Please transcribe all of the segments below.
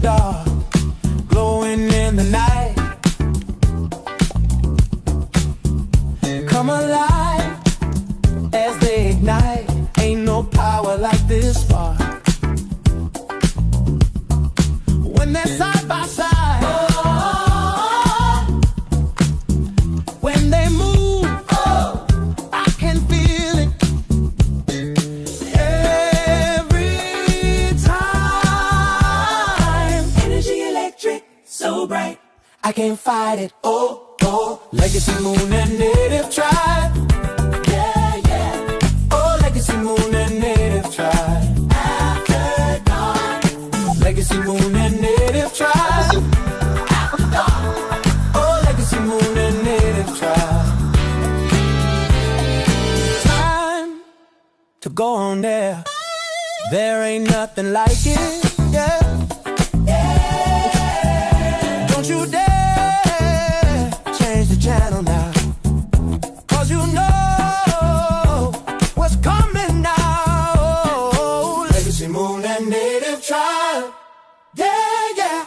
dark, glowing in the night. Come alive as they ignite. Ain't no power like this spark. When they're side by side, when they move, I can feel it every time. Energy electric, so bright, I can't fight it. Oh, oh, Legacy Moon and Native Tribe. Yeah, yeah. Oh, Legacy Moon and Native Tribe. After dark. Legacy Moon and Native Tribe. After dark. Oh, Legacy Moon and Native Tribe. Time to go on there. There ain't nothing like it. Yeah. Don't you dare change the channel now, 'cause you know what's coming now. Legacy Moon and Native Tribe. Yeah, yeah.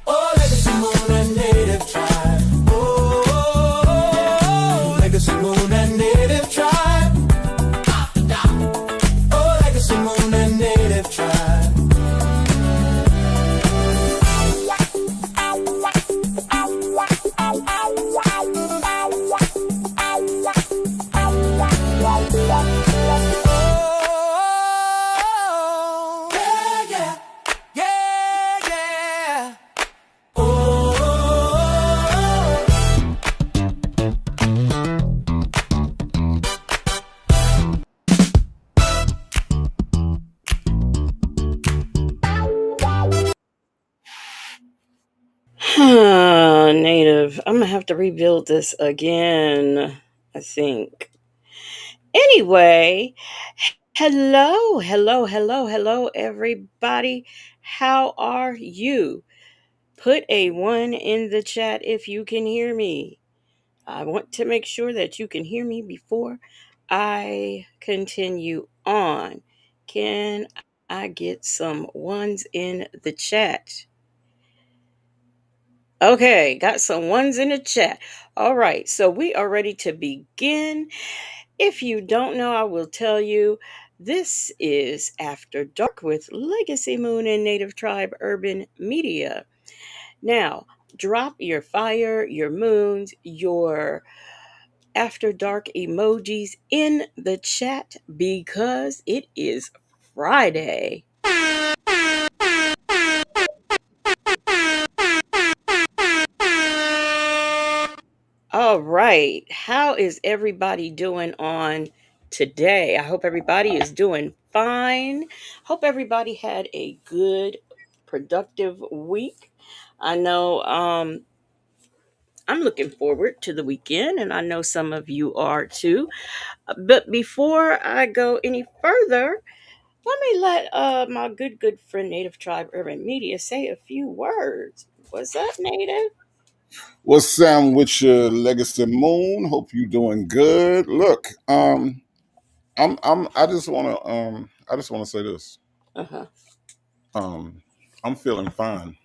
Oh, Legacy Moon and Native Tribe. Oh, Legacy Moon and Native Tribe. Oh, Legacy Moon and Native Tribe. Oh, yeah, yeah, yeah, yeah. Oh. Native. I'm gonna have to rebuild this again, I think. Anyway, hello, everybody. How are you? Put a one in the chat if you can hear me. I want to make sure that you can hear me before I continue on. Can I get some ones in the chat? Okay, got some ones in the chat. All right, so we are ready to begin. If you don't know, I will tell you. This is After Dark with Legacy Moon and Native Tribe Urban Media. Now, drop your fire, your moons, your After Dark emojis in the chat because it is Friday. All right. How is everybody doing on today? I hope everybody is doing fine. Hope everybody had a good, productive week. I know I'm looking forward to the weekend, and I know some of you are too. But before I go any further, let me let my good friend Native Tribe Urban Media say a few words. What's up, Native? What's Sam with your Legacy Moon? Hope you doing good. Look, I just wanna say this. Uh huh. Um, I'm feeling fine.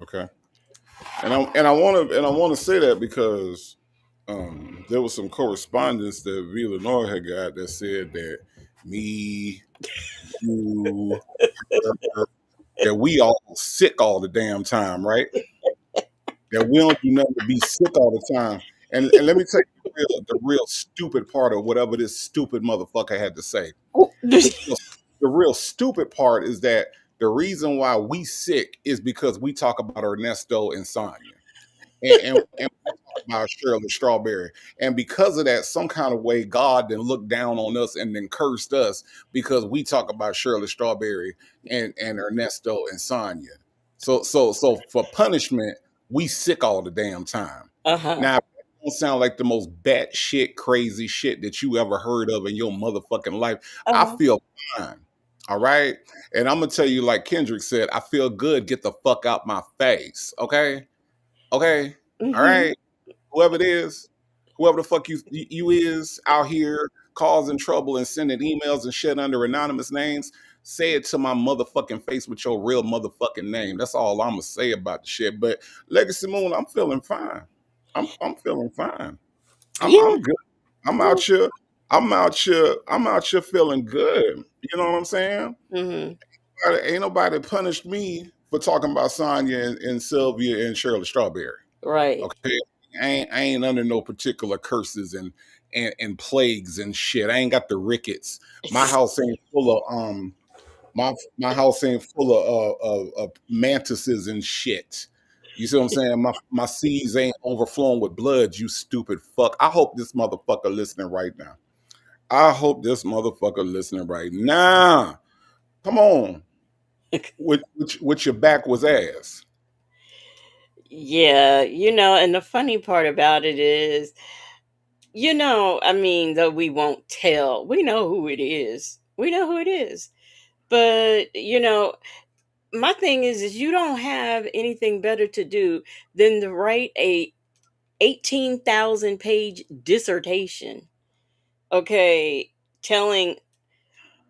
Okay. And I wanna say that because there was some correspondence that Villanor had got that said that me, you, her, that we all sick all the damn time, right? That we don't do nothing to be sick all the time. And let me tell you the real stupid part of whatever this stupid motherfucker had to say. The real, the real stupid part is that the reason why we sick is because we talk about Ernesto and Sonya. And we talk about Shirley Strawberry. And because of that, some kind of way, God then looked down on us and then cursed us because we talk about Shirley Strawberry and Ernesto and Sonya. So for punishment, we sick all the damn time. Uh huh. Now, it don't sound like the most batshit crazy shit that you ever heard of in your motherfucking life. Uh I huh. feel fine. All right. And I'm gonna tell you, like Kendrick said, I feel good. Get the fuck out my face. Okay. Okay. All Mm-hmm. right. Whoever it is, whoever the fuck you is out here causing trouble and sending emails and shit under anonymous names, say it to my motherfucking face with your real motherfucking name. That's all I'm gonna say about the shit. But Legacy Moon, I'm feeling fine. I'm feeling fine. Yeah, I'm good. I'm yeah. out here. I'm out here feeling good. You know what I'm saying? Hmm. Ain't nobody punished me for talking about Sonya and Sylvia and Shirley Strawberry. Right. Okay. I ain't under no particular curses and plagues and shit. I ain't got the rickets. My house ain't full of my house ain't full of mantises and shit. You see what I'm saying? My seas ain't overflowing with blood, you stupid fuck. I hope this motherfucker listening right now. I hope this motherfucker listening right now. Come on. With your back was ass. Yeah, and the funny part about it is, I mean, though we won't tell, we know who it is. We know who it is. But, my thing is you don't have anything better to do than to write a 18,000 page dissertation, okay, telling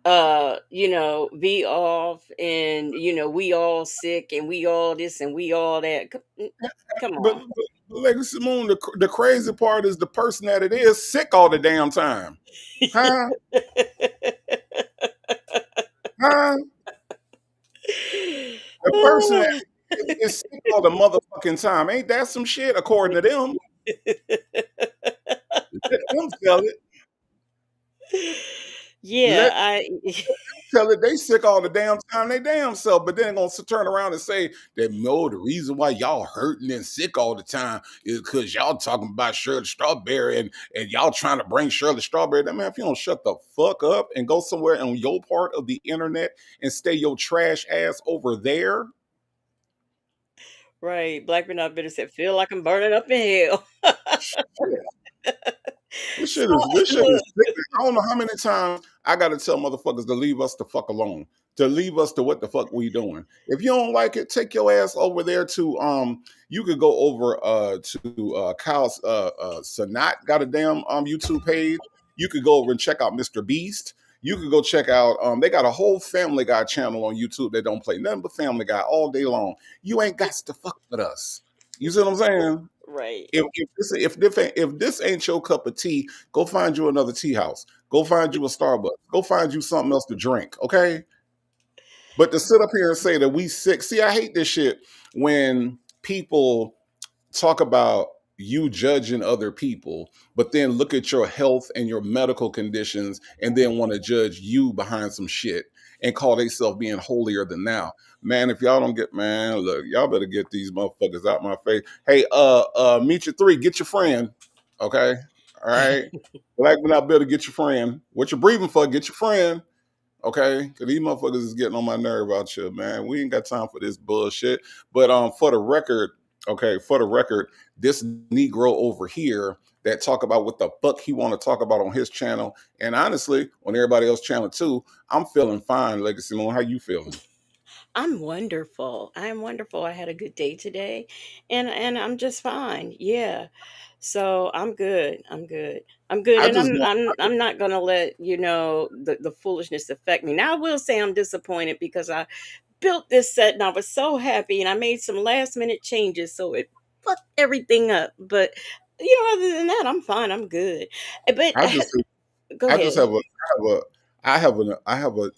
be off, and we all sick, and we all this, and we all that. Come But, on. Legacy Moon, the crazy part is the person that it is sick all the damn time. Huh? Huh? The person that is sick all the motherfucking time. Ain't that some shit according to them? Let them tell it. Yeah, Let I tell it they sick all the damn time they damn self, but then gonna turn around and say that no, the reason why y'all hurting and sick all the time is because y'all talking about Shirley Strawberry and y'all trying to bring Shirley Strawberry. That man, if you don't shut the fuck up and go somewhere on your part of the internet and stay your trash ass over there. right. Black but not bitter said, feel like I'm burning up in hell. So This shit is look, sick. I don't know how many times I gotta tell motherfuckers to leave us the fuck alone. To leave us to what the fuck we doing. If you don't like it, take your ass over there to you could go over to Kyle's Sanat got a damn YouTube page. You could go over and check out Mr. Beast. You could go check out they got a whole Family Guy channel on YouTube that don't play nothing but Family Guy all day long. You ain't got to fuck with us. You see what I'm saying? right. If this ain't your cup of tea, go find you another tea house. Go find you a Starbucks. Go find you something else to drink. Okay. But to sit up here and say that we sick, see, I hate this shit when people talk about you judging other people, but then look at your health and your medical conditions and then want to judge you behind some shit and call themselves being holier than thou. Man, if y'all don't get, man, look, y'all better get these motherfuckers out my face. Hey, meet your three, get your friend. Okay. All right. Black but not better, get your friend. What you're breathing for, get your friend. Okay, because these motherfuckers is getting on my nerve out here, man. We ain't got time for this bullshit. But for the record, okay, for the record, this Negro over here that talk about what the fuck he want to talk about on his channel, and honestly, on everybody else's channel too, I'm feeling fine, Legacy Moon. How you feeling? I'm wonderful. I'm wonderful. I had a good day today, and I'm just fine. Yeah. So I'm good. I'm good. I'm good, I and just I'm want, I'm I'm not gonna let the foolishness affect me. Now I will say I'm disappointed because I built this set and I was so happy, and I made some last minute changes, so it fucked everything up. But other than that, I'm fine. I'm good. But I just go I just ahead. I have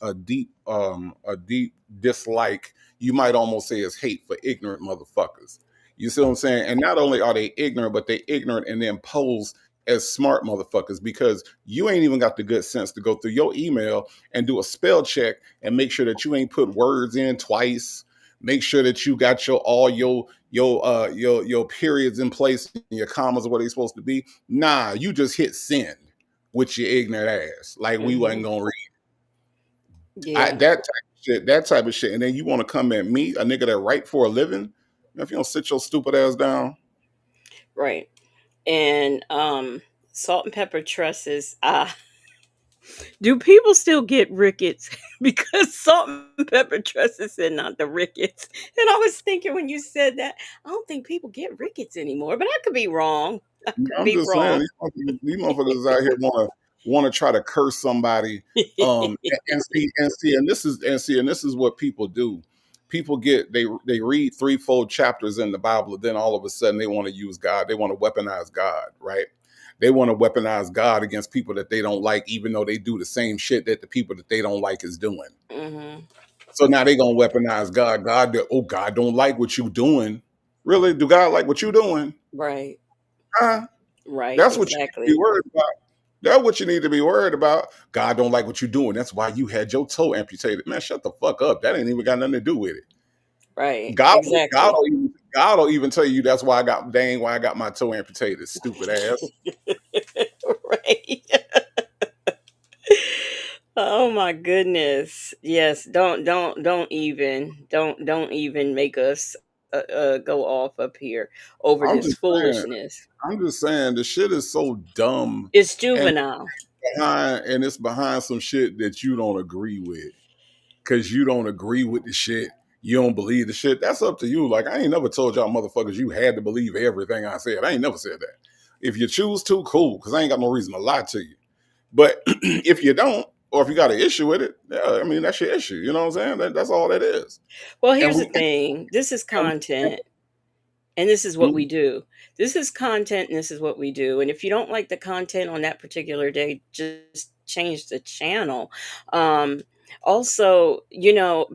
a deep dislike. You might almost say is hate for ignorant motherfuckers. You see what I'm saying? And not only are they ignorant, but they ignorant and then pose as smart motherfuckers because you ain't even got the good sense to go through your email and do a spell check and make sure that you ain't put words in twice. Make sure that you got all your periods in place and your commas are what they supposed to be. Nah, you just hit send with your ignorant ass. Like we Hmm. wasn't gonna read Yeah. that type of shit, that type of shit. And then you want to come at me, a nigga that write for a living. If you don't sit your stupid ass down, Right. And salt and pepper trusses. Do people still get rickets? Because salt and pepper trusses and not the rickets. And I was thinking when you said that, I don't think people get rickets anymore, but I could be wrong. I could I'm be just saying wrong. these motherfuckers is out here want to. want to try to curse somebody. And this is what people do. People get they read 3 4 chapters in the Bible, and then all of a sudden they want to use God. They want to weaponize God, right? They want to weaponize God against people that they don't like, even though they do the same shit that the people that they don't like is doing. Hmm. So now they gonna weaponize God. God don't like what you doing. Really? Do God like what you doing? Right. Huh? Right. That's what you need to be Exactly. worried about. That's what you need to be worried about. God don't like what you're doing. That's why you had your toe amputated. Man, shut the fuck up. That ain't even got nothing to do with it. Right. God, Exactly. God will even tell you that's why I got my toe amputated. Stupid ass. Right. Oh my goodness. Yes, don't even make us go off up here over I'm this just saying. foolishness. I'm just saying the shit is so dumb, It's and juvenile. it's behind some shit that you don't agree with. Because you don't agree with the shit. You don't believe the shit. That's up to you. Like, I ain't never told y'all motherfuckers you had to believe everything I said. I ain't never said that. If you choose to, cool, because I ain't got no reason to lie to you. But if you don't, or if you got an issue with it, yeah, I mean, that's your issue. You know what I'm saying? That's all that is. Well, And here's the we, thing. This is and content. And this is what we we do. This is content and this is what we do. And if you don't like the content on that particular day, just change the channel. Um, also,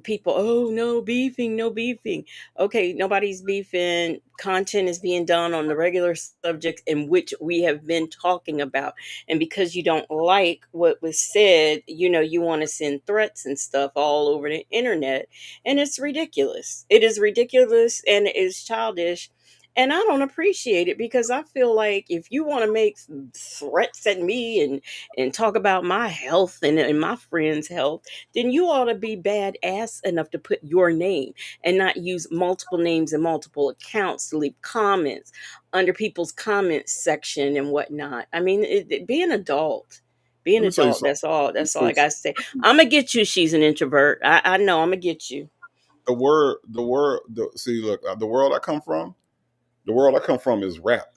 people, oh, no beefing, no beefing. Okay, nobody's beefing. Content is being done on the regular subjects in which we have been talking about. And because you don't like what was said, you want to send threats and stuff all over the internet. And it's ridiculous. It is ridiculous and it is childish, and I don't appreciate it because I feel like if you want to make threats at me and talk about my health and my friend's health, then you ought to be badass enough to put your name and not use multiple names and multiple accounts to leave comments under people's comments section and whatnot. I mean, be an adult. Be an let me tell you adult. something. That's all. Let me That's all tell I you got to say. I'm gonna get you. She's an introvert. I know. I'm gonna get you. See, look, the world I come from is rap.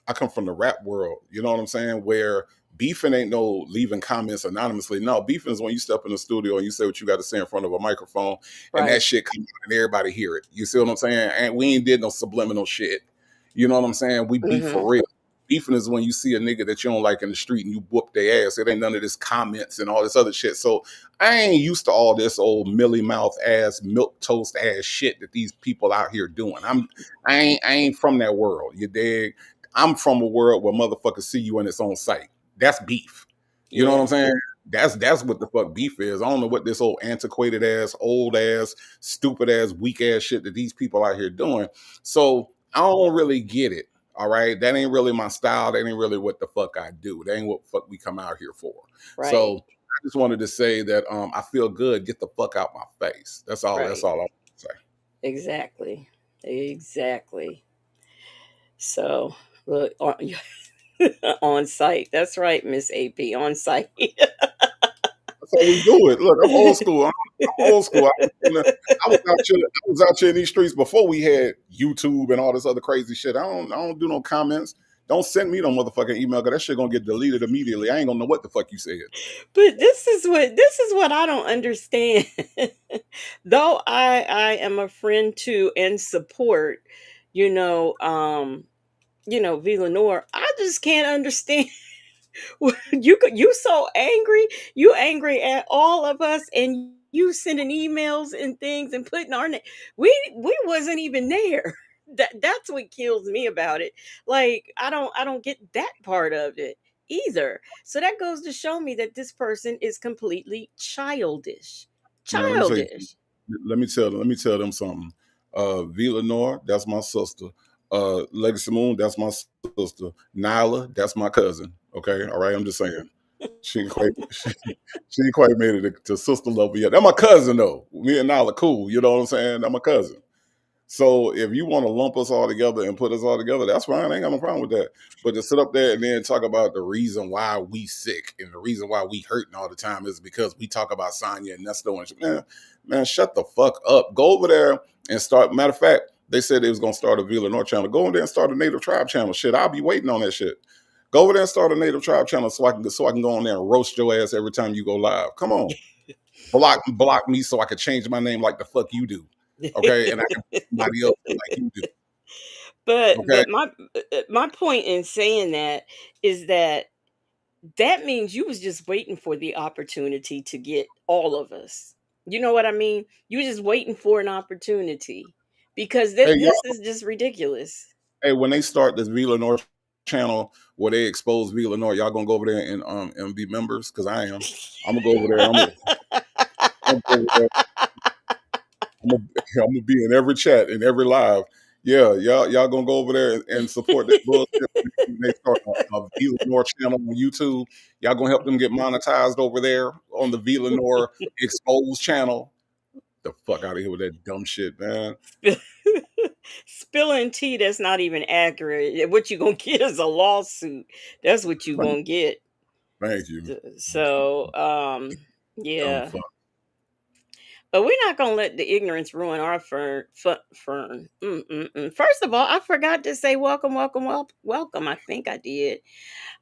I come from the rap world. You know what I'm saying? Where beefing ain't no leaving comments anonymously. No, beefing is when you step in the studio and you say what you got to say in front of a microphone, and that Right. shit comes out and everybody hear it. You see what I'm saying? And we ain't did no subliminal shit. You know what I'm saying? We beef Hmm. for real. Beefing is when you see a nigga that you don't like in the street and you whoop their ass. It ain't none of this comments and all this other shit. So I ain't used to all this old millie mouth ass, milk toast ass shit that these people out here doing. I ain't from that world. You dig? I'm from a world where motherfuckers see you in its own sight. That's beef. You know what I'm Yeah. saying? That's what the fuck beef is. I don't know what this old antiquated ass, old ass, stupid ass, weak ass shit that these people out here doing. So I don't really get it. All right. That ain't really my style. That ain't really what the fuck I do. That ain't what the fuck we come out here for. So Right. I just wanted to say that I feel good. Get the fuck out my face. That's Right. all I want to say. Exactly. Exactly. So, look, on, on site. That's right, Miss AP, on site. That's how we do it. Look, I'm old school. I'm old school. I was out here in these streets before we had YouTube and all this other crazy shit. I don't do no comments. Don't send me no motherfucking email because that shit gonna get deleted immediately. I ain't gonna know what the fuck you said. But this is what I don't understand. Though I am a friend to and support, you know, um, Villanor, I just can't understand. You so angry. You angry at all of us, and you sending emails and things and putting our name. We wasn't even there. That's what kills me about it. Like I don't get that part of it either. So that goes to show me that this person is completely childish. Man, let me tell you. Childish. Let me tell them something. V Lenore, that's my sister. Legacy Moon, that's my sister. Nyla, that's my cousin. Okay, all right. I'm just saying. She ain't quite she ain't quite made it to sister level yet. That's my cousin though. Me and Nyla cool. You know what I'm saying? That's my cousin. So if you want to lump us all together and put us all together, that's fine. I ain't got no problem with that. But to sit up there and then talk about the reason why we sick and the reason why we hurting all the time is because we talk about Sonya and Nesto and shit. Man, shut the fuck up. Go over there and start. Matter of fact, they said they was gonna start a Villa North channel. Go in there and start a Native Tribe channel. Shit, I'll be waiting on that shit. Go over there and start a Native Tribe channel so I can go on there and roast your ass every time you go live. Come on, block me so I can change my name like the fuck you do. Okay, and I can put somebody else like you do. Okay, But my point in saying that is that that means you was just waiting for the opportunity to get all of us. You know what I mean? You just waiting for an opportunity because hey this y'all, is just ridiculous. hey, when they start this Vila North channel where they expose Vila North, y'all gonna go over there and be members? Because I am. I'm gonna go over there. I'm gonna go over there. I'm gonna be in every chat in every live. Yeah, y'all gonna go over there and support that bullshit when they start a Vila North channel on YouTube. Y'all gonna help them get monetized over there on the Vila North exposed channel. The fuck out of here with that dumb shit, man. Spilling tea that's not even accurate. What you gonna get is a lawsuit. That's what you Thank gonna get. thank you. So, Dumb yeah. fuck. But we're not gonna let the ignorance ruin our fern. First of all, I forgot to say welcome, welcome, welcome. I think I did.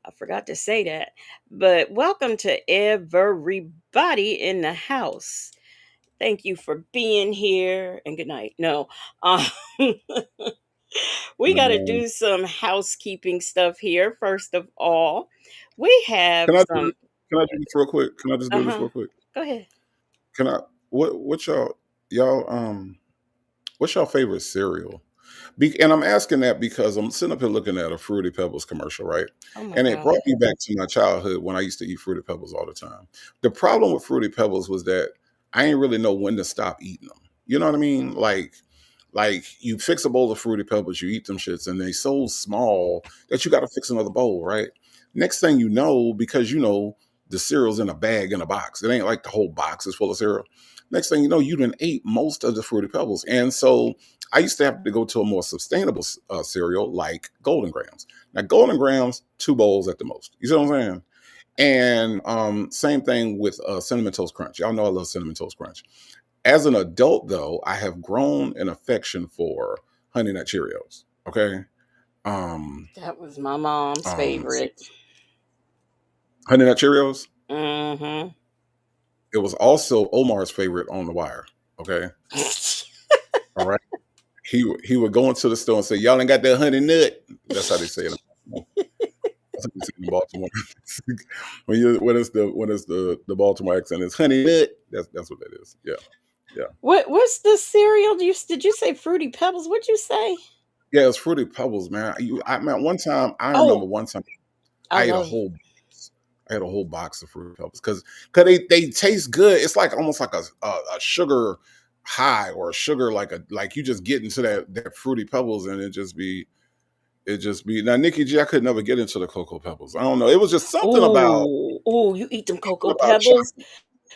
I forgot to say that. But welcome to everybody in the house. Thank you for being here, and good night. No, um, we got to Man. do some housekeeping stuff here. First of all, we have Can I do some. can I do this real quick? Can I just Uh do this huh. real quick? Go ahead. Can I what y'all what's your favorite cereal? And I'm asking that because I'm sitting up here looking at a Fruity Pebbles commercial, right? Oh my And it god. brought me back to my childhood when I used to eat Fruity Pebbles all the time. The problem with Fruity Pebbles was that I didn't really know when to stop eating them. You know what I mean? Like you fix a bowl of Fruity Pebbles, you eat them shits, and they so small that you got to fix another bowl, right? Next thing you know, because you know the cereal's in a bag in a box, it ain't like the whole box is full of cereal. Next thing you know, you done ate most of the Fruity Pebbles, and so I used to have to go to a more sustainable cereal like Golden Grams. Now, Golden Grams, two bowls at the most. You see what I'm saying? And same thing with Cinnamon Toast Crunch. Y'all know I love Cinnamon Toast Crunch. As an adult, though, I have grown an affection for Honey Nut Cheerios. Okay, um, That was my mom's um, favorite. Honey Nut Cheerios. Mm-hmm. It was also Omar's favorite on the wire. Okay, all right. He would go into the store and say, "Y'all ain't got that honey nut." That's how they say it. That's what they say in Baltimore. When it's the Baltimore accent, it's honey nut. That's what that is. Yeah, yeah, What's the cereal? Did you say Fruity Pebbles? What'd you say? yeah. It's Fruity Pebbles, man. Man, one time I remember Oh, one time I I ate a love. whole box. I had a whole box of Fruity Pebbles because they taste good. It's like almost like a sugar high or a sugar like you just get into that Fruity Pebbles and it just be now Nikki G. I could never get into the Cocoa Pebbles. I don't know. It was just Ooh, ooh, you eat them something cocoa about pebbles chocolate.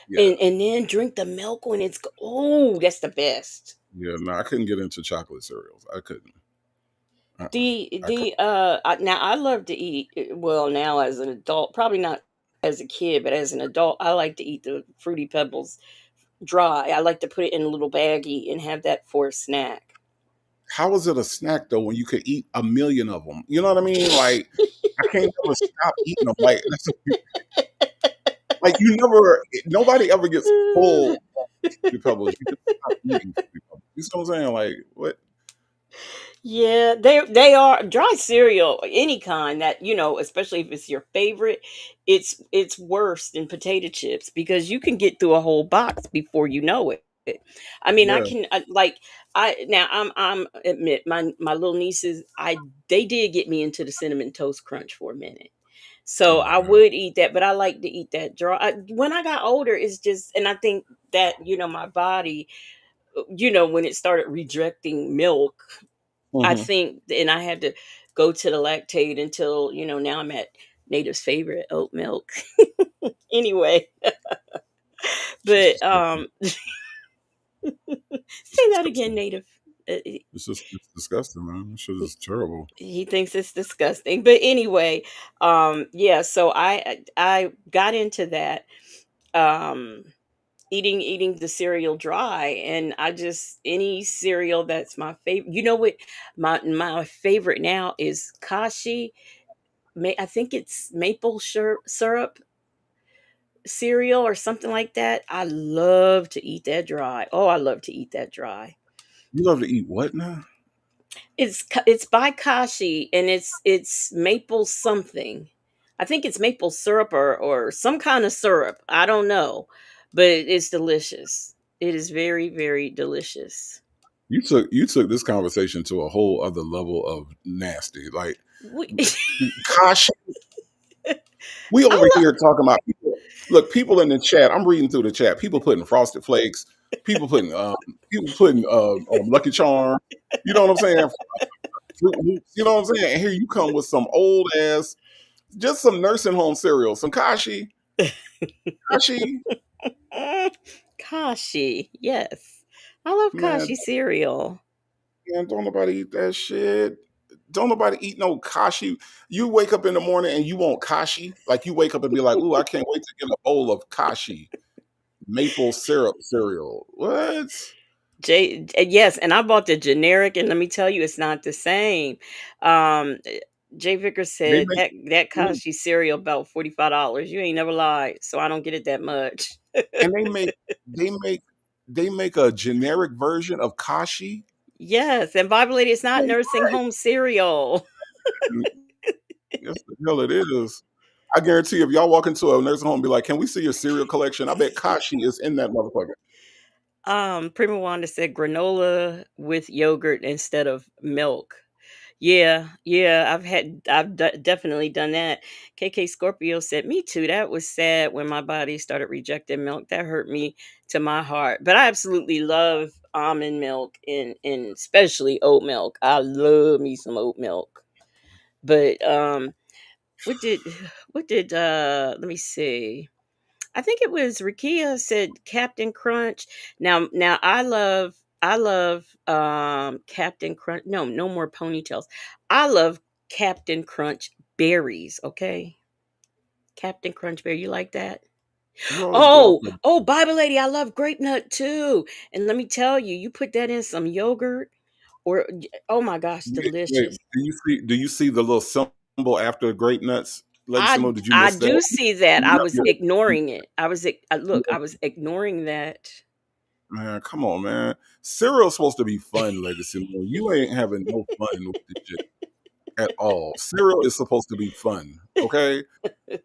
Yeah, and then drink the milk when it's oh, that's the best. yeah. No, I couldn't get into chocolate cereals. I couldn't. I couldn't. Now I love to eat well now as an adult, probably not as a kid, but as an adult, I like to eat the Fruity Pebbles dry. I like to put it in a little baggie and have that for a snack. How is it a snack though when you could eat a million of them? You know what I mean? Like I can't never stop eating them. Like like you never. Nobody ever gets full of Fruity Pebbles. You just stop eating Fruity Pebbles. You see what I'm saying? Like what? Yeah, they are dry cereal, any kind that especially if it's your favorite. It's worse than potato chips because you can get through a whole box before you know it. I mean, Yeah. I now I'm admit my little nieces they did get me into the cinnamon toast crunch for a minute. Oh So my I god. would eat that, but I like to eat that dry. When I got older, it's just, and I think that my body, when it started rejecting milk, I Hmm. think, and I had to go to the lactate until, now I'm at Native's favorite oat milk. Anyway, It's just but disgusting. It's say that disgusting. again, Native. It's disgusting, man. This shit is terrible. He thinks it's disgusting. But anyway, yeah, so I got into that. Um eating the cereal dry, and I just any cereal that's my favorite. You know what my favorite now is Kashi. I think it's maple syrup cereal or something like that. I love to eat that dry. Oh, I love to eat that dry. You love to eat what now? It's by Kashi, and it's maple something. I think it's maple syrup or some kind of syrup. I don't know, but it's delicious. It is very very delicious. You took this conversation to a whole other level of nasty. Like, We, gosh, we I over love here talking about people. Look, people in the chat. I'm reading through the chat. People putting Frosted Flakes. People putting Lucky Charm. You know what I'm saying? Fruit Loops. You know what I'm saying? And here you come with some old ass, just some nursing home cereal, some Kashi. Kashi. Yes, I love Man, Kashi cereal. man, don't nobody eat that shit. Don't nobody eat no kashi. You wake up in the morning and you want kashi. Like you wake up and be like, "Ooh, I can't wait to get a bowl of kashi maple syrup cereal." What? Yes, and I bought the generic, and let me tell you, it's not the same. Jay Vickers They said make that ooh, Kashi cereal about $45. You ain't never lied, so I don't get it that much. and they make they make a generic version of kashi. Yes, and Bible Lady, it's not Oh nursing my! home cereal. Yes, the hell it is. I guarantee if y'all walk into a nursing home and be like, "Can we see your cereal collection?" I bet kashi is in that motherfucker. Prima Wanda said granola with yogurt instead of milk. Yeah, yeah, definitely done that. KK Scorpio said, "Me too. That was sad when my body started rejecting milk. That hurt me to my heart." But I absolutely love almond milk and especially oat milk. I love me some oat milk. But what did what did let me see. I think it was Rakia said Captain Crunch. Now I love Captain Crunch. No, no more ponytails. I love Captain Crunch berries, okay? Captain Crunch berry, you like that? You always go off Oh, the oh, Bible Lady, I love grape nut too. And let me tell you, you put that in some yogurt or oh my gosh, wait. delicious. Do you see the little symbol after grape nuts? I Legacy, did you I miss that? do see that. I You- was you- ignoring it. Look, I you- was ignoring that. Man, come on, man. Cereal's supposed to be fun, Legacy. Man. You ain't having no fun with this shit at all. Cereal is supposed to be fun, okay?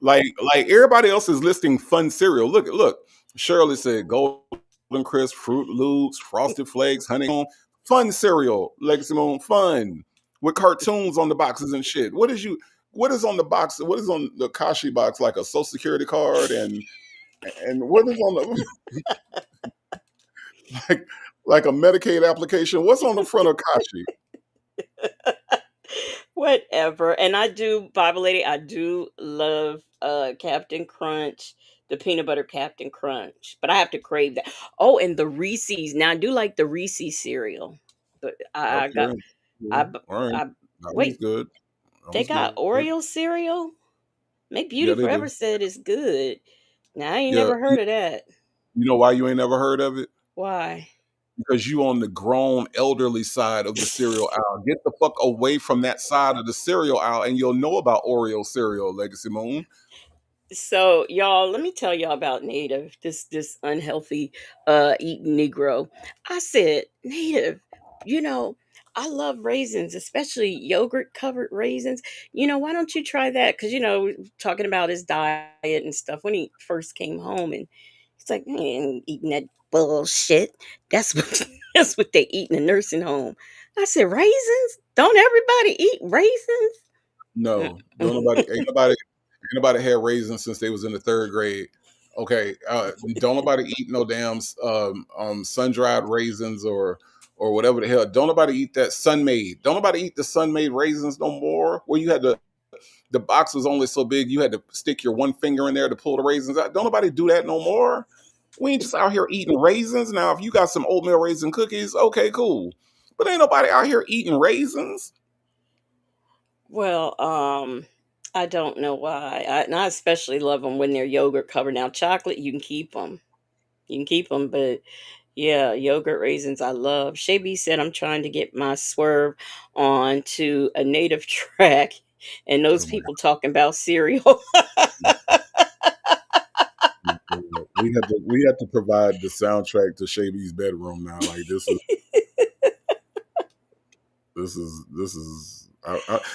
Like everybody else is listing fun cereal. Look. Shirley said Golden Crisp, Fruit Loops, Frosted Flakes, Honey Moon. Fun cereal, Legacy Moon, fun. With cartoons on the boxes and shit. What is on the box? What is on the Kashi box? Like a social security card and what is on the like like a Medicaid application? What's on the front of Kashi? Whatever. And I do, Bible Lady, I do love Captain Crunch, the peanut butter Captain Crunch. But I have to crave that. Oh, and the Reese's. Now I do like the Reese's cereal. But I got Okay. I Cool. b- All right. I That one's wait, good. That they one's got good. Oreo cereal? Make Beauty Yeah, they Forever do. said it's good. Now I ain't Yeah. never heard of that. You know why you ain't never heard of it? Why? Because you on the grown elderly side of the cereal aisle. Get the fuck away from that side of the cereal aisle and you'll know about Oreo cereal, Legacy Moon. So y'all, let me tell y'all about Native, this unhealthy eating Negro. I said, Native, you know, I love raisins, especially yogurt covered raisins. Why don't you try that? Because talking about his diet and stuff when he first came home, and he's like, I ain't eating that bullshit. That's what that's what they eat in a nursing home. I said, raisins? Don't everybody eat raisins? No, don't nobody Mm. ain't nobody had raisins since they was in the third grade. Okay, don't nobody eat no damn sun dried raisins or whatever the hell. Don't nobody eat that sun made. Don't nobody eat the sun made raisins no more. Where you had the box was only so big you had to stick your one finger in there to pull the raisins out. Don't nobody do that no more. We ain't just out here eating raisins. Now, if you got some oatmeal raisin cookies, okay, cool. But ain't nobody out here eating raisins. Well, I don't know why. And I especially love them when they're yogurt covered. Now, chocolate, you can keep them. You can keep them, but yeah, yogurt raisins, I love. Shay B said, I'm trying to get my swerve on to a native track. And those Oh my people talking about cereal. God. We have to provide the soundtrack to Shavy's bedroom now. Like this is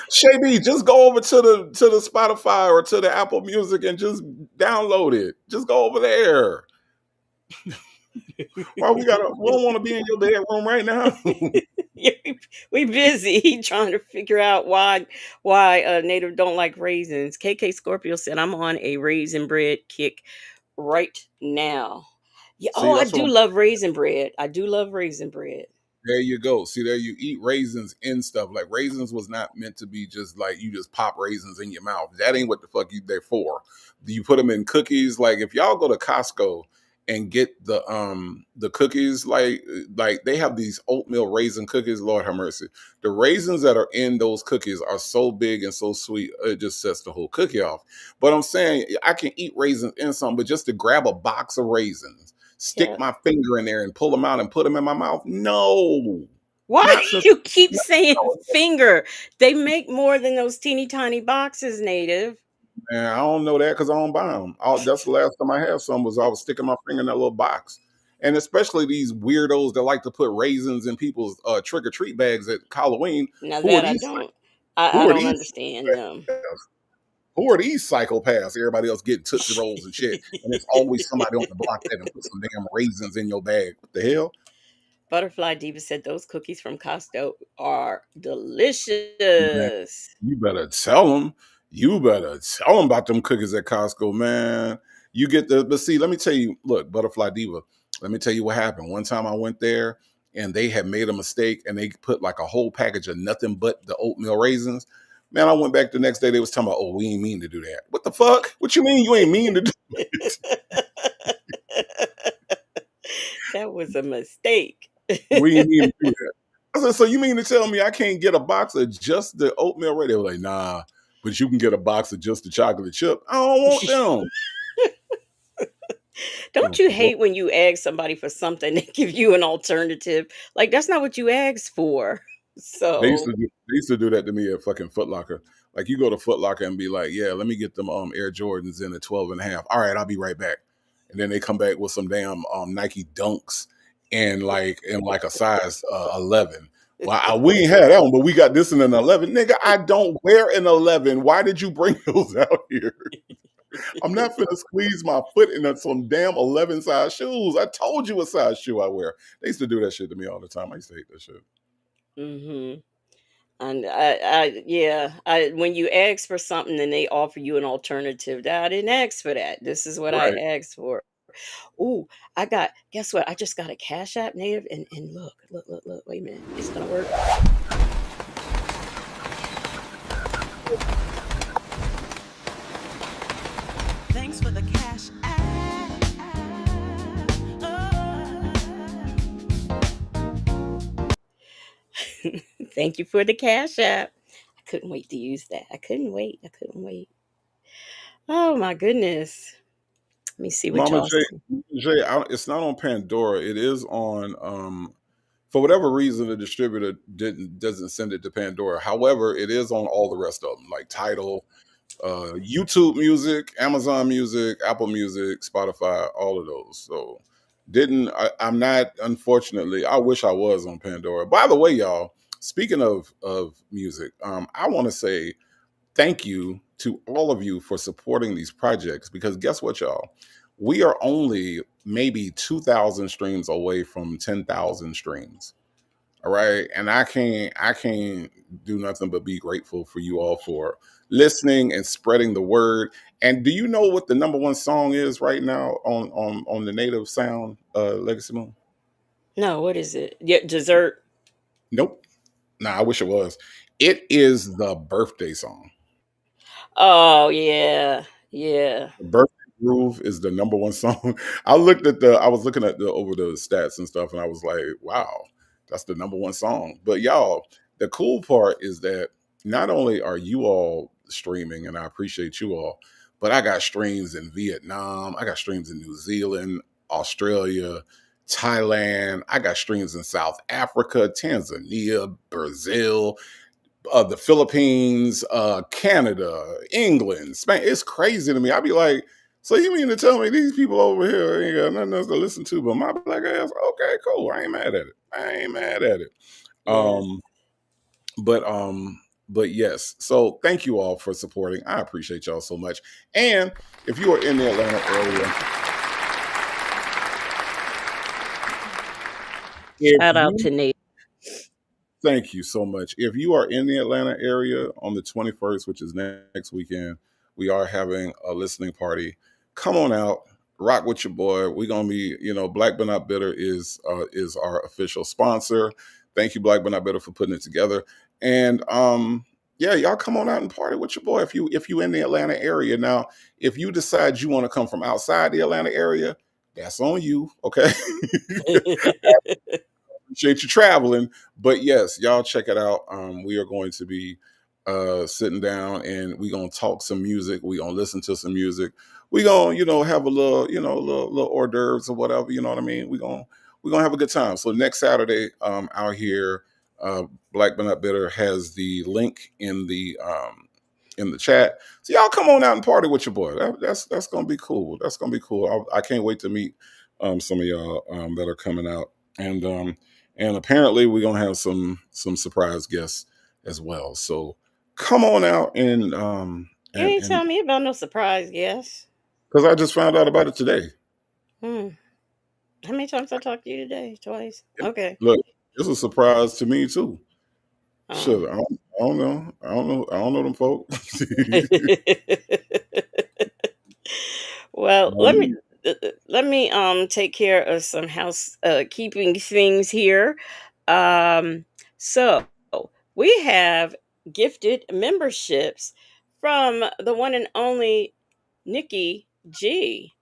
Shavy, just go over to the Spotify or to the Apple Music and just download it. Just go over there. Why we don't want to be in your bedroom right now? Yeah, we busy trying to figure out why native don't like raisins. KK Scorpio said I'm on a raisin bread kick right now. Yeah, See, oh, I that's what do I'm love raisin bread. I do love raisin bread. There you go. See, there you eat raisins in stuff. Like raisins was not meant to be just like you just pop raisins in your mouth. That ain't what the fuck you there for. Do you put them in cookies? Like if y'all go to Costco and get the cookies, like they have these oatmeal raisin cookies. Lord have mercy. The raisins that are in those cookies are so big and so sweet, it just sets the whole cookie off. But I'm saying I can eat raisins in some, but just to grab a box of raisins, stick Yeah. my finger in there and pull them out and put them in my mouth. No, Why not since. you keep No, saying finger? They make more than those teeny tiny boxes, native. man, I don't know that because I don't buy them. That's the last time I had some was I was sticking my finger in that little box. And especially these weirdos that like to put raisins in people's trick or treat bags at Halloween. Now Who are that I these? don't, Who I are don't these? understand them. Who are these psychopaths? Everybody else getting Tootsie Rolls and shit. And it's always somebody on the block that and put some damn raisins in your bag. What the hell? Butterfly Diva said those cookies from Costco are Man, delicious. you better tell them. You better tell them about them cookies at Costco, man. You get but see, let me tell you, look, Butterfly Diva, let me tell you what happened. One time I went there and they had made a mistake and they put like a whole package of nothing but the oatmeal raisins. Man, I went back the next day. They was talking about, oh, we ain't mean to do that. What the fuck? What you mean you ain't mean to do it? That was a mistake. We ain't mean to do that. I said, so you mean to tell me I can't get a box of just the oatmeal? They were like, nah, but you can get a box of just the chocolate chip. I don't want them. Don't Oh, you Lord. hate when you ask somebody for something, they give you an alternative? Like that's not what you asked for. So They used to do that to me at fucking Foot Locker. Like you go to Foot Locker and be like, yeah, let me get them Air Jordans in at 12 and a half. All right, I'll be right back. And then they come back with some damn Nike Dunks and like a size 11. Well, we ain't had that one, but we got this in an 11. Nigga, I don't wear an 11. Why did you bring those out here? I'm not finna squeeze my foot in some damn 11 size shoes. I told you what size shoe I wear. They used to do that shit to me all the time. I used to hate that shit. mhm. And yeah, when you ask for something and they offer you an alternative, I didn't ask for that. This is what I Right. asked for. Ooh, I got. Guess what? I just got a Cash App native, and look. Wait a minute, it's gonna work. Thanks for the cash app. Thank you for the Cash App. I couldn't wait to use that. I couldn't wait. I couldn't wait. Oh my goodness. Let me see what Mama y'all J, say. it's not on Pandora. It is on. For whatever reason, the distributor doesn't send it to Pandora. However, it is on all the rest of them, like Tidal, YouTube Music, Amazon Music, Apple Music, Spotify, all of those. So, I'm not. Unfortunately, I wish I was on Pandora. By the way, y'all. Speaking of music, I want to say thank you to all of you for supporting these projects because guess what, y'all? We are only maybe 2,000 streams away from 10,000 streams. All right. And I can't do nothing but be grateful for you all for listening and spreading the word. And do you know what the number one song is right now on the native sound Legacy Moon? No, what is it? Yeah, dessert. Nope. Nah, I wish it was. It is the birthday song. Oh yeah, yeah. Birthday Groove is the number one song. I was looking at the over the stats and stuff, and I was like, wow, that's the number one song. But y'all, the cool part is that not only are you all streaming, and I appreciate you all, but I got streams in Vietnam, I got streams in New Zealand, Australia, Thailand, I got streams in South Africa, Tanzania, Brazil. the Philippines, Canada, England, Spain. It's crazy to me. I'd be like, so you mean to tell me these people over here ain't got nothing else to listen to but my black ass? Okay, cool. I ain't mad at it. I ain't mad at it. Yes. Um, but um, but yes. So thank you all for supporting. I appreciate y'all so much. And if you are in the Atlanta area, if Shout out you to Nate. thank you so much. If you are in the Atlanta area on the 21st, which is next weekend, we are having a listening party. Come on out, rock with your boy. We're gonna be, Black but Not Bitter is our official sponsor. Thank you, Black but Not Bitter, for putting it together. And yeah, y'all come on out and party with your boy if you in the Atlanta area. Now, if you decide you want to come from outside the Atlanta area, that's on you. Okay. Appreciate you traveling. But yes, y'all check it out. We are going to be sitting down and we're gonna talk some music. We're gonna listen to some music. We're gonna, have a little, little hors d'oeuvres or whatever, you know what I mean? We're gonna have a good time. So next Saturday, out here, Black but Not Bitter has the link in the chat. So y'all come on out and party with your boy. That's gonna be cool. That's gonna be cool. I can't wait to meet some of y'all that are coming out. And apparently we're gonna have some surprise guests as well. So come on out You ain't and tell me about no surprise guest. because I just found out about it today. Hmm. How many times I talked to you today? Twice. Okay. Look, it's a surprise to me too. Oh. Shit, I don't know. I don't know them folks. Well, let me Um, let me take care of some house keeping things here. Um so we have gifted memberships from the one and only Nikki G.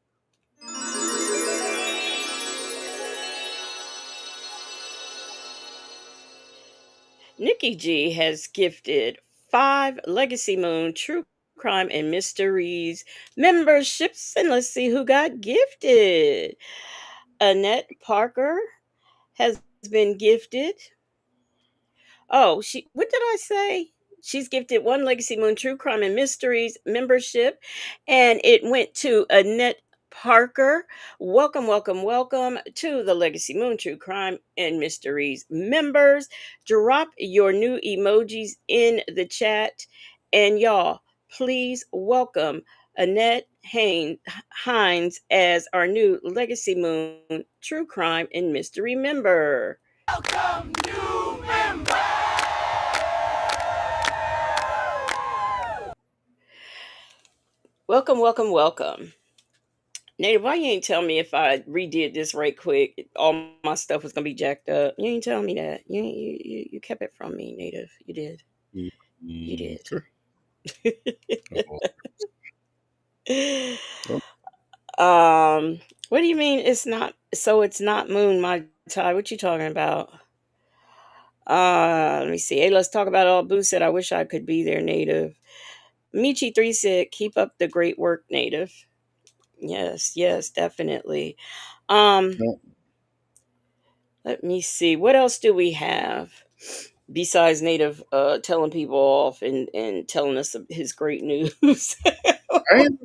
Nikki G has gifted 5 Legacy Moon True Crime and Mysteries memberships. And let's see who got gifted. Annette Parker has been gifted. Oh, what did I say? She's gifted 1 Legacy Moon True Crime and Mysteries membership, and it went to Annette Parker. Welcome, welcome, welcome to the Legacy Moon True Crime and Mysteries members. Drop your new emojis in the chat, and y'all, please welcome Hines as our new Legacy Moon True Crime and Mystery member. Welcome, new member. Welcome, welcome, welcome. Native, why you ain't tell me if I redid this right quick, all my stuff was gonna be jacked up? You ain't tell me that. You kept it from me, Native. You did. You did. okay. Uh-oh. Oh, um, what do you mean it's not? So it's not Moon my tie? What you talking about? Let me see. Hey, let's talk about all Boo said. I wish I could be there, Native. Michi3 said, keep up the great work, Native. Yes, yes, definitely. Um, no. Let me see. What else do we have besides Native telling people off and telling us his great news? I ain't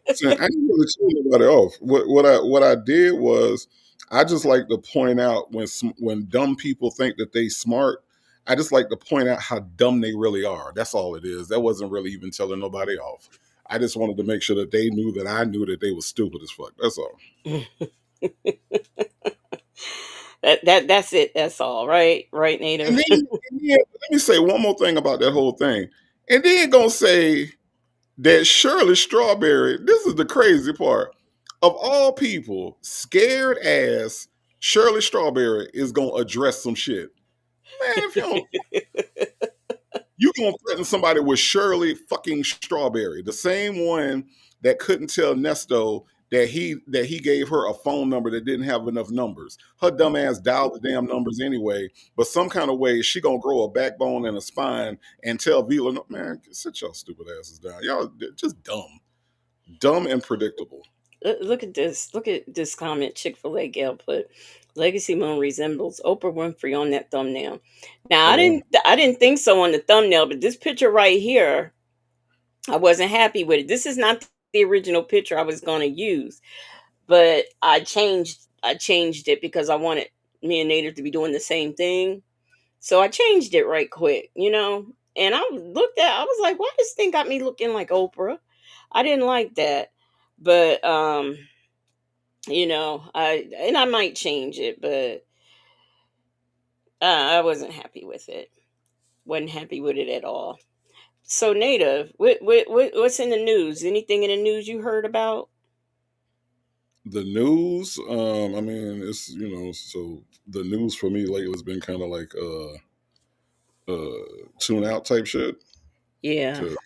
Listen, I ain't really telling nobody off. What I did was I just like to point out when dumb people think that they smart. I just like to point out how dumb they really are. That's all it is. That wasn't really even telling nobody off. I just wanted to make sure that they knew that I knew that they were stupid as fuck. That's all. That's it. That's all. Right, right, And Native. then, let me say one more thing about that whole thing. And then gonna say that Shirley Strawberry, this is the crazy part. Of all people, scared ass Shirley Strawberry is gonna address some shit. Man, if you don't, you gonna threaten somebody with Shirley fucking Strawberry, the same one that couldn't tell Nesto that he gave her a phone number that didn't have enough numbers. Her dumb ass dialed the damn numbers anyway, but some kind of way she gonna grow a backbone and a spine and tell Vila, "No, man, sit your stupid asses down. Y'all just dumb and predictable." Look at this. Look at this comment. Chick-fil-A Gail put, Legacy Moon resembles Oprah Winfrey on that thumbnail. Now Oh wow. I didn't think so on the thumbnail, but this picture right here, I wasn't happy with it. This is not the original picture I was going to use, but I changed it because I wanted me and Native to be doing the same thing. So I changed it right quick, you know. And I was like, why this thing got me looking like Oprah? I didn't like that. But I might change it, but I wasn't happy with it. Wasn't happy with it at all. So Native, what's in the news? Anything in the news you heard about? The news, I mean, it's so the news for me lately has been kind of like tune out type shit Yeah. to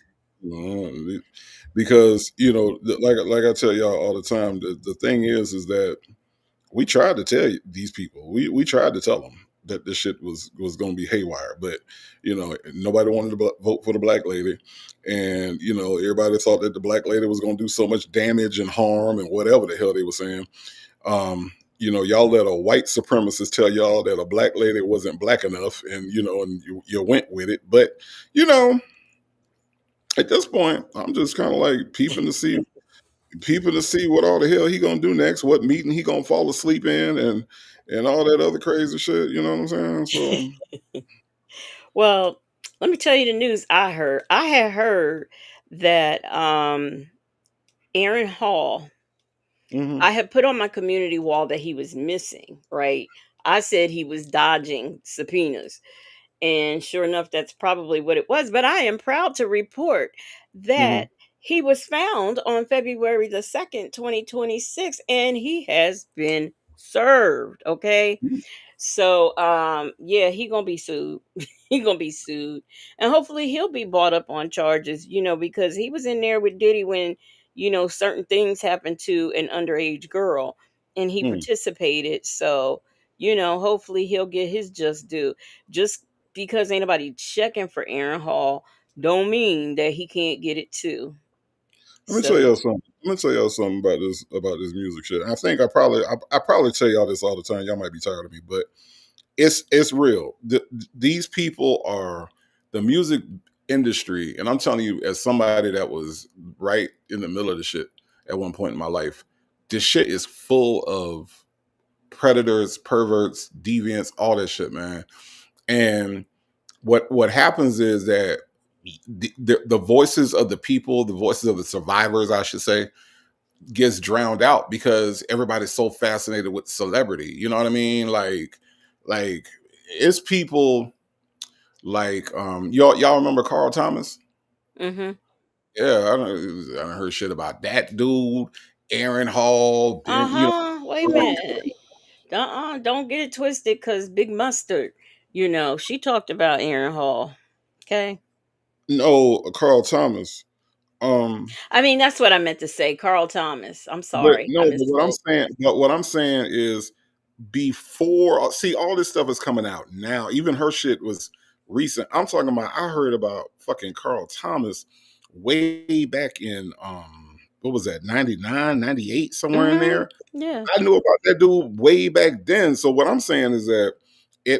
because like I tell y'all all the time, the thing is that we tried to tell these people, we tried to tell them that this shit was going to be haywire, but nobody wanted to vote for the black lady, and everybody thought that the black lady was going to do so much damage and harm and whatever the hell they were saying. Y'all let a white supremacist tell y'all that a black lady wasn't black enough, and you went with it. But you know, at this point, I'm just kind of like peeping to see what all the hell he gonna do next, what meeting he gonna fall asleep in, and all that other crazy shit. You know what I'm saying? So, Well, let me tell you the news I heard. I had heard that Aaron Hall, hmm I had put on my community wall that he was missing, right? I said he was dodging subpoenas. And sure enough, that's probably what it was. But I am proud to report hmm that he was found on February the 2nd, 2026, and he has been served. Okay. So yeah, he gonna be sued. He gonna be sued. And hopefully he'll be brought up on charges, because he was in there with Diddy when, certain things happened to an underage girl and he hmm participated. So, hopefully he'll get his just due. Just because ain't nobody checking for Aaron Hall don't mean that he can't get it too. Let me tell So y'all something. Let me tell y'all something about this music shit. I think I probably tell y'all this all the time. Y'all might be tired of me, but it's real. These people are the music industry, and I'm telling you, as somebody that was right in the middle of the shit at one point in my life, this shit is full of predators, perverts, deviants, all that shit, man. And what happens is that the voices of the people, the voices of the survivors, I should say, gets drowned out because everybody's so fascinated with celebrity. You know what I mean? Like it's people like y'all remember Carl Thomas? mhm. Yeah, I don't heard shit about that dude, Aaron Hall, then Wait a minute. Don't get it twisted because Big Mustard, she talked about Aaron Hall. Okay. no, Carl Thomas. Um, I mean, that's what I meant to say. Carl Thomas. I'm but sorry. I no, misspoke. but what I'm saying is before see all this stuff is coming out now. Even her shit was recent. I'm talking about I heard about fucking Carl Thomas way back in what was that, 99, 98, somewhere in Mhm. there. Yeah. I knew about that dude way back then. So what I'm saying is that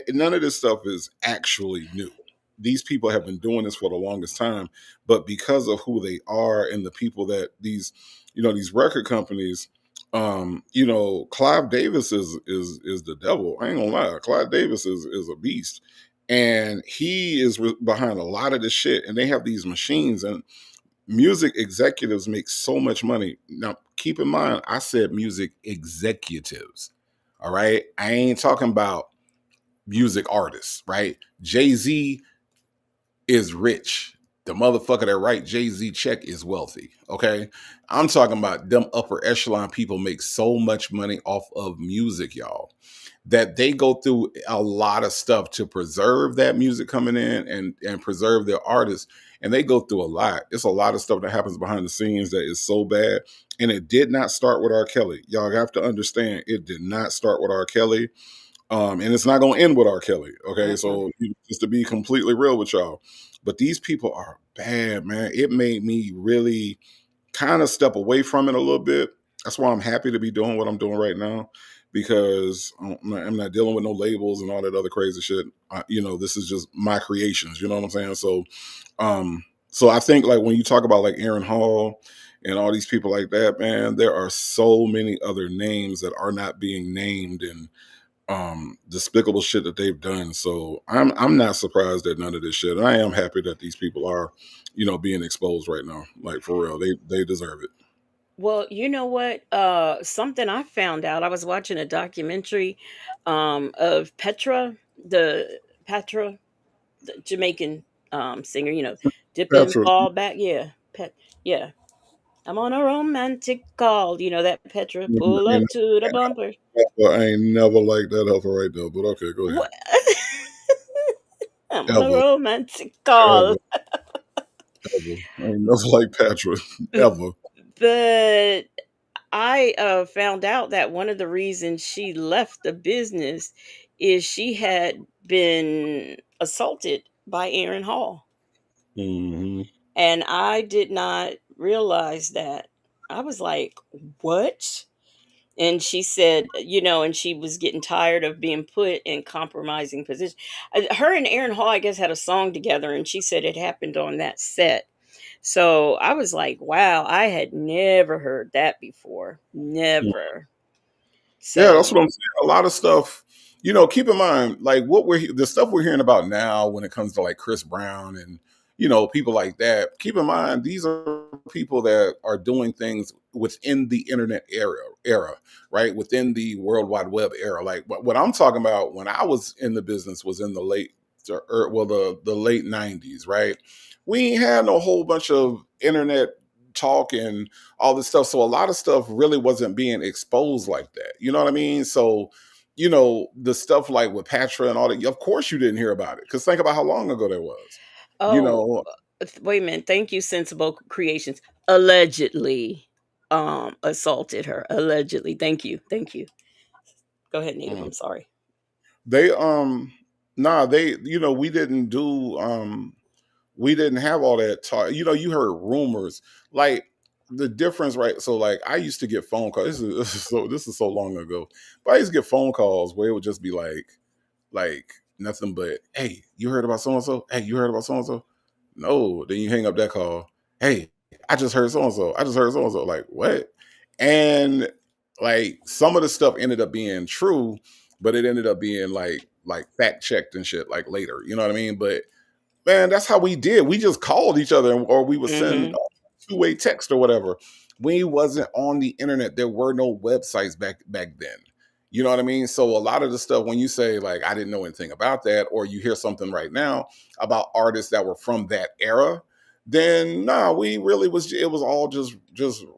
none of this stuff is actually new. These people have been doing this for the longest time, but because of who they are and the people that these record companies, Clive Davis is the devil. I ain't gonna lie, Clive Davis is a beast, and he is behind a lot of this shit. And they have these machines, and music executives make so much money. Now, keep in mind, I said music executives. All right. I ain't talking about music artists, right? Jay-Z is rich. The motherfucker that write Jay-Z check is wealthy. Okay. I'm talking about them upper echelon people make so much money off of music, y'all, that they go through a lot of stuff to preserve that music coming in and preserve their artists. And they go through a lot. It's a lot of stuff that happens behind the scenes that is so bad. And it did not start with R. Kelly. Y'all have to understand, it did not start with R. Kelly. And it's not going to end with R. Kelly. Okay. Mm-mm. So just to be completely real with y'all, but these people are bad, man. It made me really kind of step away from it a little bit. That's why I'm happy to be doing what I'm doing right now, because I'm not dealing with no labels and all that other crazy shit. This is just my creations. You know what I'm saying? Um, so I think like when you talk about like Aaron Hall and all these people like that, man, there are so many other names that are not being named, and despicable shit that they've done. So I'm not surprised at none of this shit. And I am happy that these people are, being exposed right now. Like for real. They deserve it. Well, you know what? Something I found out. I was watching a documentary of Petra, the Jamaican singer. Dip and That's what fall back. Yeah, yeah. I'm on a romantic call. You know that Petra. Pull I up to the bumper. I ain't never liked that helper right there. But okay, go ahead. What? I'm on a Ever, romantic call. ever, ever. I ain't never like Patrick. Ever. But I found out that one of the reasons she left the business is she had been assaulted by Aaron Hall. Hmm. And I did not realize that. I was like, what? And she said, and she was getting tired of being put in compromising positions. Her and Aaron Hall, I guess, had a song together, and she said it happened on that set. So I was like, wow, I had never heard that before. Never. Yeah, that's So, what I'm saying. A lot of stuff, keep in mind, like the stuff we're hearing about now when it comes to like Chris Brown and, people like that. Keep in mind, these are people that are doing things within the internet era, right? Within the World Wide Web era. Like what I'm talking about when I was in the business was in the the late 90s, right? We ain't had no whole bunch of internet talk and all this stuff. So a lot of stuff really wasn't being exposed like that. You know what I mean? So, the stuff like with Patra and all that, of course you didn't hear about it. Because think about how long ago that was. You oh, know, wait a minute. Thank you, Sensible Creations. Allegedly assaulted her. Allegedly. Thank you. Thank you. Go ahead, Native. mm, I'm sorry. they nah, they we didn't have all that talk. You heard rumors. Like the difference, right? So like I used to get phone calls. This is so long ago. But I used to get phone calls where it would just be like nothing but, hey, you heard about so and so? Hey, you heard about so and so? No. Then you hang up that call. Hey, I just heard so and so. I just heard so and so. Like what? And like some of the stuff ended up being true, but it ended up being like fact checked and shit like later. You know what I mean? But man, that's how we did. We just called each other, or we would send Mhm. two-way text or whatever. We wasn't on the internet. There were no websites back then. You know what I mean? So a lot of the stuff when you say like I didn't know anything about that, or you hear something right now about artists that were from that era, then nah, we really was. It was all just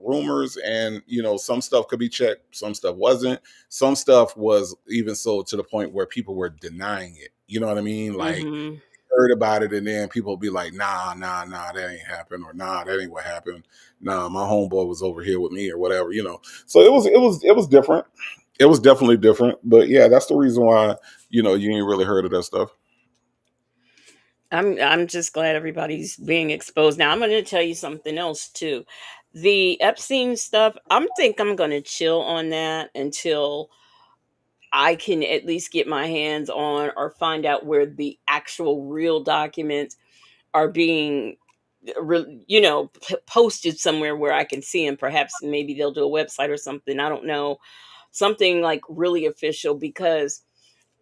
rumors, and some stuff could be checked, some stuff wasn't. Some stuff was even so to the point where people were denying it. You know what I mean? Like Mhm. heard about it, and then people be like, nah, that ain't happened, or nah, that ain't what happened. Nah, my homeboy was over here with me, or whatever. So it was different. It was definitely different. But yeah, that's the reason why you ain't really heard of that stuff. I'm just glad everybody's being exposed. Now I'm going to tell you something else too. The Epstein stuff, I'm going to chill on that until I can at least get my hands on or find out where the actual real documents are being posted somewhere where I can see them. Perhaps maybe they'll do a website or something. I don't know. Something like really official, because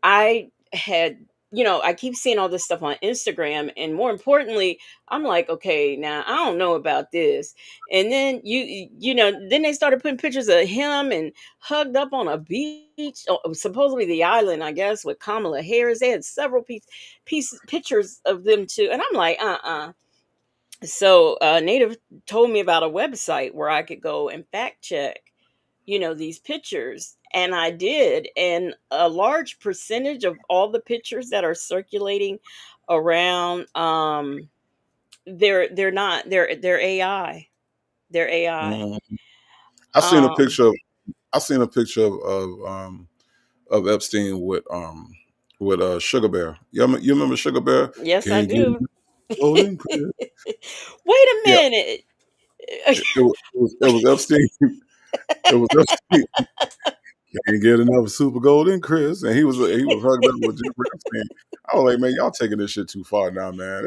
I had, I keep seeing all this stuff on Instagram, and more importantly, I'm like, okay, now I don't know about this. And then then they started putting pictures of him and hugged up on a beach, supposedly the island, I guess, with Kamala Harris. They had several pictures of them too, and I'm like, So Native told me about a website where I could go and fact check these pictures, and I did, and a large percentage of all the pictures that are circulating around, they're not, they're AI. They're AI. Mhm. I seen a Um picture. I seen a picture of Epstein with Sugar Bear. You remember Sugar Bear? yes, I Can't get do. golden. Wait a Yeah, minute. it was Epstein. It was Epstein. Can't get enough Super Golden Chris, and he was hugged up with Jeffrey Epstein. I was like, man, y'all taking this shit too far now, man.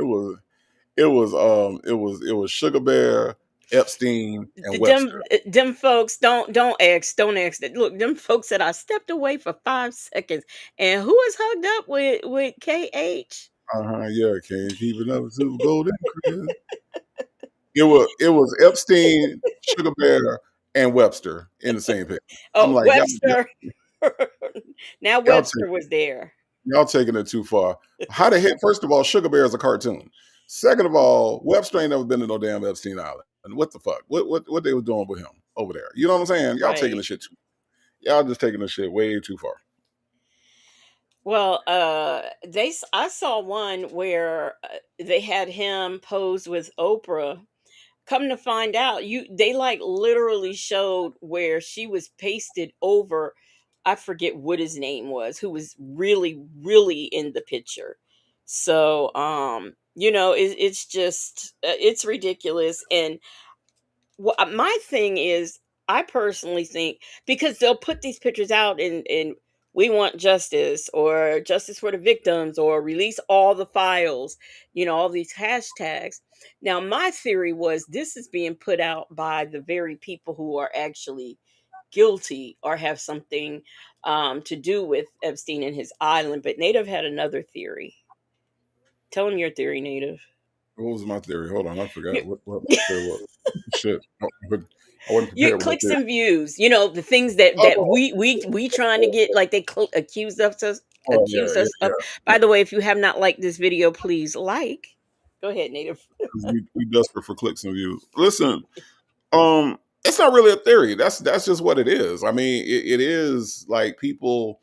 It was Sugar Bear, Epstein, and Webster. Them folks don't ask that. Look, them folks said I stepped away for 5 seconds, and who is hugged up with KH? Yeah, can't keep enough Super Golden Chris. It was Epstein, Sugar Bear, and Webster in the same picture. I'm Oh, like, Webster. Now y'all, Webster was there. y'all taking it too far. How the heck? First of all, Sugar Bear is a cartoon. Second of all, Webster ain't never been to no damn Epstein Island. And what the fuck? What they was doing with him over there? You know what I'm saying? Y'all taking the Right. shit too. Y'all just taking the shit way too far. Well, I saw one where they had him pose with Oprah. Come to find out, they like literally showed where she was pasted over. I forget what his name was, who was really, really in the picture. So, it's just it's ridiculous. And my thing is, I personally think because they'll put these pictures out and we want justice or justice for the victims or release all the files, all these hashtags. Now, my theory was this is being put out by the very people who are actually guilty or have something to do with Epstein and his island. But Native had another theory. Tell him your theory, Native. What was my theory? Hold on, I forgot You, what my theory was. Shit, but I wasn't you prepared with my clicks theory. and views, the things that Oh, we trying to get, like they oh yeah, accused yeah, us of. yeah. By the way, if you have not liked this video, please like. Go ahead, Native. 'Cause we desperate for clicks and views. Listen, it's not really a theory. That's just what it is. I mean, it is like people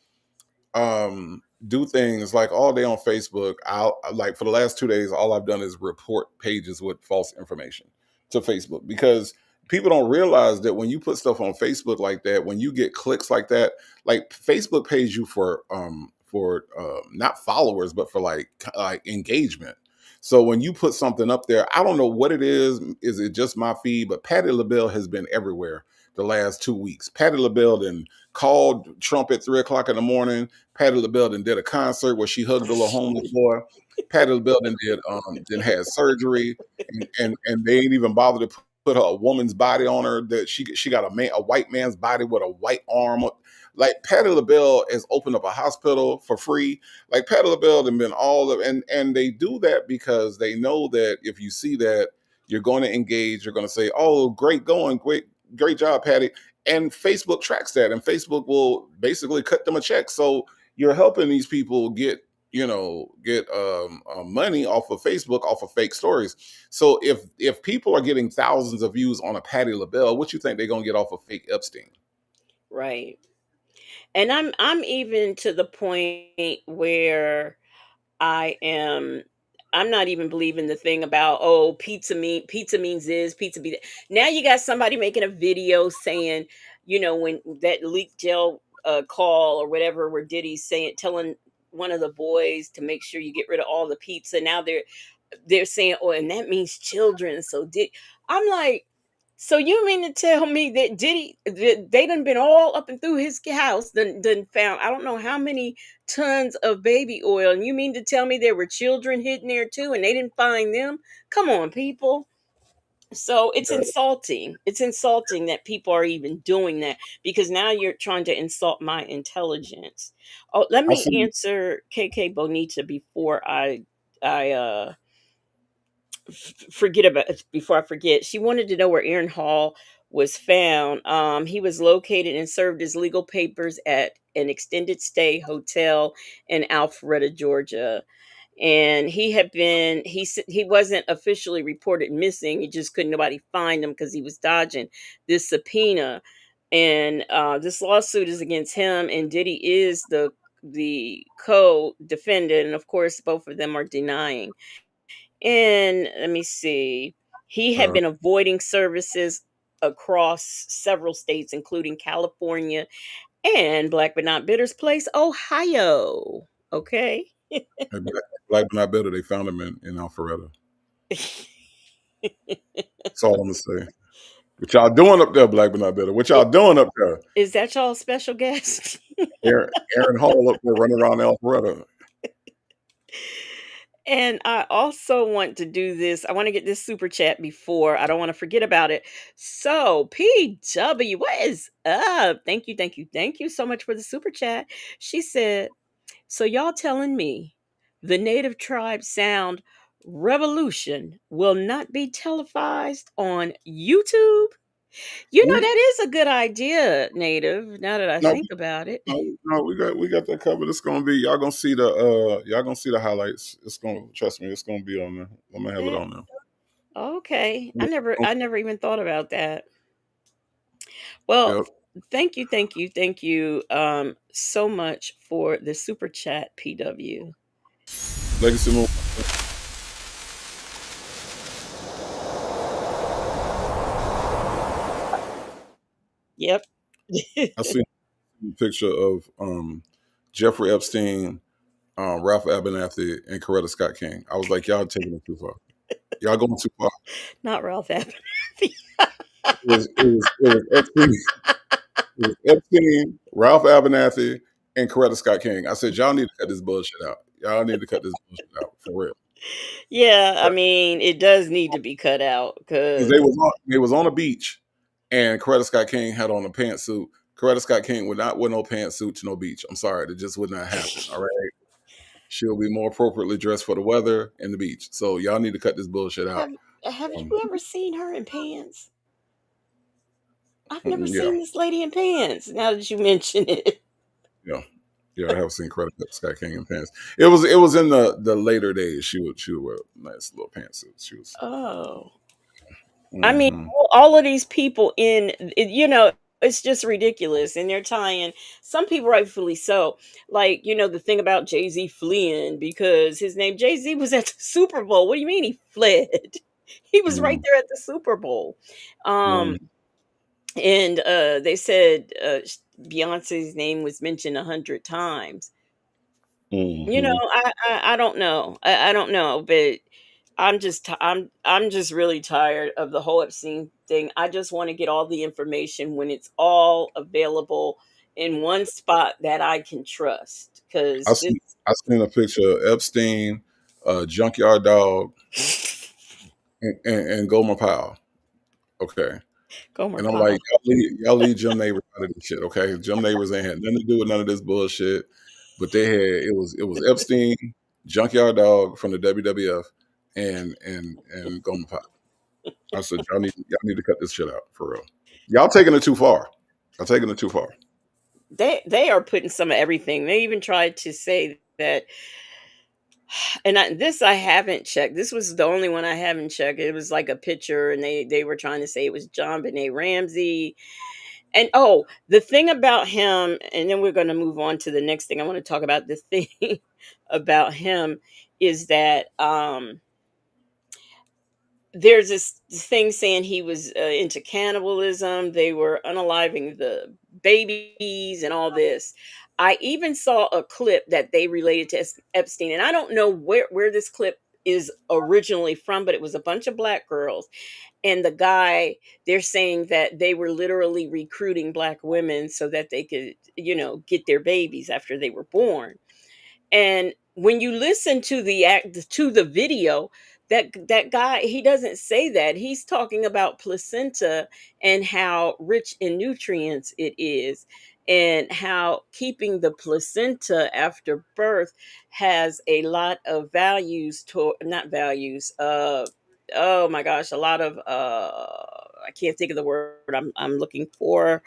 do things like all day on Facebook. I'll like for the last 2 days, all I've done is report pages with false information to Facebook because people don't realize that when you put stuff on Facebook like that, when you get clicks like that, like Facebook pays you for not followers, but for like engagement. So when you put something up there, I don't know what it is. Is it just my feed? But Patty LaBelle has been everywhere the last 2 weeks. Patty LaBelle then called Trump at 3 o'clock in the morning. Patty LaBelle then did a concert where she hugged a little homeless boy. Patty LaBelle then had surgery, and they ain't even bothered to put a woman's body on her. That she got a white man's body with a white arm. Like Patty LaBelle has opened up a hospital for free. Like Patty LaBelle and been all of, and they do that because they know that if you see that, you're going to engage. You're going to say, "Oh, great going, great job, Patty." And Facebook tracks that, and Facebook will basically cut them a check. So you're helping these people get money off of Facebook, off of fake stories. So if people are getting thousands of views on a Patty LaBelle, what you think they're gonna get off of fake Epstein? Right. And I'm even to the point where I am I'm not even believing the thing about, oh, pizza means this, pizza be that. Now you got somebody making a video saying, when that leak gel call or whatever, where Diddy's saying, telling one of the boys to make sure you get rid of all the pizza. Now they're saying, oh, and that means children. So I'm like, so you mean to tell me that they done been all up and through his house, done found I don't know how many tons of baby oil, and you mean to tell me there were children hidden there too, and they didn't find them? Come on, people. So it's Yeah, insulting. It's insulting that people are even doing that because now you're trying to insult my intelligence. Oh, let I me see. answer KK Bonita before I forget about before I forget. She wanted to know where Aaron Hall was found. He was located and served his legal papers at an extended stay hotel in Alpharetta, Georgia. And he wasn't officially reported missing. He just couldn't nobody find him because he was dodging this subpoena. And this lawsuit is against him, and Diddy is the co-defendant, and of course both of them are denying. And let me see. He had Uh, been avoiding services across several states, including California and Black but not Bitter's place, Ohio. Okay. Black but not better. They found him in Alpharetta. That's all I'm gonna say. What y'all doing up there, Black but not better? What y'all doing up there? Is that y'all special guest? Aaron, Aaron Hall up there running around Alpharetta. And I also want to do this. I want to get this super chat before I don't want to forget about it. So, PW, what is up? Thank you, thank you, thank you so much for the super chat. She said, so y'all telling me the Native Tribe Sound Revolution will not be televised on YouTube? You know, We that is a good idea, Native, now that I no, think about it. no, we got that covered. It's gonna be y'all gonna see the highlights. It's gonna trust me. It's gonna be on there. I'm gonna have it Eh, on there. okay. I Yep. never I never even thought about that. Well, Yep. thank you, thank you, thank you so much for the super chat, PW. Legacy Moon. Yep. I seen a picture of Jeffrey Epstein, Ralph Abernathy, and Coretta Scott King. I was like, y'all taking it too far. Y'all going too far. Not Ralph Abernathy. It was Epstein. It was Epstein, Ralph Abernathy, and Coretta Scott King. I said, y'all need to cut this bullshit out. Y'all need to cut this bullshit out for real. Yeah, I mean, it does need to be cut out Because because they was on a beach, and Coretta Scott King had on a pantsuit. Coretta Scott King would not wear no pantsuit to no beach. I'm sorry, that just would not happen. All right, she'll be more appropriately dressed for the weather and the beach. So y'all need to cut this bullshit out. have Um, you ever seen her in pants? I've never yeah, seen this lady in pants. Now that you mention it. yeah, yeah. I have seen Coretta Scott King in pants. It was in the later days. She would wear nice little pantsuits. She was. Oh. I mean, Mm-hmm, all of these people it's just ridiculous, and they're tying some people rightfully so. Like, the thing about Jay Z fleeing because his name Jay Z was at the Super Bowl. What do you mean he fled? He was right mm-hmm, there at the Super Bowl. mm-hmm, Um, and they said Beyonce's name was mentioned 100 times. mm-hmm. I don't know. I don't know, but I'm just really tired of the whole Epstein thing. I just want to get all the information when it's all available in one spot that I can trust. I Because this seen I seen a picture of Epstein, Junkyard Dog, and Gomer Powell. Okay. Gomer And I'm like, Pyle. y'all leave Jim Neighbors out of this shit, okay? Jim Neighbors ain't had nothing to do with none of this bullshit. But it was Epstein, Junkyard Dog from the WWF, and Gomer Pyle. I said, y'all need to cut this shit out for real. Y'all taking it too far. Y'all taking it too far. They are putting some of everything. They even tried to say that, and this I haven't checked. This was the only one I haven't checked. It was like a picture, and they were trying to say it was John Benet Ramsey. And oh, the thing about him, and then we're going to move on to the next thing I want to talk about. The thing about him is that there's this thing saying he was into cannibalism. They were unaliving the babies and all this. I even saw a clip that they related to Epstein, and I don't know where this clip is originally from, but it was a bunch of black girls, and the guy, they're saying that they were literally recruiting black women so that they could, get their babies after they were born. And when you listen to the video, that guy, he doesn't say that. He's talking about placenta and how rich in nutrients it is, and how keeping the placenta after birth has a lot of values, to not values, oh my gosh, a lot of I can't think of the word I'm looking for,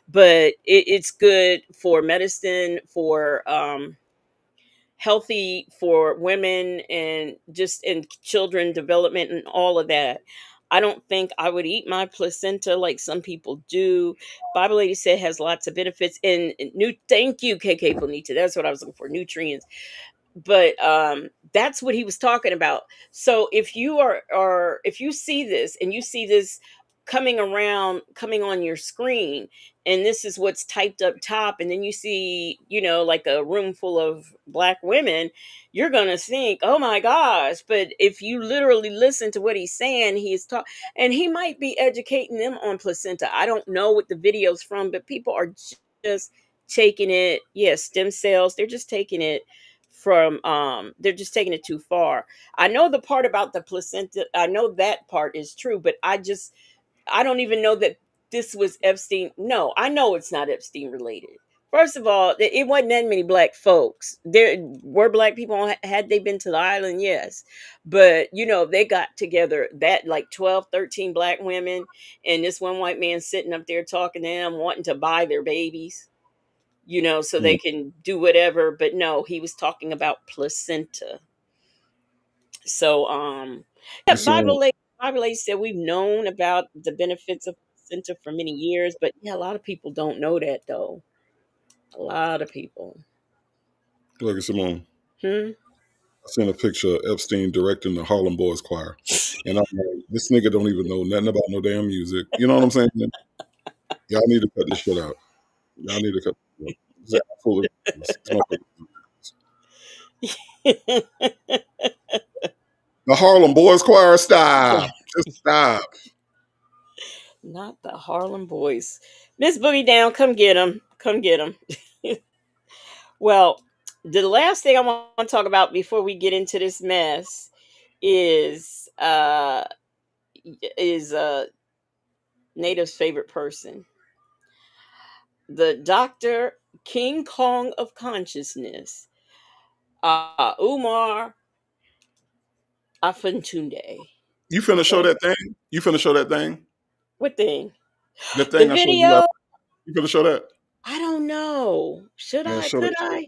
but it's good for medicine, for healthy for women, and just in children development and all of that. I don't think I would eat my placenta like some people do. Bible lady said it has lots of benefits, and new, thank you, KK Bonita, that's what I was looking for, nutrients. But that's what he was talking about. So if you if you see this, and you see this coming on your screen, and this is what's typed up top, and then you see, like a room full of black women, you're gonna think, oh my gosh. But if you literally listen to what he's saying, he's talking, and he might be educating them on placenta. I don't know what the video's from, but people are just taking it, yeah, stem cells, they're just taking it from they're just taking it too far. I know the part about the placenta, I know that part is true, but I don't even know that this was Epstein. No, I know it's not Epstein related. First of all, it wasn't that many black folks. There were black people had they been to the island, yes. But, they got together, that like 12, 13 black women, and this one white man sitting up there talking to them, wanting to buy their babies, so they Mm. can do whatever. But no, he was talking about placenta. So, yeah, So, Bible lady said we've known about the benefits of placenta for many years, but yeah, a lot of people don't know that though. A lot of people. look at Simone. Hmm. I seen a picture of Epstein directing the Harlem Boys Choir, and I'm like, this nigga don't even know nothing about no damn music. You know what I'm saying? Y'all need to cut this shit out. Y'all need to cut this out. It's absolutely ridiculous. This motherfucker- The Harlem Boys Choir, stop. Just stop. Not the Harlem Boys. Miss Boogie Down, come get him. Come get him. Well, the last thing I want to talk about before we get into this mess is Native's favorite person, the Doctor King Kong of Consciousness, Umar Afuntunde. You finna show Okay, that thing? You finna show that thing? what thing? That The thing I showed you last. video. You finna show that? I don't know. Should Man, I? show that Could shit. I?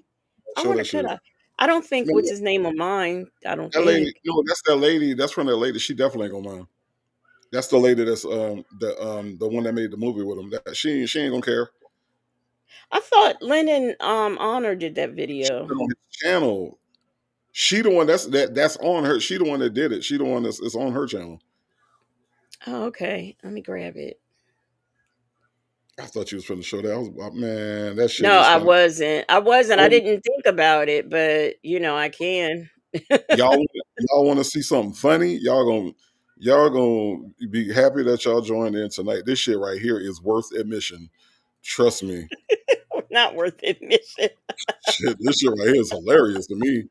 I Show wonder. that Could shit. I? I don't think Man, what's his name of mine. I don't that lady, think. no, that's that lady. That's from that lady. She definitely ain't gonna mind. That's the lady that's the one that made the movie with him. That she ain't gonna care. I thought Lennon Honor did that She video. put it on his channel. She the one that's on her. She the one that did it. She the one that's it's on her channel. Oh, okay. Let me grab it. I thought you was finna show that. I was man, that shit No, is I funny. wasn't. I wasn't. I Oh, didn't think about it, but I can. y'all want to see something funny? Y'all gonna be happy that y'all joined in tonight. This shit right here is worth admission. Trust me. Not worth admission. Shit, this shit right here is hilarious to me.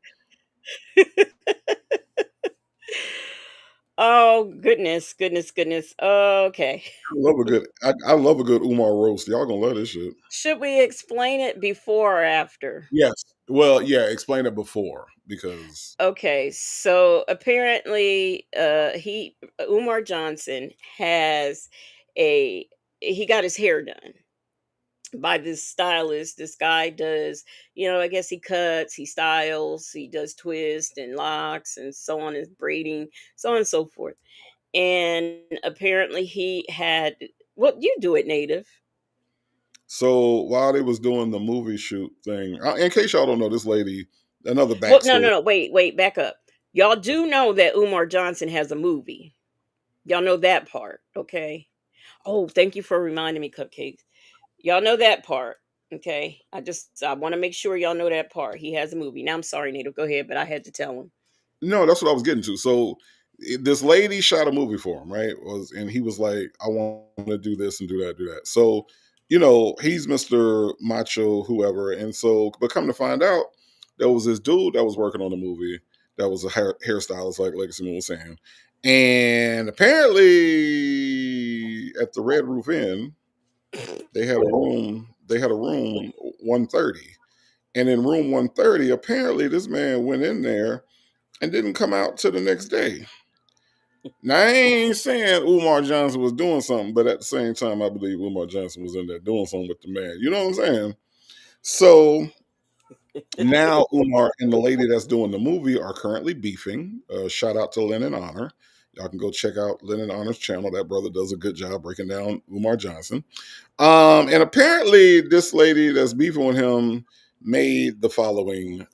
Oh goodness, goodness, goodness. Okay. I love a good Umar roast. Y'all gonna love this shit. Should we explain it before or after? Yes. Well, yeah, explain it before because Okay, so apparently he Umar Johnson has a he got his hair done by this stylist. This guy does, I guess he cuts, he styles, he does twists and locks and so on, and braiding, so on and so forth. And apparently he had, well, you do it, Native. so while they was doing the movie shoot thing, in case y'all don't know, this lady, another Well, no, backstory. no, no, wait, back up. Y'all do know that Umar Johnson has a movie. Y'all know that part, okay? Oh, thank you for reminding me, Cupcakes. Y'all know that part. Okay. I want to make sure y'all know that part. He has a movie. Now I'm sorry, Native. Go ahead, but I had to tell him. No, that's what I was getting to. So this lady shot a movie for him, right? And he was like, I want to do this and do that. So, he's Mr. Macho, whoever. And so, but come to find out, there was this dude that was working on the movie that was a hairstylist, like Legacy Moon was saying. And apparently at the Red Roof Inn, they had a room 130. And in room 130, apparently this man went in there and didn't come out till the next day. Now I ain't saying Umar Johnson was doing something, but at the same time, I believe Umar Johnson was in there doing something with the man. You know what I'm saying? So now Umar and the lady that's doing the movie are currently beefing. Shout out to Lennon Honor. Y'all can go check out Lennon Honor's channel. That brother does a good job breaking down Umar Johnson. And apparently, this lady that's beefing with him made the following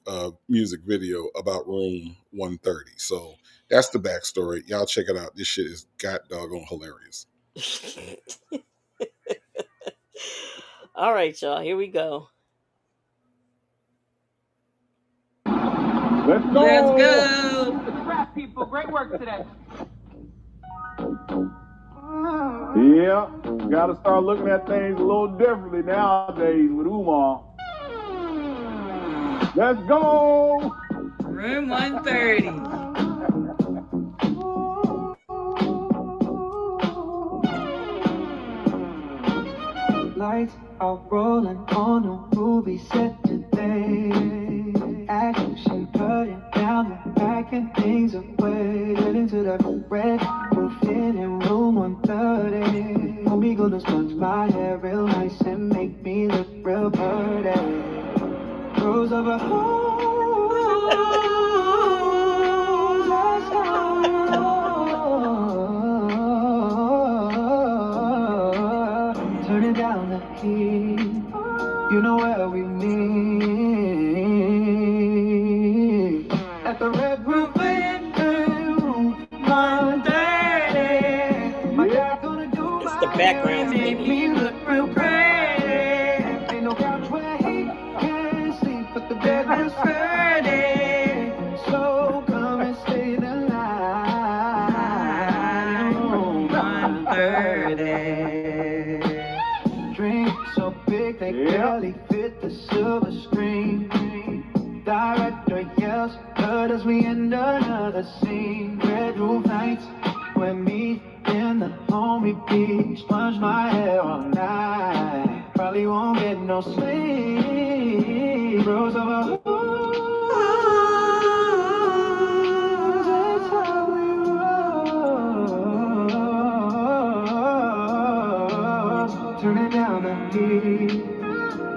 music video about Room 130. So that's the backstory. Y'all check it out. This shit is god doggone hilarious. All right, y'all. Here we go. Let's Let's go. go. Rap people, great work today. Yeah, got to start looking at things a little differently nowadays with Umar. Let's go. Room 130. Lights are rolling on a movie set today. Action cutting down the back and things are waiting into the red roof in room 130. Homie gonna sponge my hair real nice and make me look real pretty. Rose of a turning down the heat. You know where we meet. At the Red Roof Inn, room 130. My dad gonna do It's the my hair background's and make maybe. me look real pretty. Ain't no couch where he can sleep, but the bed is ready. So come and stay the night in room 130. Drink so big they barely fit the silver screen. Director yells, but as we enter another scene, bedroom nights, we meet in the homie beach. Sponge my hair all night, probably won't get no sleep. Rose of a that's how we roll. Turning down the heat.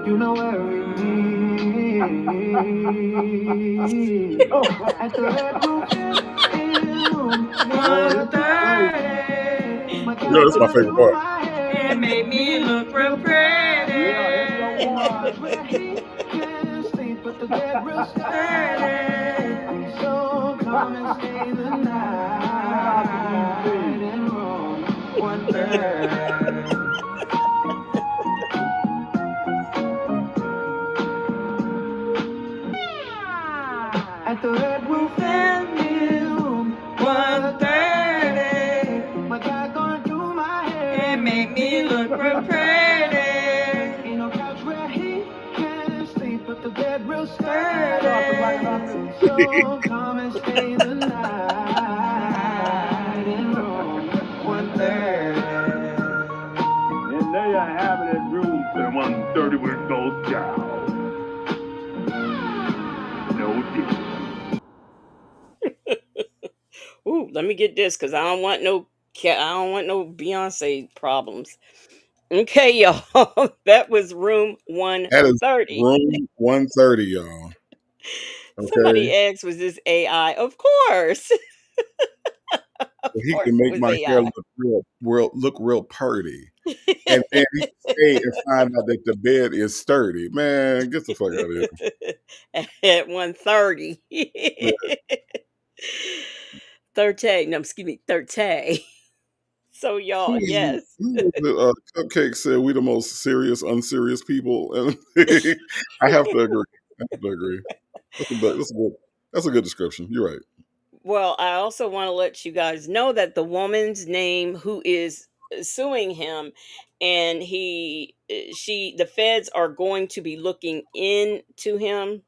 You know where we meet. At the Red Roof Inn, 130. My You know, God that's my gonna favorite do part. my hair and make me look real pretty. Yeah, where he can sleep, but the bed real sturdy. So come and stay the night in room 130. At the Red Roof Inn, 130. My God gonna do my hair and make me look real pretty. Ain't no couch where he can sleep, but the bed real sturdy. So come and stay the night in room 130. And there you have it in room 130 where it goes down. No deal. Ooh, let me get this because I don't want no I don't want no Beyonce problems. Okay, y'all. That was room That is 130. room 130, y'all. Somebody Okay. asked, was this AI? Of course. Of So he course can it make was my hair AI. look real purty. And then he stay and find out that the bed is sturdy. Man, get the fuck out of here. At 130. Man, 30. No, excuse me, 30. So y'all, yes. who was it? Cupcake said we the most serious, unserious people. And I have to agree. I have to agree. That's a good description. You're right. Well, I also want to let you guys know that the woman's name who is suing him, and the feds are going to be looking into him.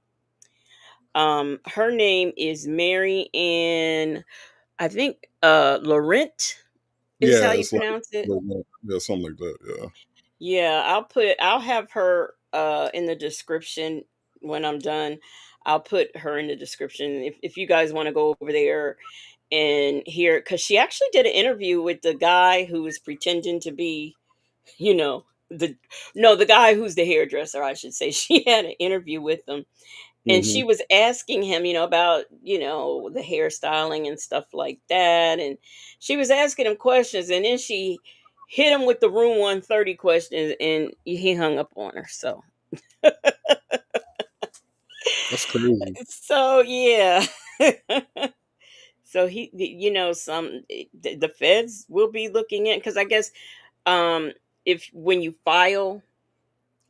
Her name is Mary Ann, I think Laurent is how Yeah, you it's pronounce it. yeah, something like that. Yeah. Yeah, I'll have her in the description when I'm done. I'll put her in the description if you guys want to go over there and hear, because she actually did an interview with the guy who was pretending to be, you know, the no, the guy who's the hairdresser, I should say. She had an interview with him, and Hmm. she was asking him, about, the hairstyling and stuff like that. And she was asking him questions, and then she hit him with the room 130 questions, and he hung up on her. That's crazy. So yeah. So the feds will be looking in, because I guess, if when you file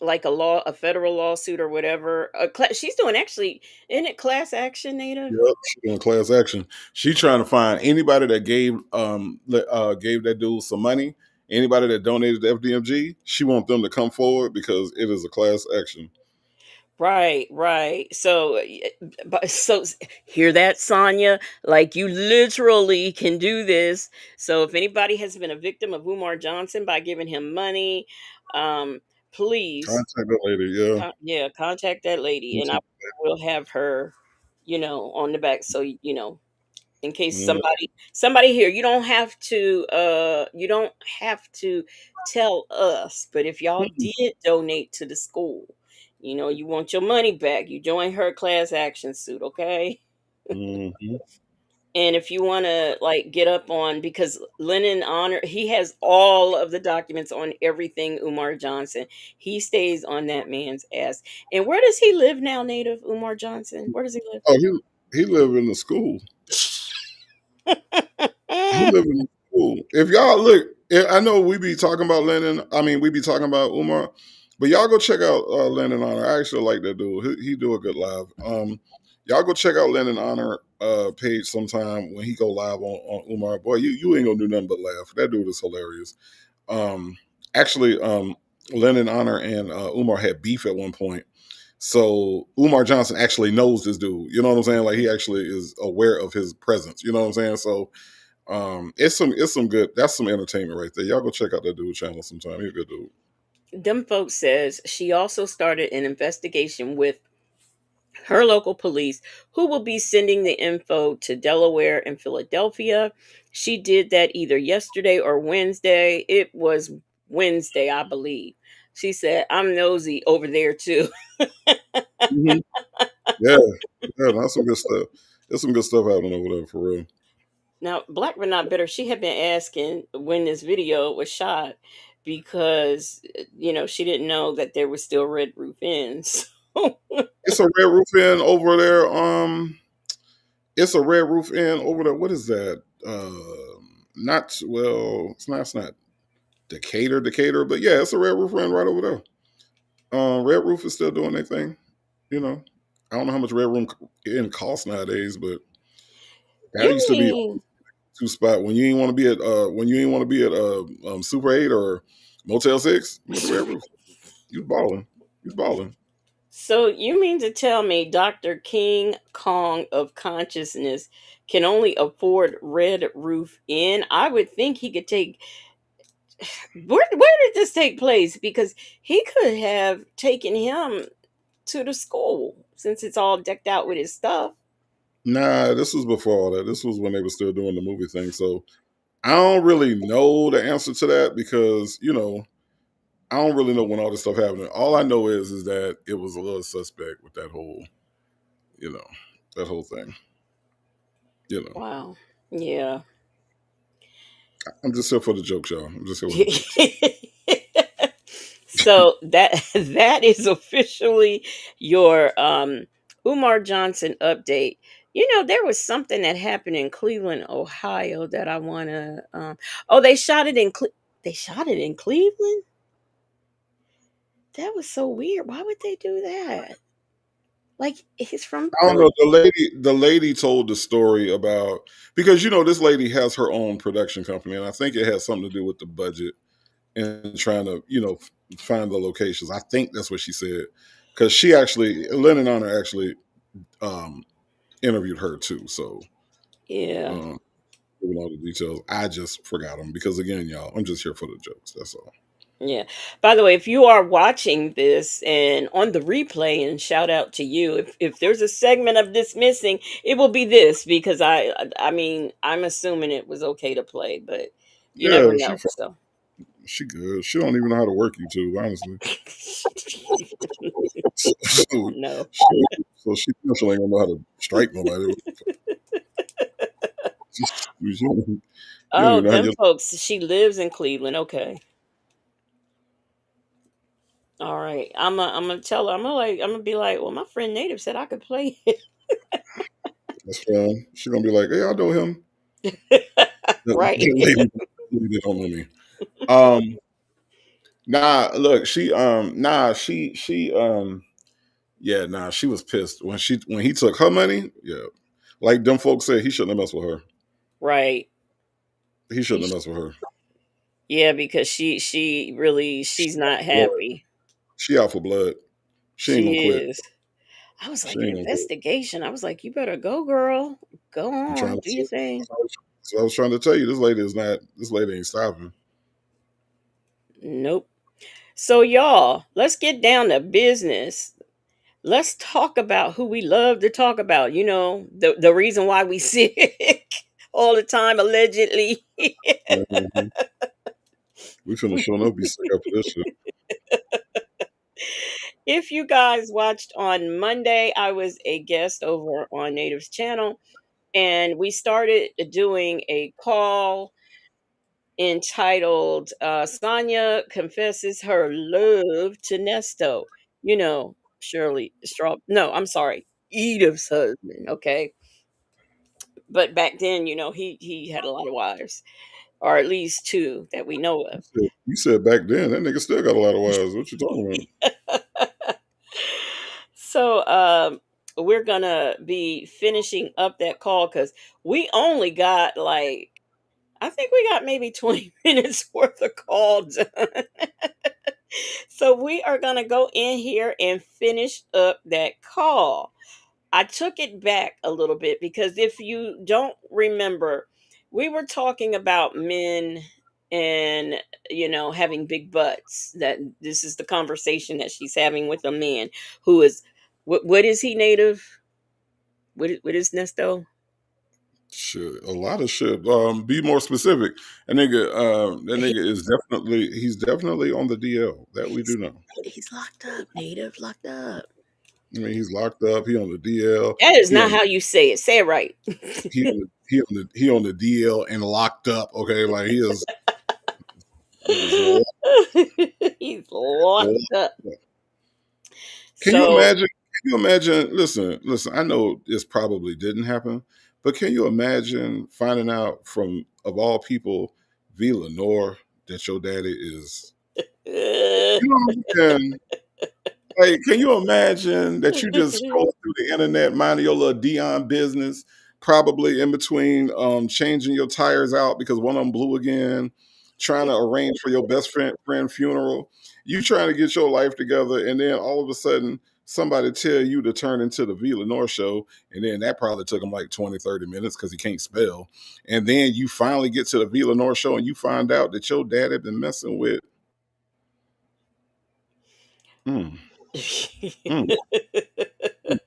like a federal lawsuit or whatever. She's doing actually, isn't it class action, Native? Yep, she doing class action. She trying to find anybody that gave that dude some money. Anybody that donated to FDMG, she want them to come forward because it is a class action. Right, right. So, but hear that, Sonya? Like you literally can do this. So, if anybody has been a victim of Umar Johnson by giving him money, um, please, Contact that lady. Yeah. yeah, contact that lady, and I will have her, on the back. So, in case Yeah. somebody here, you don't have to tell us, but if y'all did donate to the school, you want your money back, you join her class action suit, okay? Mhm. And if you want to like get up on, because Lennon honor, he has all of the documents on everything Umar Johnson. He stays on that man's ass. And where does he live now, Native Umar Johnson? Where does he live? Oh, he live in the school. He live in the school. If y'all look, I know we be talking about Lennon. I mean, we be talking about Umar, but y'all go check out Lennon Honor. I actually like that dude. He do a good live. Y'all go check out Lennon Honor page sometime when he go live on Umar. Boy, you ain't gonna do nothing but laugh. That dude is hilarious. Um, actually, Lennon Honor and Umar had beef at one point. So Umar Johnson actually knows this dude. You know what I'm saying? Like he actually is aware of his presence. You know what I'm saying? So it's some good. That's some entertainment right there. Y'all go check out that dude channel sometime. He's a good dude. Them folks says she also started an investigation with her local police, who will be sending the info to Delaware and Philadelphia. She did that either yesterday or Wednesday. It was Wednesday, I believe. She said, I'm nosy over there too. Hmm. Yeah, yeah, that's some good stuff. There's some good stuff happening over there for real. Now, Black but Not Bitter, she had been asking when this video was shot because, she didn't know that there was still Red Roof Ends. It's a red roof inn over there. It's a red roof inn over there. What is that? Not well. It's not. It's not Decatur, but yeah, it's a red roof inn right over there. Red Roof is still doing their thing. You know, I don't know how much Red Room in costs nowadays, but that You used to be mean two spot when you ain't want to be at Super 8 or Motel 6. You went to Red Roof. You was balling. You was balling. so you mean to tell me Dr. King Kong of consciousness can only afford Red Roof Inn? I would think he could take where did this take place? Because he could have taken him to the school since it's all decked out with his stuff. Nah, this was before all that. This was when they were still doing the movie thing. So I don't really know the answer to that because I don't really know when all this stuff happened. All I know is that it was a little suspect with you know, that whole thing. You know, Wow. Yeah. I'm just here for the jokes, y'all. I'm just here with the jokes. So that is officially your Umar Johnson update. There was something that happened in Cleveland, Ohio that I want to oh, they shot it in Cleveland? That was so weird. Why would they do that? Like he's from I don't Philly. know. The lady told the story about because this lady has her own production company, and I think it has something to do with the budget and trying to find the locations. I think that's what she said because she actually Lennon Honor actually um, interviewed her too. So Yeah. um, giving all the details, I just forgot them because again, y'all, I'm just here for the jokes. That's all. Yeah. By the way, if you are watching this and on the replay, and shout out to you, if there's a segment of this missing, it will be this because I mean I'm assuming it was okay to play, but you Yeah, never know. So she good. She don't even know how to work YouTube, honestly. So, no. so she definitely ain't gonna know how to strike nobody. You don't Oh, even know how them you. folks. She lives in Cleveland. Okay. All right. I'm gonna tell her. I'm gonna be like, well, my friend Native said I could play That's fine. She gonna be like, "Hey, I know him." it. The Right. lady, lady don't know me. Um, Nah, look, yeah, nah, she was pissed when he took her money. Yeah, like them folks said, he shouldn't have messed with her. Right. He He shouldn't sh- have messed with her. yeah, because she really She she's out not for blood. happy. She out for blood. She ain't gonna She quit. is. I was She like, ain't gonna quit. investigation. I was like, you better go, girl. Go I'm on, trying to. do your thing. So I was trying to tell you, this lady is not. This lady ain't stopping. Nope. So y'all, let's get down to business. Let's talk about who we love to talk about. You know, the reason why we sick all the time, allegedly. Mhm. We finna show enough be sick after this shit. If you guys watched on Monday, I was a guest over on Native's channel, and we started doing a call entitled Sonia Confesses Her Love to Nesto. You know, Shirley Straw. No, I'm sorry, Edith's husband. Okay. But back then, you know, he had a lot of wives, or at least two that we know of. You said back then that nigga still got a lot of wives. What you talking So we're gonna be finishing up that call because we only got like, I think we got maybe 20 minutes worth of call done. So we are gonna go in here and finish up that call. I took it back a little bit because if you don't remember, we were talking about men and, you know, having big butts. That this is the conversation that she's having with a man who is, what is he, native? What is Nesto? Shit, a lot of shit. Be more specific. That He, nigga is definitely on the DL. That we he's do know. he's locked up, native, locked up. I mean, he's locked up. He on the DL. That is He not on how you say it. Say it right. he on the DL and locked up. Okay, like he is niggas locked He's locked up. up. Can you So imagine? Can you imagine? Listen. I know this probably didn't happen, but can you imagine finding out from of all people, V. Lenore, that your daddy is? You know what I'm saying? Like, can you imagine that you just scroll through the internet, minding your little Dion business, probably in between changing your tires out because one of them blew again, trying to arrange for your best friend funeral. You trying to get your life together, and then all of a sudden somebody tell you to turn into the V. Lenore show, and then that probably took him like 20, 30 minutes because he can't spell. And then you finally get to the V. Lenore show and you find out that your dad had been messing with mm, mm, mm,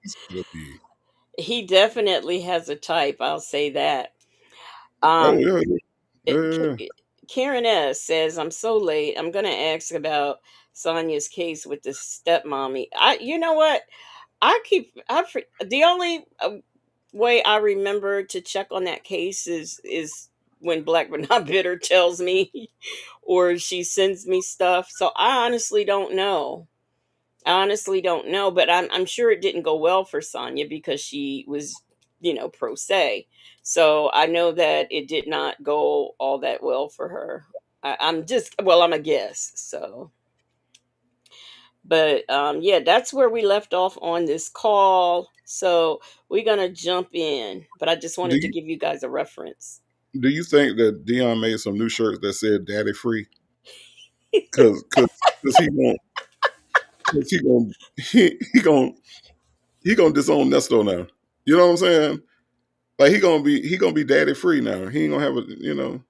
it's gonna be he definitely has a type. I'll say that. oh Um, yeah. Yeah, it, yeah, yeah. Karen S says, "I'm so late. I'm gonna ask about Sonia's case with the stepmommy. You know what? The only way I remember to check on that case is when Black but not bitter tells me, or she sends me stuff. So I honestly don't know. I honestly don't know, but I'm sure it didn't go well for Sonya because she was, you know, pro se. So I know that it did not go all that well for her. I'm just, well, I'm a guess. So, but yeah, that's where we left off on this call. So we're gonna jump in, but I just Do wanted to you give you guys a reference. do you think that Dion made some new shirts that said "Daddy Free"? Because he won't. Cause he gonna disown Nesto now. You know what I'm saying? Like he gonna be daddy free now. He ain't gonna have a you know.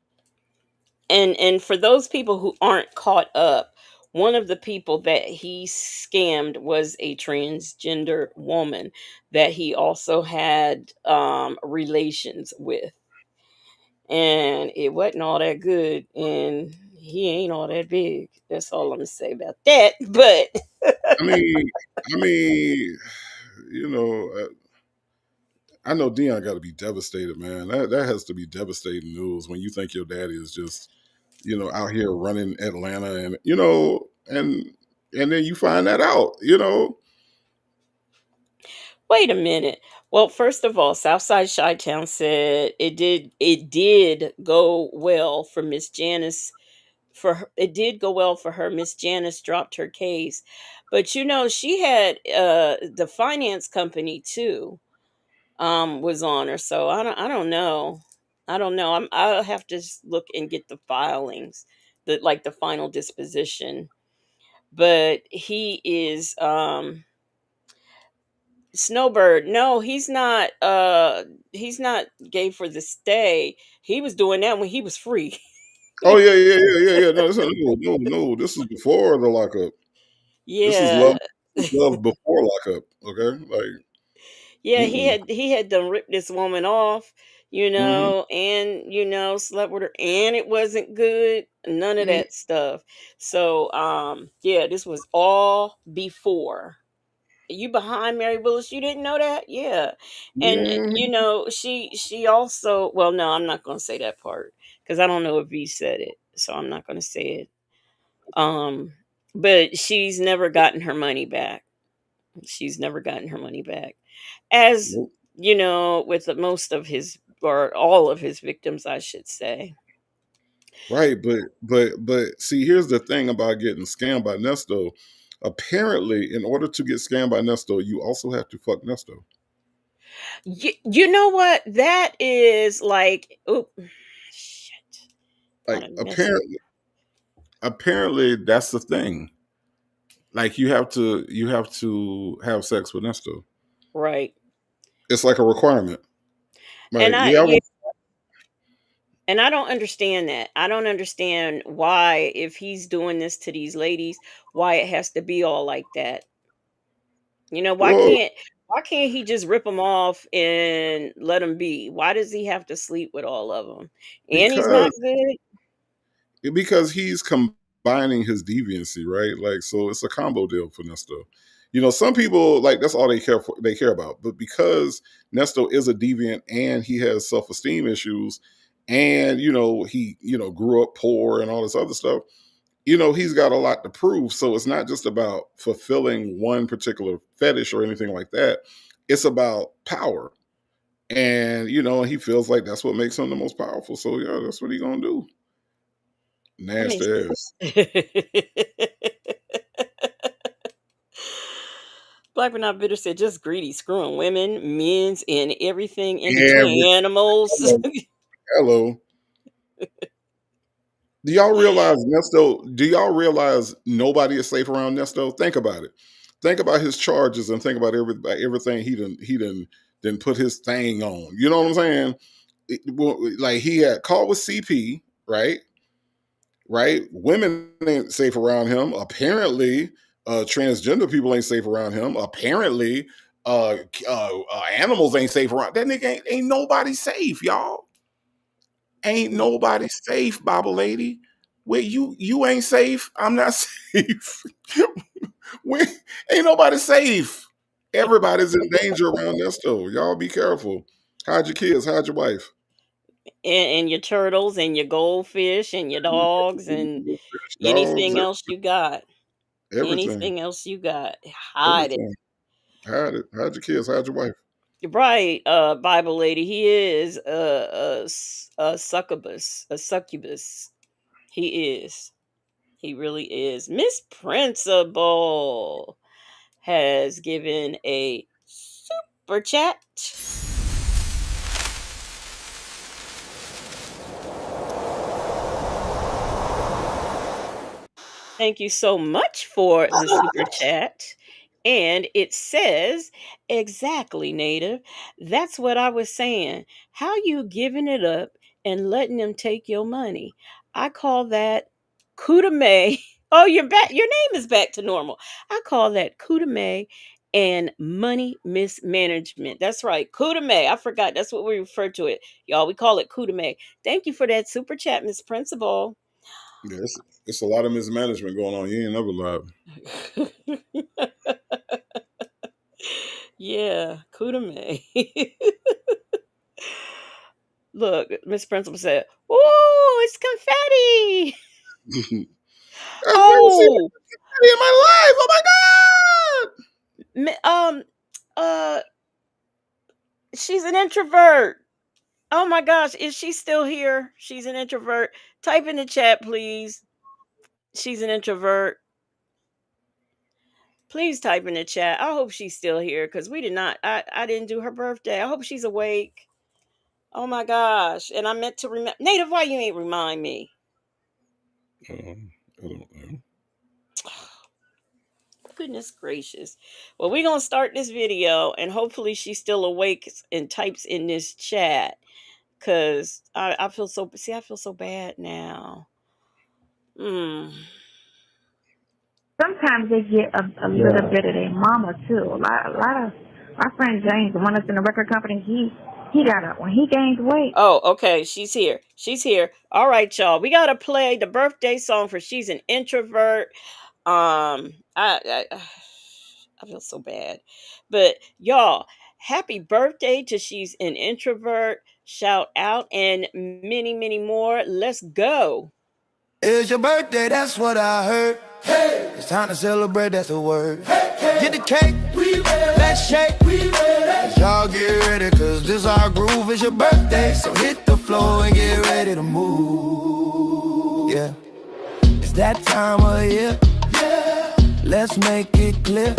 And for those people who aren't caught up, one of the people that he scammed was a transgender woman that he also had relations with, and it wasn't all that good, and he ain't all that big. That's all I'm gonna say about that. But I mean, I mean, you know, I know Dion got to be devastated, man. That has to be devastating news when you think your daddy is just out here running Atlanta, and and then you find that out. wait a minute. Well, first of all, Southside Chi-Town said it did go well for Miss Janice for her, it did go well for her. Miss Janice dropped her case, but she had the finance company too was on her. So I don't know. I don't know. I'll have to look and get the filings, the final disposition. But he is Snowbird. No, he's not gay for the stay. He was doing that when he was free. Oh yeah, yeah, yeah, yeah, yeah. No, no, no, no. This is before the lockup. This is Yeah. love. This is love before lockup. Okay, like, Yeah, he mm-mm. had he had done ripped this woman off, Mm-hmm. and slept with her, and it wasn't good. None of Mm-hmm. that stuff. So, yeah, this was all before. You behind Mary Willis? You didn't know that? Yeah, and Mm-hmm. she also. Well, no, I'm not going to say that part because I don't know if he said it, so I'm not going to say it. Um, but she's never gotten her money back. She's never gotten her money back. As Nope. with most of his, or all of his victims, I should say. Right, but see, here's the thing about getting scammed by Nesto. Apparently, in order to get scammed by Nesto, you also have to fuck Nesto. You know what? That is like, oh, shit. I Like, done messed up. apparently that's the thing. Like, you have to have sex with Nesto. Right. It's like a requirement. And Like, yeah, I don't understand that. I don't understand why, if he's doing this to these ladies, why it has to be all like that. Why well, can't he just rip them off and let them be? Why does he have to sleep with all of them? And he's not because good. he's combining his deviancy, right? Like, so it's a combo deal for Nesto. Some people, like, that's all they care about. But because Nesto is a deviant and he has self-esteem issues, and he grew up poor and all this other stuff, he's got a lot to prove. So it's not just about fulfilling one particular fetish or anything like that. It's about power. And he feels like that's what makes him the most powerful. So yeah, that's what he's gonna do. I mean, Nasty ass. Black but not bitter said, just greedy, screwing women, men's, and everything in Every between, animals. hello, hello. Do y'all realize nobody is safe around Nesto? Think about it. Think about his charges and think about everything he done put his thing on. You know what I'm saying? Like, he had called with CP, right? Right? Women ain't safe around him. Apparently, transgender people ain't safe around him. Apparently, animals ain't safe around. That nigga ain't nobody safe, y'all. Ain't nobody safe, Bible lady. Wait, you ain't safe. I'm not safe. we, ain't nobody safe. Everybody's in danger around this though. Y'all be careful. Hide your kids. Hide your wife. And your turtles and your goldfish and your dogs and Dogs. anything else you got. Everything. Anything else you got. Hide it. Everything. Hide it. Hide your kids. Hide your wife. Right, Bible lady. He is a succubus. A succubus. He is. He really is. Miss Principal has given a super chat. Thank you so much for the super chat. And it says, exactly, Native. That's what I was saying. How you giving it up and letting them take your money? I call that Kudame. Oh, you're back. Your name is back to normal. I call that Kudame and money mismanagement. That's right. Kudame. I forgot. That's what we refer to it. Y'all, we call it Kudame. Thank you for that super chat, Miss Principal. Yeah, it's a lot of mismanagement going on. You ain't never lied. Yeah, Kudame. Look, Miss Principal said, "Ooh, it's confetti." I've never seen Oh, anybody in my life. Oh my god. mi- um, uh, she's an introvert. Oh my gosh, is she still here? She's an introvert. Type in the chat, please. She's an introvert. Please type in the chat. I hope she's still here because we did not. I didn't do her birthday. I hope she's awake. Oh my gosh! And I meant to remember. Native, why you ain't remind me? I don't know. Goodness gracious. Well, we're gonna start this video, and hopefully she's still awake and types in this chat. Cause I feel so. See, I feel so bad now. Hmm. Sometimes they get a little bit of their mama too. A lot of my friend James, the one that's in the record company, he got up when he gained weight. Oh, okay. She's here. She's here. All right, y'all. We gotta play the birthday song for She's an Introvert. I feel so bad, but y'all, happy birthday to She's an Introvert. Shout out and many, many more. Let's go. It's your birthday, that's what I heard. Hey, it's time to celebrate, that's the word. Hey, hey. Get the cake, let's shake. Y'all get ready, cause this our groove. It's your birthday, so hit the floor and get ready to move. Yeah, it's that time of year. Yeah, let's make it clear.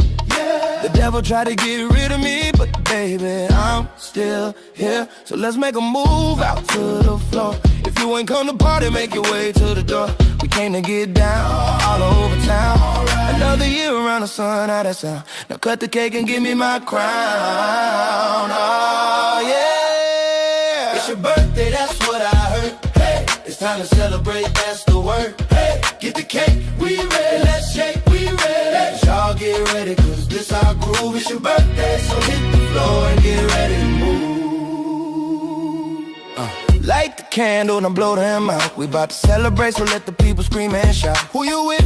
The devil tried to get rid of me, but baby, I'm still here. So let's make a move out to the floor. If you ain't come to party, make your way to the door. We came to get down all over town. Another year around the sun, how that sound? Now cut the cake and give me my crown. Oh yeah, it's your birthday, that's what I heard. Hey, it's time to celebrate, that's the word. Hey, get the cake, we ready, let's shake, we ready. Y'all get ready, cause this our groove. It's your birthday, so hit the floor and get ready to move. Light the candle and blow them out. We about to celebrate, so let the people scream and shout. Who you with?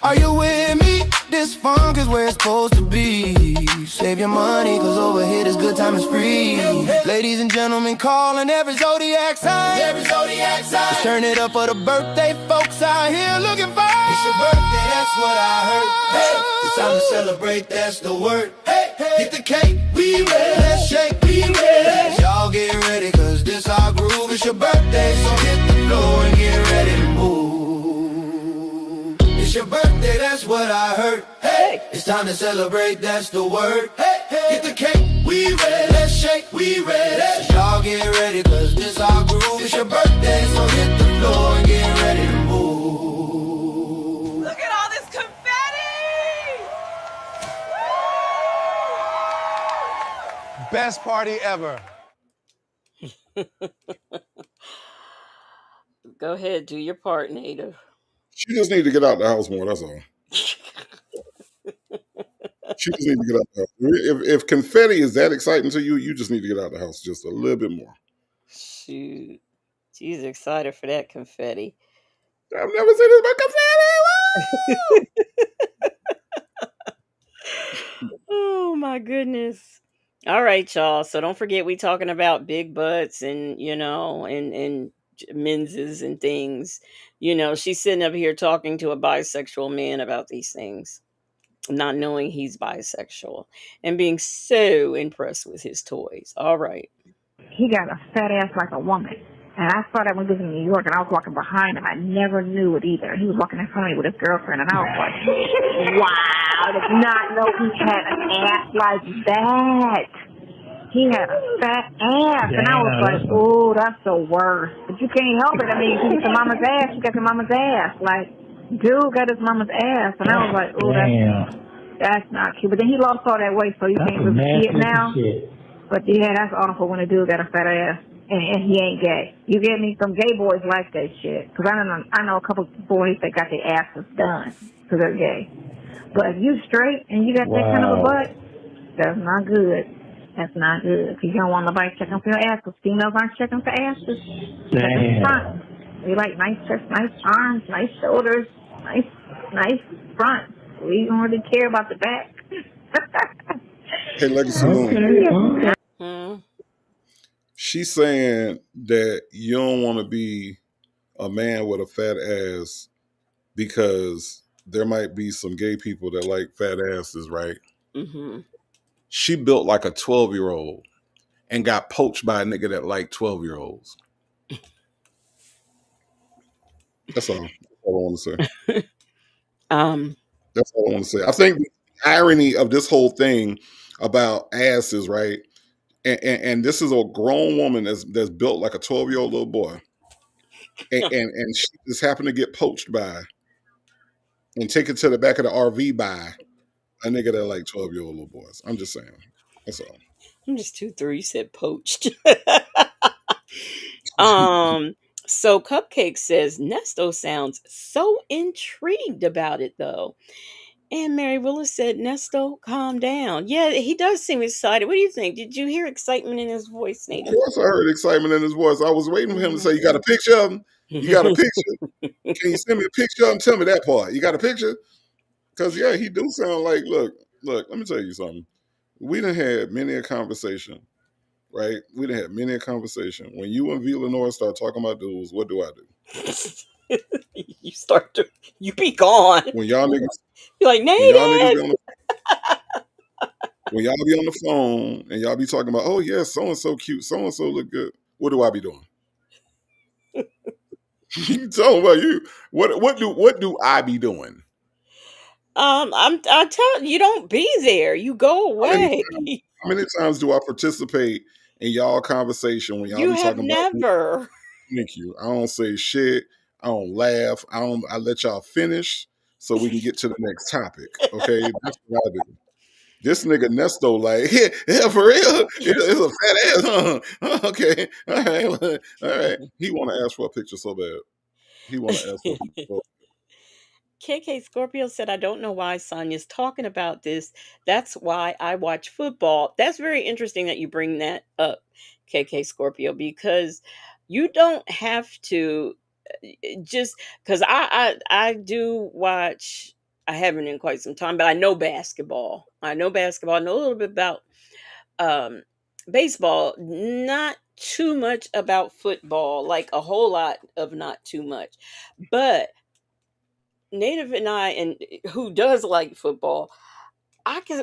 Are you with me? This funk is where it's supposed to be. Save your money, cause over here this good time is free. Ladies and gentlemen, calling every zodiac sign. Let's turn it up for the birthday folks out here looking fine. It's your birthday, that's what I heard. Hey, it's time to celebrate, that's the word. Hey, get the cake, we ready. Let's shake, we ready. Y'all get ready, cause this our groove. It's your birthday, so hit the floor and get ready to move. It's your birthday, that's what I heard. Hey, it's time to celebrate, that's the word. Hey, get the cake, we ready. Let's shake, we ready. Y'all get ready, cause this our groove. It's your birthday, so hit the floor and get ready to move. Look at all this confetti! Best party ever. Go ahead, do your part, Native. She just need to get out the house more. That's all. She just need to get out the house. If confetti is that exciting to you, you just need to get out the house just a little bit more. Shoot. She's excited for that confetti. I've never seen this about confetti. Oh my goodness. All right, y'all. So don't forget we talking about big butts and and menses and things. She's sitting up here talking to a bisexual man about these things, not knowing he's bisexual and being so impressed with his toys. All right. He got a fat ass like a woman. And I saw that when he was in New York, and I was walking behind him. I never knew it either. He was walking in front of me with his girlfriend, and I was like, wow, I did not know he had an ass like that. He had a fat ass, and I was like, oh, that's the worst. But you can't help it. I mean, you get your mama's ass, you got your mama's ass. Like, dude got his mama's ass, and I was like, oh, that's not cute. But then he lost all that weight, so you can't really see it now. But yeah, that's awful when a dude got a fat ass and he ain't gay. You get me? Some gay boys like that shit. Because I know a couple boys that got their asses done because they're gay. But if you straight and you got that kind of a butt, that's not good. That's not good. Because you don't want nobody checking for your ass because females aren't checking for asses. Checking front. We like nice chest, nice arms, nice shoulders, nice front. We don't really care about the back. Hey, Legacy Moon. Hmm. She's saying that you don't want to be a man with a fat ass because there might be some gay people that like fat asses, right? Mm-hmm. She built like a 12-year-old and got poached by a nigga that liked 12-year-olds. That's all. all I want to say. Um, That's all I want to say. I think the irony of this whole thing about asses, right? And this is a grown woman that's built like a 12-year-old little boy, and she just happened to get poached by and taken to the back of the RV by a nigga that like 12-year-old little boys. I'm just saying. That's all. I'm just too through. You said poached. um, so Cupcake says Nesto sounds so intrigued about it though. And Mary Willis said, Nesto, calm down. Yeah, he does seem excited. What do you think? Did you hear excitement in his voice, Of Native? course, I heard excitement in his voice. I was waiting for him to say, "You got a Mhm. picture of him? You got a picture? Can you send me a picture of him? Tell me that part. You got a picture?" Because yeah, he do sound like. Look. Let me tell you something. We done had many a conversation, right? We done had many a conversation. When you and V Lenore start talking about dudes, what do I do? You start to, you be gone. When y'all niggas, You're like, when y'all niggas be Native. on the, when y'all be on the phone and y'all be talking about, oh yeah, so and so cute, so and so look good. What do I be doing? You talking about you? What do I be doing? I tell you, you don't be there. You go How many away. how many times do I participate in y'all conversation when y'all You be have talking about never. thank you. I don't say shit. I don't laugh. I let y'all finish so we can get to the next topic. Okay? That's what I do. This nigga Nesto, like, yeah, yeah for real. It's a fat ass, huh? Okay. All right. All right. He wanna ask for a picture so bad. He wanna ask for a picture so KK Scorpio said, I don't know why Sonya's talking about this. That's why I watch football. That's very interesting that you bring that up, KK Scorpio, because you don't have to just because I do watch. I haven't in quite some time, but I know basketball. I know basketball. I know a little bit about um, baseball. Not too much about football, like a whole lot of not too much. But Native and I, and who does like football,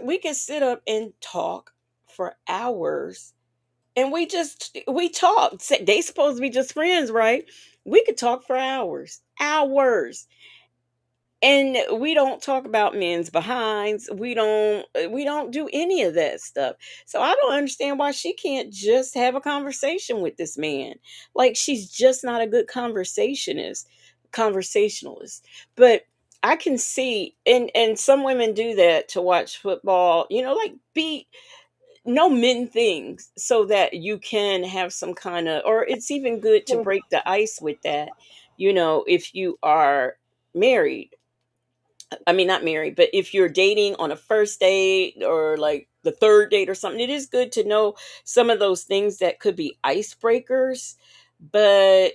we can sit up and talk for hours, and we talk. They supposed to be just friends, right? We could talk for hours, hours, and we don't talk about men's behinds. We don't do any of that stuff. So I don't understand why she can't just have a conversation with this man. Like, she's just not a good conversationalist. But I can see, and some women do that to watch football, like, be know men things so that you can have some kind of, or it's even good to break the ice with that, if you are married. I mean, not married, but if you're dating on a first date or like the third date or something, it is good to know some of those things that could be icebreakers. But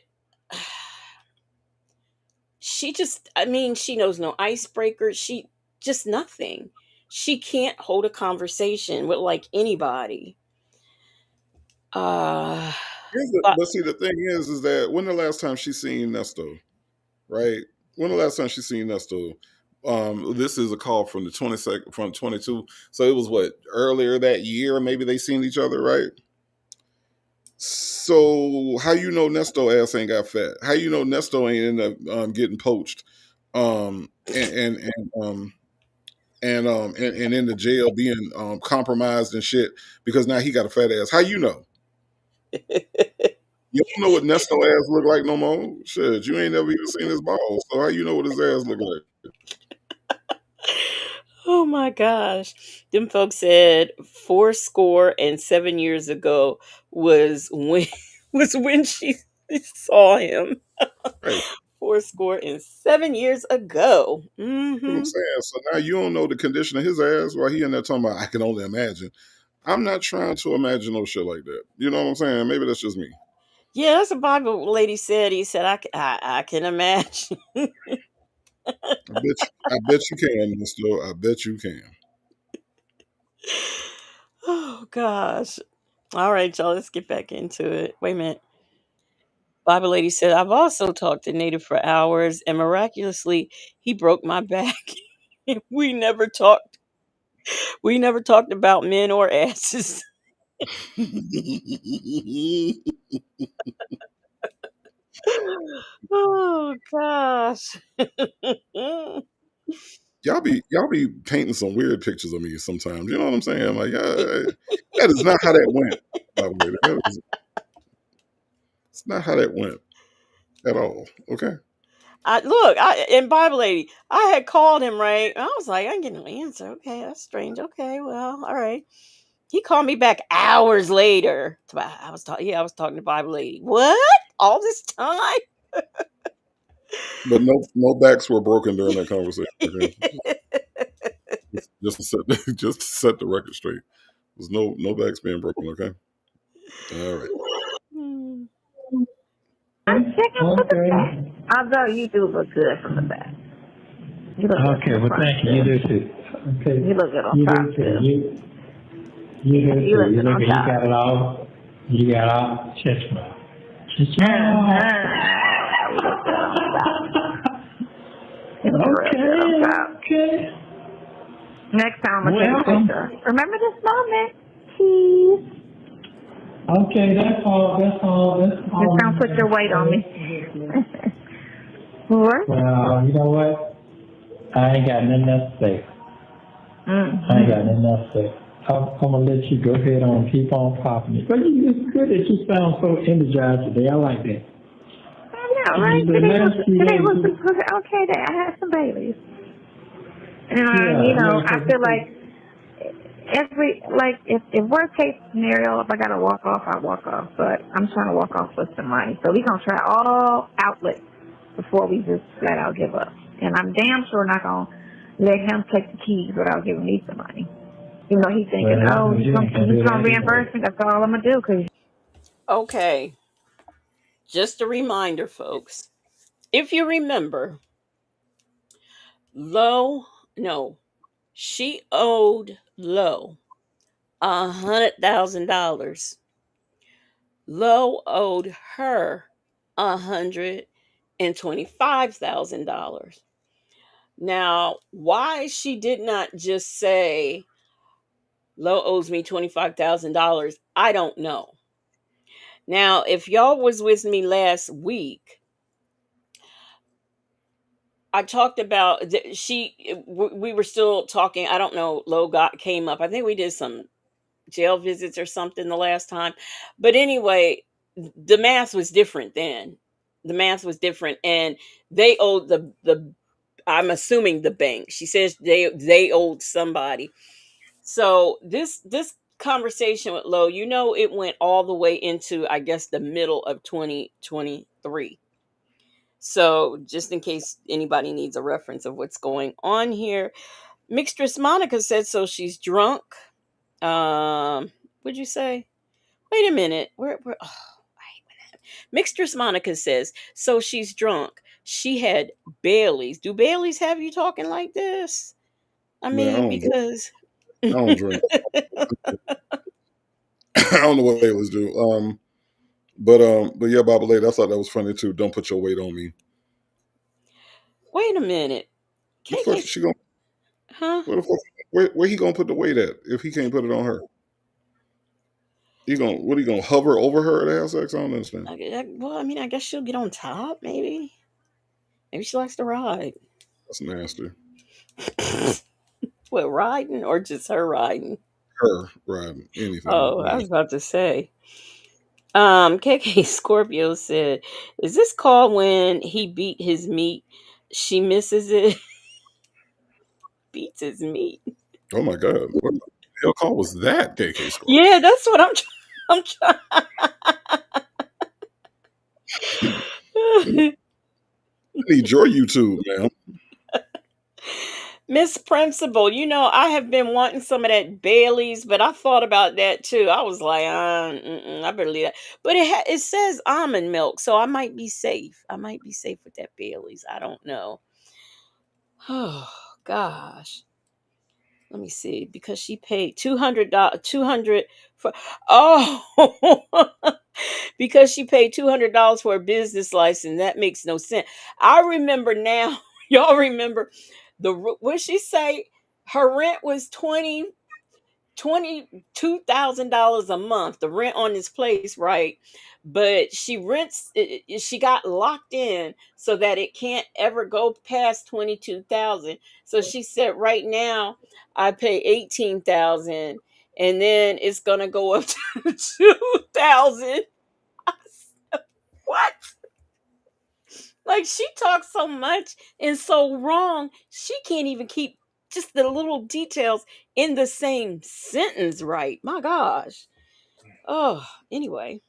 I mean, she knows no icebreakers. She just nothing. She can't hold a conversation with like anybody. Uh, but But see, the thing is that when the last time she seen Nesto, right? When the last time she seen Nesto? This is a call from the 22nd, from 22. So it was what, earlier that year? Maybe they seen each other, right? So how you know Nesto ass ain't got fat? How you know Nesto ain't end up getting poached, and in the jail being compromised and shit because now he got a fat ass? How you know? You don't know what Nesto ass look like no more. Shit, you ain't never even seen his balls. So how you know what his ass look like? oh my gosh, them folks said 4 score and 7 years ago was was when she saw him. Right. 4 score and 7 years ago. That's what I'm saying. So now you don't know the condition of his ass while he in there talking about I can only imagine. I'm not trying to imagine no shit like that. You know what I'm saying? Maybe that's just me. Yeah, that's a Bible lady said. He said, I can imagine. I bet you can, Mister. I bet you can. Oh gosh. All right, y'all, let's get back into it. Wait a minute. Bible lady said, I've also talked to Native for hours, and miraculously he broke my back. we never talked we never talked about men or asses. Oh gosh. Y'all be painting some weird pictures of me sometimes. You know what I'm saying? Like that is not how that went. By the way, it's not how that went at all. Okay. I in Bible lady, I had called him, right. I was like, I ain't getting no answer. Okay, that's strange. Okay, well, all right. He called me back hours later. I was talking. Yeah, I was talking to Bible lady. What? All this time? But no backs were broken during that conversation. Okay. Just to set just to set the record straight. There's no backs being broken. Okay. All right. Hmm. I'm checking for the back. Although you do look good from the back. You look good from Okay, the well, front thank you. You too. do too. Okay. You look good on You top do too. too. You Yeah, do you too. look You good look on at, you top. got it all. You got all. Just smile. Just Uh-huh. smile. You look good on top. You look real good on top. Okay. Next time I'm gonna take a Welcome. picture. Remember this moment? Cheese. Okay, that's all. That's all. That's Just all. don't put your weight on me. What? Well, you know what? I ain't got nothing else to say. I ain't got Mm-hmm. nothing else to say. I'm gonna let you go ahead on keep on popping it. But it's good that you sound so energized today. I like that. I know, right? The last few Today days, was an okay day. I had some Baileys. And yeah, I feel because like if worst case scenario, if I gotta walk off, I walk off. But I'm trying to walk off with some money. So we're gonna try all outlets before we just flat out give up. And I'm damn sure not gonna let him take the keys without giving me some money. Even though he's thinking, oh, you ain't gonna he's do gonna that reimburse anyway. me. That's all I'm gonna do. Cause Okay, just a reminder, folks. If you remember, Low, no, she owed Low $100,000. Low owed her $125,000. Now, why she did not just say Low owes me $25,000, I don't know. Now, if y'all was with me last week, I talked about we were still talking. I don't know. Low got came up. I think we did some jail visits or something the last time. But anyway, the math was different then. The math was different, and they owed the. I'm assuming the bank. She says they owed somebody. So this conversation with Low, it went all the way into, I guess, the middle of 2023. So just in case anybody needs a reference of what's going on here, Mixtress Monica said so. She's drunk. What'd you say? Wait a minute. Where Mixtress Monica says, so she's drunk. She had Baileys. Do Baileys have you talking like this? I Man, mean, because I don't drink. I don't know what they was do. But yeah, Baba Lady, I thought that was funny too. Don't put your weight on me. wait a minute. What the fuck KK, is she gonna? huh? Where he gonna put the weight at if he can't put it on her? He gonna hover over her to have sex? I don't understand. Well, I mean, I guess she'll get on top, maybe. Maybe she likes to ride. That's nasty. What, riding or just her riding? Her riding anything Oh, I was nasty. about to say. KK Scorpio said, "Is this called when he beat his meat? She misses it, beats his meat." Oh my god, what the hell call was that, KK Scorpio? Yeah, that's what I'm I trying. need your YouTube, man. Miss Principal, I have been wanting some of that Bailey's, but I thought about that too. I was like, I better leave that. But it says almond milk, so I might be safe. I might be safe with that Bailey's. I don't know. Oh gosh. Let me see. Because she paid $200, 200 for, oh, because she paid $200 for a business license. That makes no sense. I remember now. Y'all remember what she say? Her rent was $22,000 a month, the rent on this place, right? But she rents she got locked in so that it can't ever go past 22,000. So she said right now I pay 18,000 and then it's going to go up to 2,000. What? Like she talks so much and so wrong, she can't even keep just the little details in the same sentence right. My gosh. Oh, anyway.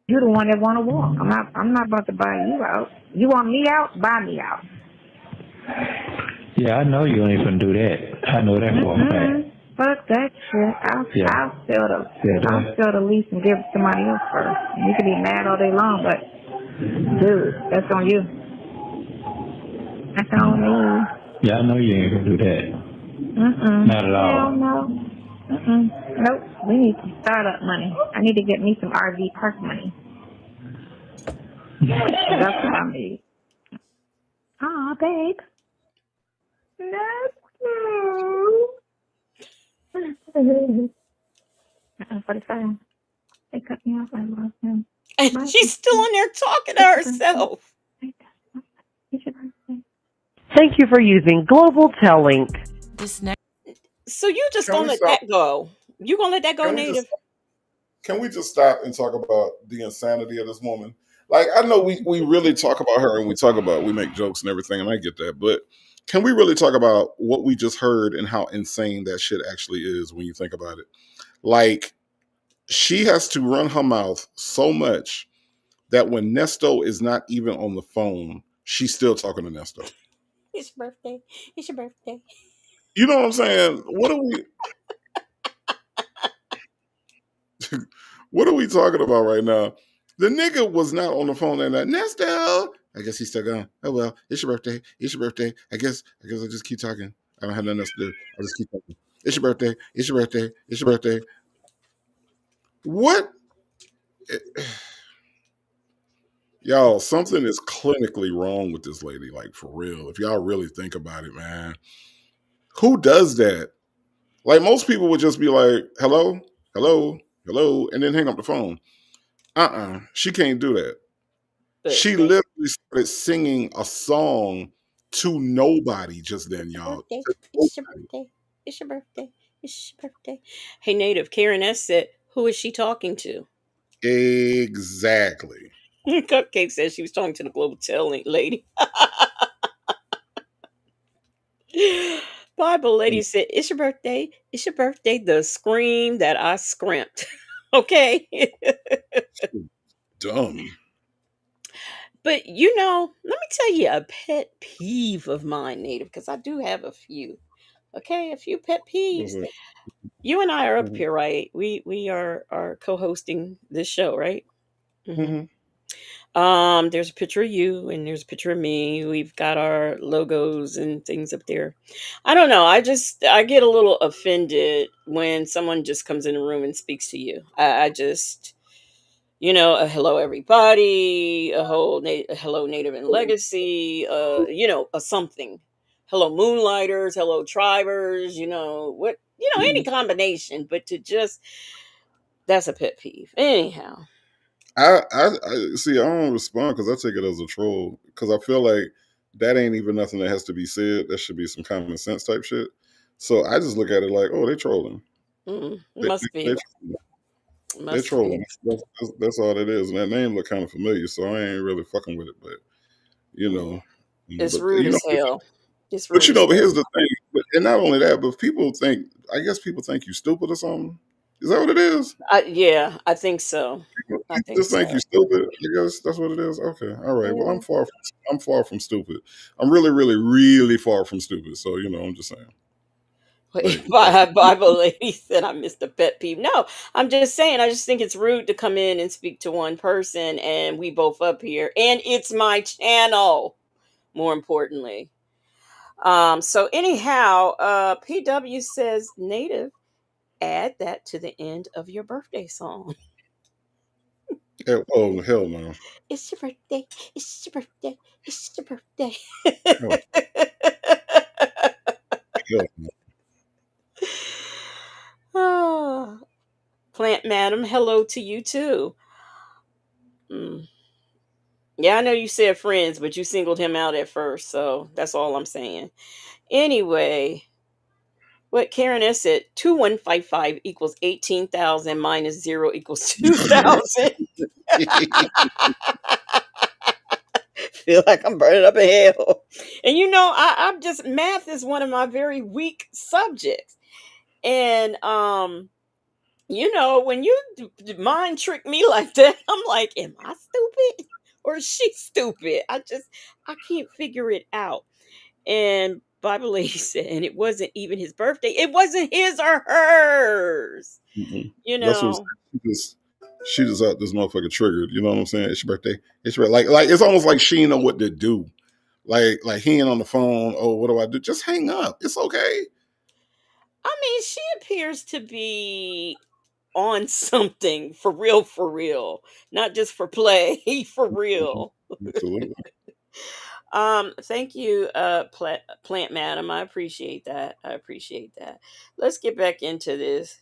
You're the one that want to walk. I'm not about to buy you out. You want me out? Buy me out. Yeah, I know you ain't gonna do that. I know that for a fact. Fuck that shit. I'll sell the lease and give it to somebody else first. You can be mad all day long, but dude, that's on you. That's on me. Yeah, I know you ain't gonna do that. Not at all. Hell no. Nope. We need some startup money. I need to get me some RV park money. That's what I need. Aw, babe. No. 45. They cut me off. I lost him. And she's still in there talking to herself. Thank you for using Global Tellink. So you just Can gonna we let stop? that go? You gonna let that go, Can we Native? just can we just stop and talk about the insanity of this woman? Like, I know we really talk about her and we make jokes and everything, and I get that, but can we really talk about what we just heard and how insane that shit actually is when you think about it? Like, she has to run her mouth so much that when Nesto is not even on the phone, she's still talking to Nesto. It's your birthday. It's your birthday. You know what I'm saying? What are we talking about right now? The nigga was not on the phone that night. Nesto, I guess he's still gone. Oh well, it's your birthday. It's your birthday. I guess I'll just keep talking. I don't have nothing else to do. I'll just keep talking. It's your birthday. It's your birthday. It's your birthday. What? Y'all, something is clinically wrong with this lady, like for real. If y'all really think about it, man. Who does that? Like most people would just be like, hello, hello, hello, and then hang up the phone. She can't do that. But She literally started singing a song to nobody just then, it's your y'all. birthday. To It's your nobody. birthday. It's your birthday. It's your birthday. Hey, Native, Karen S said, who is she talking to? Exactly. Cupcake said she was talking to the global telling lady. Bible lady said, it's your birthday. It's your birthday. The scream that I scrimped. Okay. Dumb. But you know, let me tell you a pet peeve of mine, Native, because I do have a few. Okay, a few pet What's peeves. that? You and I are up Mhm. here, right? We are co-hosting this show, right? Mhm. There's a picture of you and there's a picture of me. We've got our logos and things up there. I don't know. I get a little offended when someone just comes in the room and speaks to you. I just a hello everybody, a hello native and legacy, a something. Hello moonlighters, hello tribers, any combination, but to just that's a pet peeve. Anyhow. I see. I don't respond because I take it as a troll because I feel like that ain't even nothing that has to be said. That should be some common sense type shit. So I just look at it like, oh, they trolling. They, Must they, be. they Must trolling. be. That's all it is. And that name look kind of familiar, so I ain't really fucking with it. But you Mm. know, It's but rude as hell. It's but rude as but hell. here's the thing. And not only that, but people think. I guess people think you stupid or something. Is that what it is? Yeah, I think so. I People think just think so. you stupid. I guess that's what it is. Okay, all right. Well, Yeah. I'm far from stupid. I'm really, really, really far from stupid. So I'm just saying. Like, Bible lady said I missed a pet peeve. No, I'm just saying. I just think it's rude to come in and speak to one person, and we both up here, and it's my channel. More importantly, So anyhow, PW says native. Add that to the end of your birthday song. oh hell no. It's your birthday. It's your birthday. It's your birthday. Hell, hell no. Ah, Plant Madam, hello to you too. Mm. Yeah, I know you said friends, but you singled him out at first, so that's all I'm saying. Anyway, what Karen S said, 2155 equals 18,000 minus 0 equals 2,000. Feel like I'm burning up in hell. And I'm just, math is one of my very weak subjects. And when you mind trick me like that, I'm like, am I stupid or is she stupid? I can't figure it out. And Bible Lady said, and it wasn't even his birthday. It wasn't his or hers. Mm-mm. You That's what know, she just out this motherfucker triggered. You know what I'm saying? It's your birthday. It's your, like it's almost like she didn't know what to do. Like he ain't on the phone. Oh, what do I do? Just hang up. It's okay. I mean, she appears to be on something for real, not just for play, for real. Absolutely. Thank you, Plant Madam. I appreciate that. I appreciate that. Let's get back into this.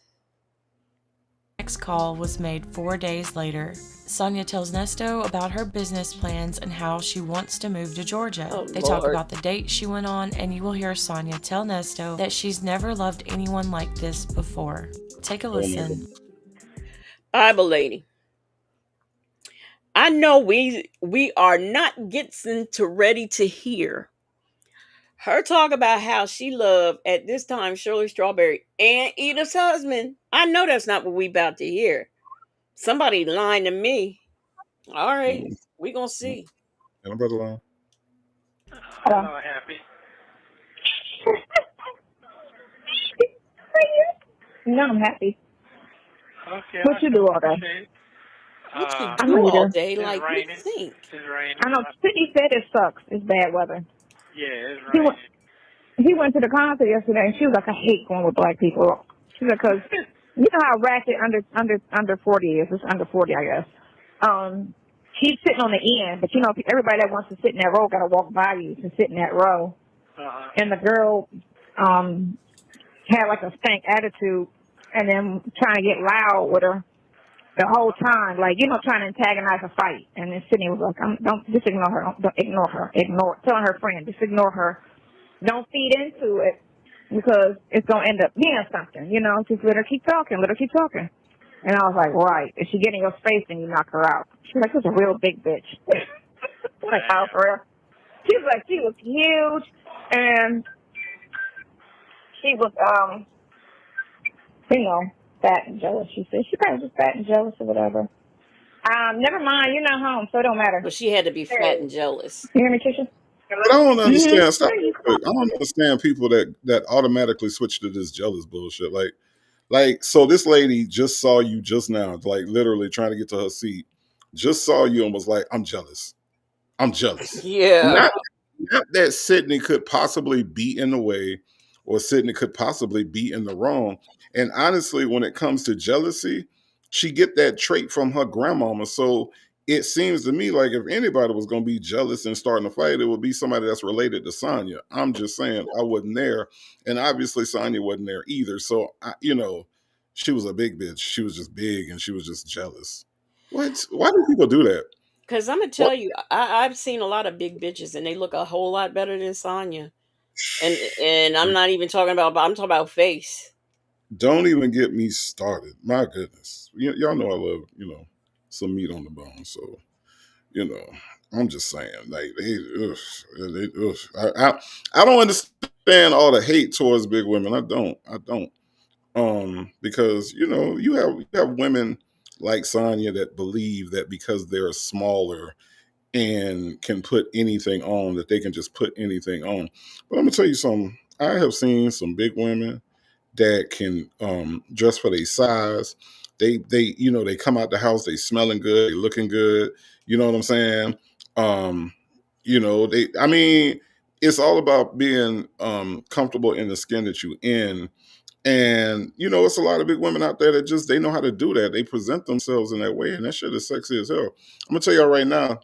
Next call was made 4 days later. Sonia tells Nesto about her business plans and how she wants to move to Georgia. Oh, They talk Lord. about the date she went on, and you will hear Sonia tell Nesto that she's never loved anyone like this before. Take a Oh my listen. God. Bible Lady. I know we are not getting to ready to hear her talk about how she loved at this time Shirley Strawberry and Edith's husband. I know that's not what we about to hear. Somebody lying to me. All right, Mm-mm. we gonna see. And I'm about to lie. Hello. Hello, Happy. No, I'm happy. Okay, What I you do sure all day? appreciate it. What you I do know you all do. day? It's Like, what do you raining. think? It's raining. I know. Sydney said it sucks. It's bad weather. Yeah, it's He went. raining. He went to the concert yesterday, and she was like, "I hate going with black people." She's like, "Cause you know how ratchet under 40 is. It's under 40, I guess. He's sitting on the end, but everybody that wants to sit in that row got to walk by you to sit in that row. And the girl had like a stank attitude, and then trying to get loud with her the whole time, like trying to antagonize a fight. And then Sydney was like, "Don't just ignore her. Don't ignore her. Ignore." Telling her friend, "Just ignore her. Don't feed into it because it's gonna end up being something. Just let her keep talking. Let her keep talking." And I was like, "Right. If she get in your face, then you knock her out." She's like, "She's a real big bitch." Like, "Oh, for real?" She was like, she was huge, and she was fat and jealous. She said she probably was fat and jealous or whatever. Never mind. You're not home, so it don't matter. Well, she had to be fat and jealous. You hear me, Tisha? But I don't understand. Stop There real you quick. I don't understand people that automatically switch to this jealous bullshit. Like, so this lady just saw you just now, like literally trying to get to her seat, just saw you and was like, I'm jealous. I'm jealous. Yeah. Not that Sydney could possibly be in the way or Sydney could possibly be in the wrong. And honestly, when it comes to jealousy, she get that trait from her grandmama. So it seems to me like if anybody was going to be jealous and starting a fight, it would be somebody that's related to Sonya. I'm just saying I wasn't there. And obviously Sonya wasn't there either. So, she was a big bitch. She was just big and she was just jealous. What? Why do people do that? Because I'm gonna What? tell you, I've seen a lot of big bitches, and they look a whole lot better than Sonya. And I'm not even talking about. I'm talking about face. Don't even get me started. My goodness. Y'all know I love, some meat on the bone. So, you know, I'm just saying, like, ugh. I don't understand all the hate towards big women. I don't. Because, you have women like Sonya that believe that because they're smaller and can put anything on, that they can just put anything on. But I'm gonna tell you something. I have seen some big women that can dress for their size. They come out the house, they smelling good, they looking good. You know what I'm saying? Um, they I mean, it's all about being comfortable in the skin that you in. And it's a lot of big women out there that just they know how to do that. They present themselves in that way, and that shit is sexy as hell. I'm gonna tell y'all right now,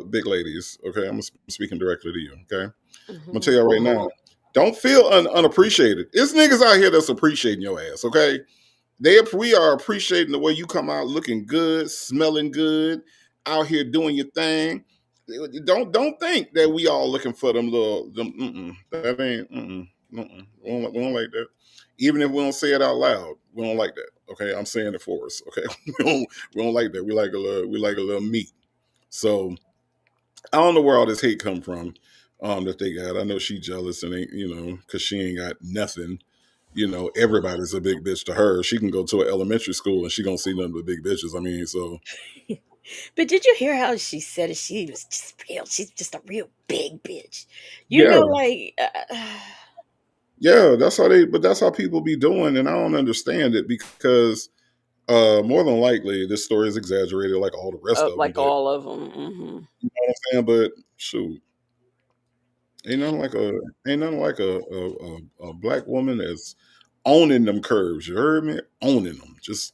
big ladies. Okay, I'm speaking directly to you. Okay, I'm gonna Hmm. tell y'all right now. Don't feel unappreciated. It's niggas out here that's appreciating your ass, okay? We are appreciating the way you come out looking good, smelling good, out here doing your thing. Don't think that we all looking for them little them. That ain't. We don't like that. Even if we don't say it out loud, we don't like that. Okay, I'm saying it for us. Okay, we don't like that. We like a little meat. So I don't know where all this hate come from that they got. I know she jealous and ain't because she ain't got nothing. Everybody's a big bitch to her. She can go to an elementary school and she gonna see nothing but big bitches. I mean, so But did you hear how she said it? She was just real. She's just a real big bitch. You yeah, know, like, yeah. That's how people be doing, and I don't understand it because more than likely this story is exaggerated, like all the rest of them. like But all of them. Hmm. you know what I'm saying? But shoot, ain't nothing like a black woman that's owning them curves. You heard me? Owning them, just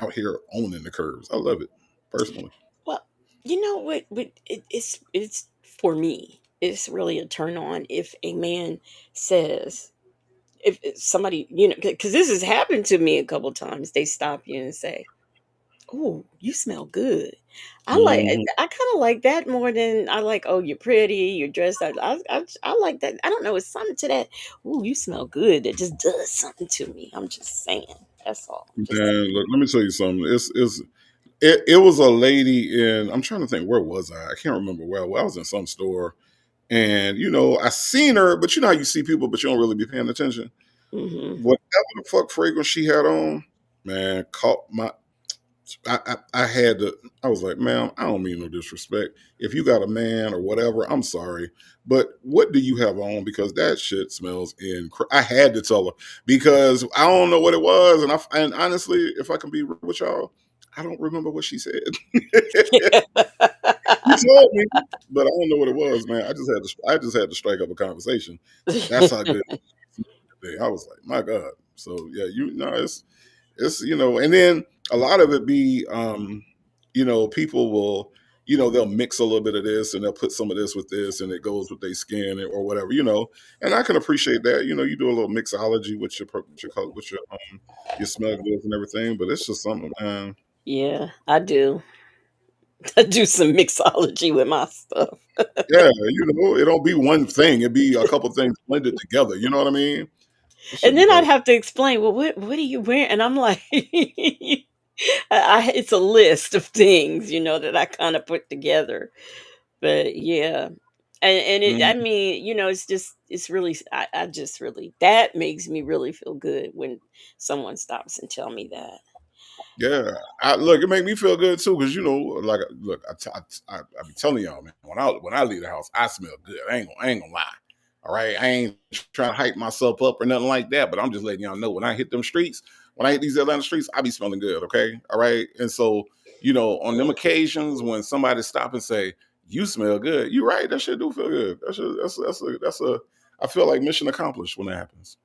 out here owning the curves. I love it personally. Well, you know what? It's for me. It's really a turn on if a man says, if somebody, because this has happened to me a couple times. They stop you and say, "Oh, you smell good." Mhm. I kind of like that more than I like. Oh, you're pretty. You're dressed. I like that. I don't know. It's something to that. Oh, you smell good. That just does something to me. I'm just saying. That's all. Just Man, look, let me tell you something. It was a lady in. I'm trying to think, where was I? I can't remember where. Well, I was in some store, and I seen her, but you know how you see people, but you don't really be paying attention. hmm Whatever the fuck fragrance she had on, man, caught my. I had to. I was like, ma'am, I don't mean no disrespect. If you got a man or whatever, I'm sorry, but what do you have on? Because that shit smells incredible. I had to tell her because I don't know what it was, and honestly, if I can be real with y'all, I don't remember what she said. You told me, but I don't know what it was, man. I just had to strike up a conversation. That's how good. I was like, my God. So yeah, it's and then a lot of it be people will they'll mix a little bit of this and they'll put some of this with this and it goes with their skin or whatever. And I can appreciate that. You do a little mixology with your smell goods and everything, but it's just something, man. yeah, I do. I do some mixology with my stuff. Yeah, it don't be one thing. It be a couple things blended together. You know what I mean? That should And be then I'd dope. have to explain, well, what are you wearing? And I'm like, it's a list of things, that I kind of put together. But yeah. And I Mhm. mean, it's really, I just really, that makes me really feel good when someone stops and tell me that. Yeah, look, it make me feel good too because like, look, I be telling y'all, man, when I leave the house, I smell good. I ain't gonna lie. All right, I ain't trying to hype myself up or nothing like that, but I'm just letting y'all know when I hit them streets, when I hit these Atlanta streets, I be smelling good. Okay, all right, and so on them occasions when somebody stop and say you smell good, you right, that shit do feel good. That's a I feel like mission accomplished when that happens.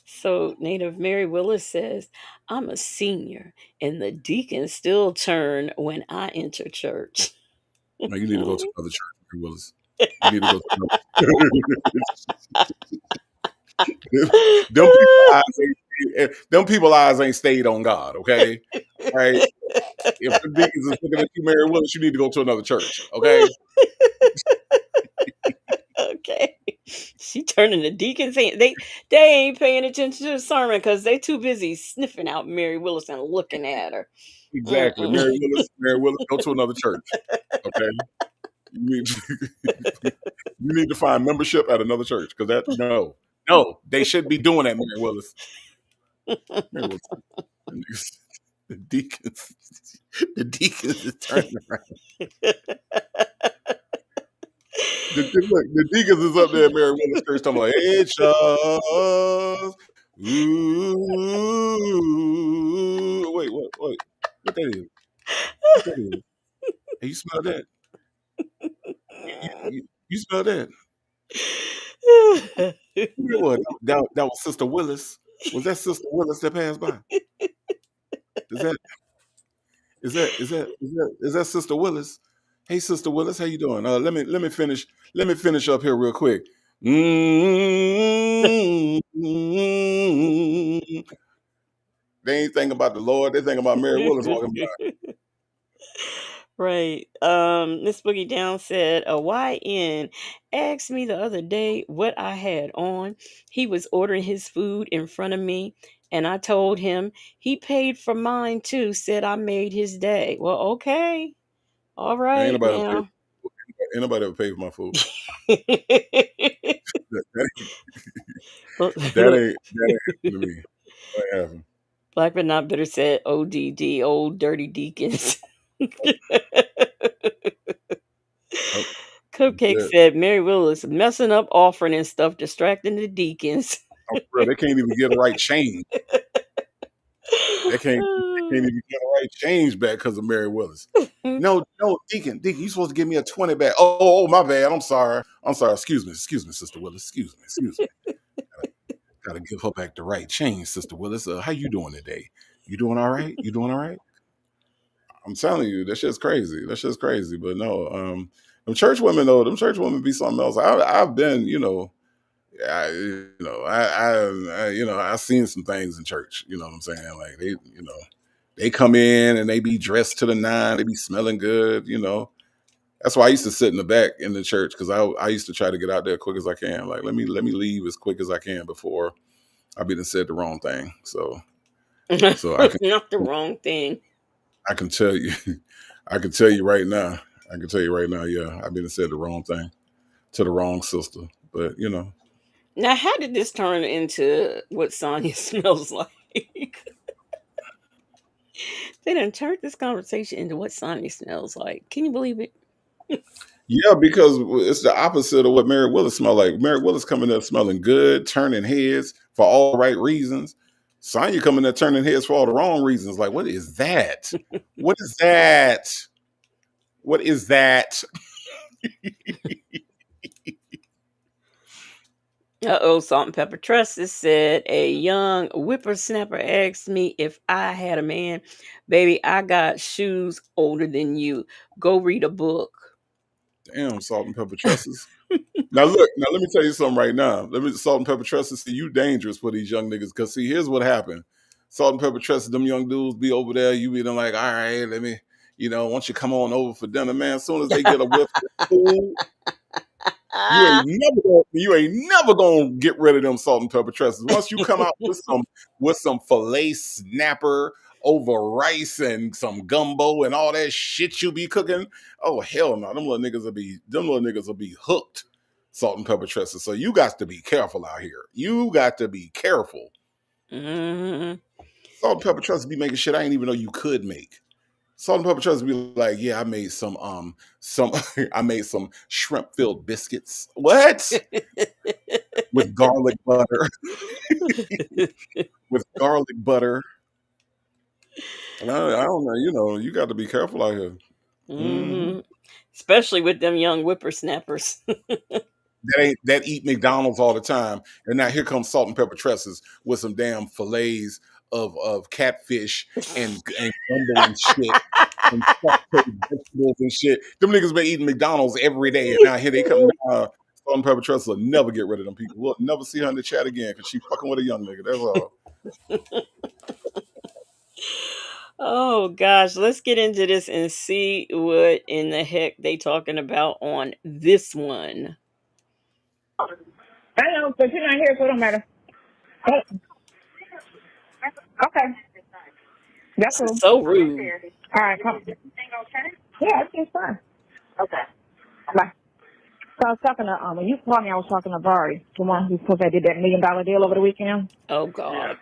So Native Mary Willis says, I'm a senior and the deacons still turn when I enter church. Now you need to go to another church, Mary Willis. You need to go to another. Them people eyes ain't stayed on God, okay? All right. If the deacons is looking at you, Mary Willis, you need to go to another church, okay? Okay. She turning the deacons ain't they ain't paying attention to the sermon because they too busy sniffing out Mary Willis and looking at her. Exactly. Mm-mm. Mary Willis, go to another church, okay? You need to, you need to find membership at another church because no, they should be doing that, Mary Willis. Mary Willis. The deacons, the deacons is turning around. The deacons is up there at Mary Willis Church talking about, hey, Charles. Ooh. Wait, what? What that is? What that is? Hey, you smell that? You smell that? You know what? That was Sister Willis. Was that Sister Willis that passed by? Is that is that Sister Willis? Hey, Sister Willis, how you doing? Let me finish up here real quick. They ain't thinking about the Lord. They thinking about Mary Willis walking by. Right. Miss Boogie Down said a YN asked me the other day what I had on. He was ordering his food in front of me, and I told him he paid for mine too. Said I made his day. Well, okay, all Ain't right nobody ever paid, now. ain't nobody ever paid for my food. That ain't Look, that ain't happened to me. That ain't happened. Black but not bitter said ODD, old dirty deacons. Oh, Cupcake yeah. said Mary Willis messing up offering and stuff, distracting the deacons. Oh, bro, they can't even get the right change. They can't even get the right change back because of Mary Willis. No, no, Deacon, you supposed to give me a 20 back. My bad. I'm sorry. Excuse me, Sister Willis. Excuse me. Gotta give her back the right change, Sister Willis. How you doing today? You doing all right? You doing all right? I'm telling you, that shit's crazy. That shit's crazy. But no, them church women be something else. I've been, I've seen some things in church. You know what I'm saying? Like they come in and they be dressed to the nine. They be smelling good. That's why I used to sit in the back in the church because I used to try to get out there as quick as I can. Like let me leave as quick as I can before I be done said the wrong thing. So Not the wrong thing. I can tell you, I can tell you right now. I can tell you right now. Yeah, I've been said the wrong thing to the wrong sister. But Now, how did this turn into what Sonya smells like? They done turned this conversation into what Sonya smells like. Can you believe it? yeah, because it's the opposite of what Mary Willis smelled like. Mary Willis coming there smelling good, turning heads for all the right reasons. Sonya coming there turning heads for all the wrong reasons. Like, what is that? What is that? What is that? Salt and Pepper Trusses said a young whippersnapper asked me if I had a man. Baby, I got shoes older than you. Go read a book. Damn, salt and pepper tresses. Now look, let me tell you something right now. Let me salt and pepper tresses. See, you dangerous for these young niggas. Cause see, here's what happened. Salt and pepper tresses, them young dudes be over there. You be them like, all right, let me, once you come on over for dinner, man. As soon as they get a whiff of food, you ain't never gonna get rid of them salt and pepper tresses. Once you come out with some filet snapper over rice and some gumbo and all that shit you be cooking, oh hell no, them little niggas will be hooked. Salt and pepper tresses. So you got to be careful out here. You got to be careful. Mm-hmm. Salt and pepper tresses be making shit I didn't even know you could make. Salt and pepper tresses be like, yeah, I made some I made some shrimp filled biscuits. What? With garlic butter. With garlic butter. I don't know. You got to be careful out here. Hmm. Mm-hmm. Especially with them young whippersnappers. That eat McDonald's all the time, and now here comes salt and pepper tresses with some damn fillets of catfish and gumbo and shit and sauteed vegetables and shit. Them niggas been eating McDonald's every day, and now here they come down. Salt and pepper tresses will never get rid of them people. We'll never see her in the chat again because she fucking with a young nigga. That's all. Oh gosh, let's get into this and see what in the heck they talking about on this one. I know, but you're not here, so it don't matter. Oh, okay. That's This is cool. so rude. All right, come. Yeah, everything's fine. Okay. Bye. So I was talking to, when you called me, I was talking to Vari, the one who supposed to did that $1 million deal over the weekend. Oh Yeah. God.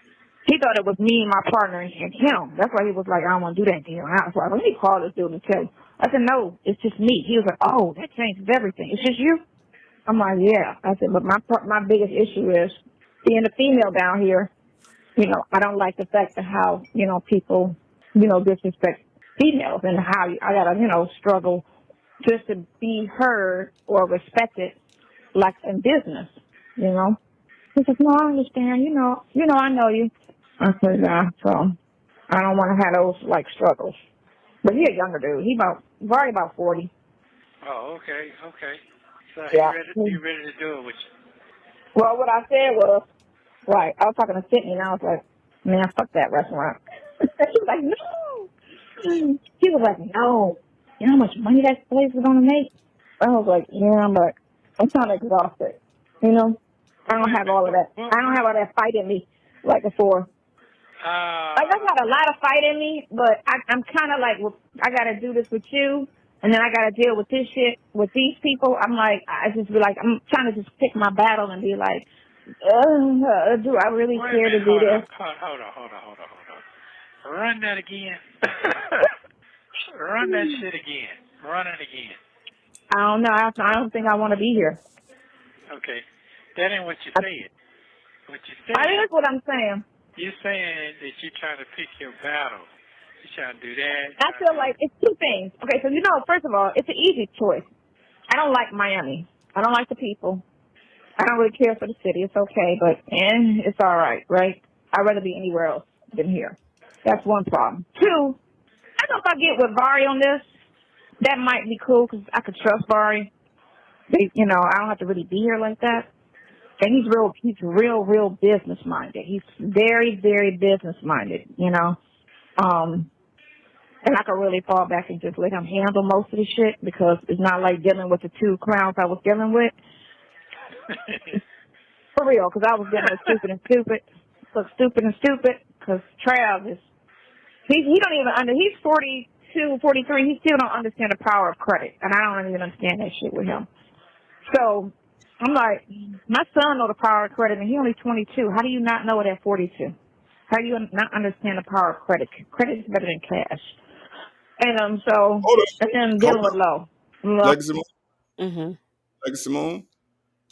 He thought it was me and my partner and him. That's why he was like, I don't want to do that deal. And I was like, let me call this dude and tell him. I said, no, it's just me. He was like, oh, that changes everything. It's just you? I'm like, yeah. I said, but my biggest issue is being a female down here. I don't like the fact of how, people, disrespect females and how I got to, struggle just to be heard or respected like in business, He says, no, I understand. I know you. I said, yeah, so I don't want to have those, struggles. But he a younger dude. Probably about 40. Oh, okay. So Yeah. he ready to do it with you. Well, what I said was, right, I was talking to Sydney, and I was like, man, fuck that restaurant. She was like, no. She was like, no. You know how much money that place is going to make? I was like, yeah, but I'm kind of exhausted. You know? I don't have all of that. I don't have all that fight in me like before. Like, I got a lot of fight in me, but I'm kind of like, well, I got to do this with you, and then I got to deal with this shit with these people. I'm like, I just be like, I'm trying to just pick my battle and be like, do I really care to do this? Hold on. Run that again. Run that shit again. Run it again. I don't know. I don't think I want to be here. Okay. That ain't what you said. What you said. That is what I'm saying. You're saying that you're trying to pick your battle. You're trying to do that. I feel like it's two things. Okay, so first of all, it's an easy choice. I don't like Miami. I don't like the people. I don't really care for the city. It's okay, but it's all right, right? I'd rather be anywhere else than here. That's one problem. Two, I don't know if I get with Vari on this. That might be cool because I could trust Vari. I don't have to really be here like that. And he's real business minded. He's very, very business minded, And I could really fall back and just let him handle most of the shit because it's not like dealing with the two clowns I was dealing with. For real, because I was dealing with stupid and stupid. So stupid and stupid because Trav he don't even he's 42, 43. He still don't understand the power of credit. And I don't even understand that shit with him. So I'm like, my son know the power of credit and he only 22. How do you not know it at 42? How do you not understand the power of credit? Credit is better than cash. And and then dealing with low. Legacy Moon. Mm-hmm. Legacy Moon.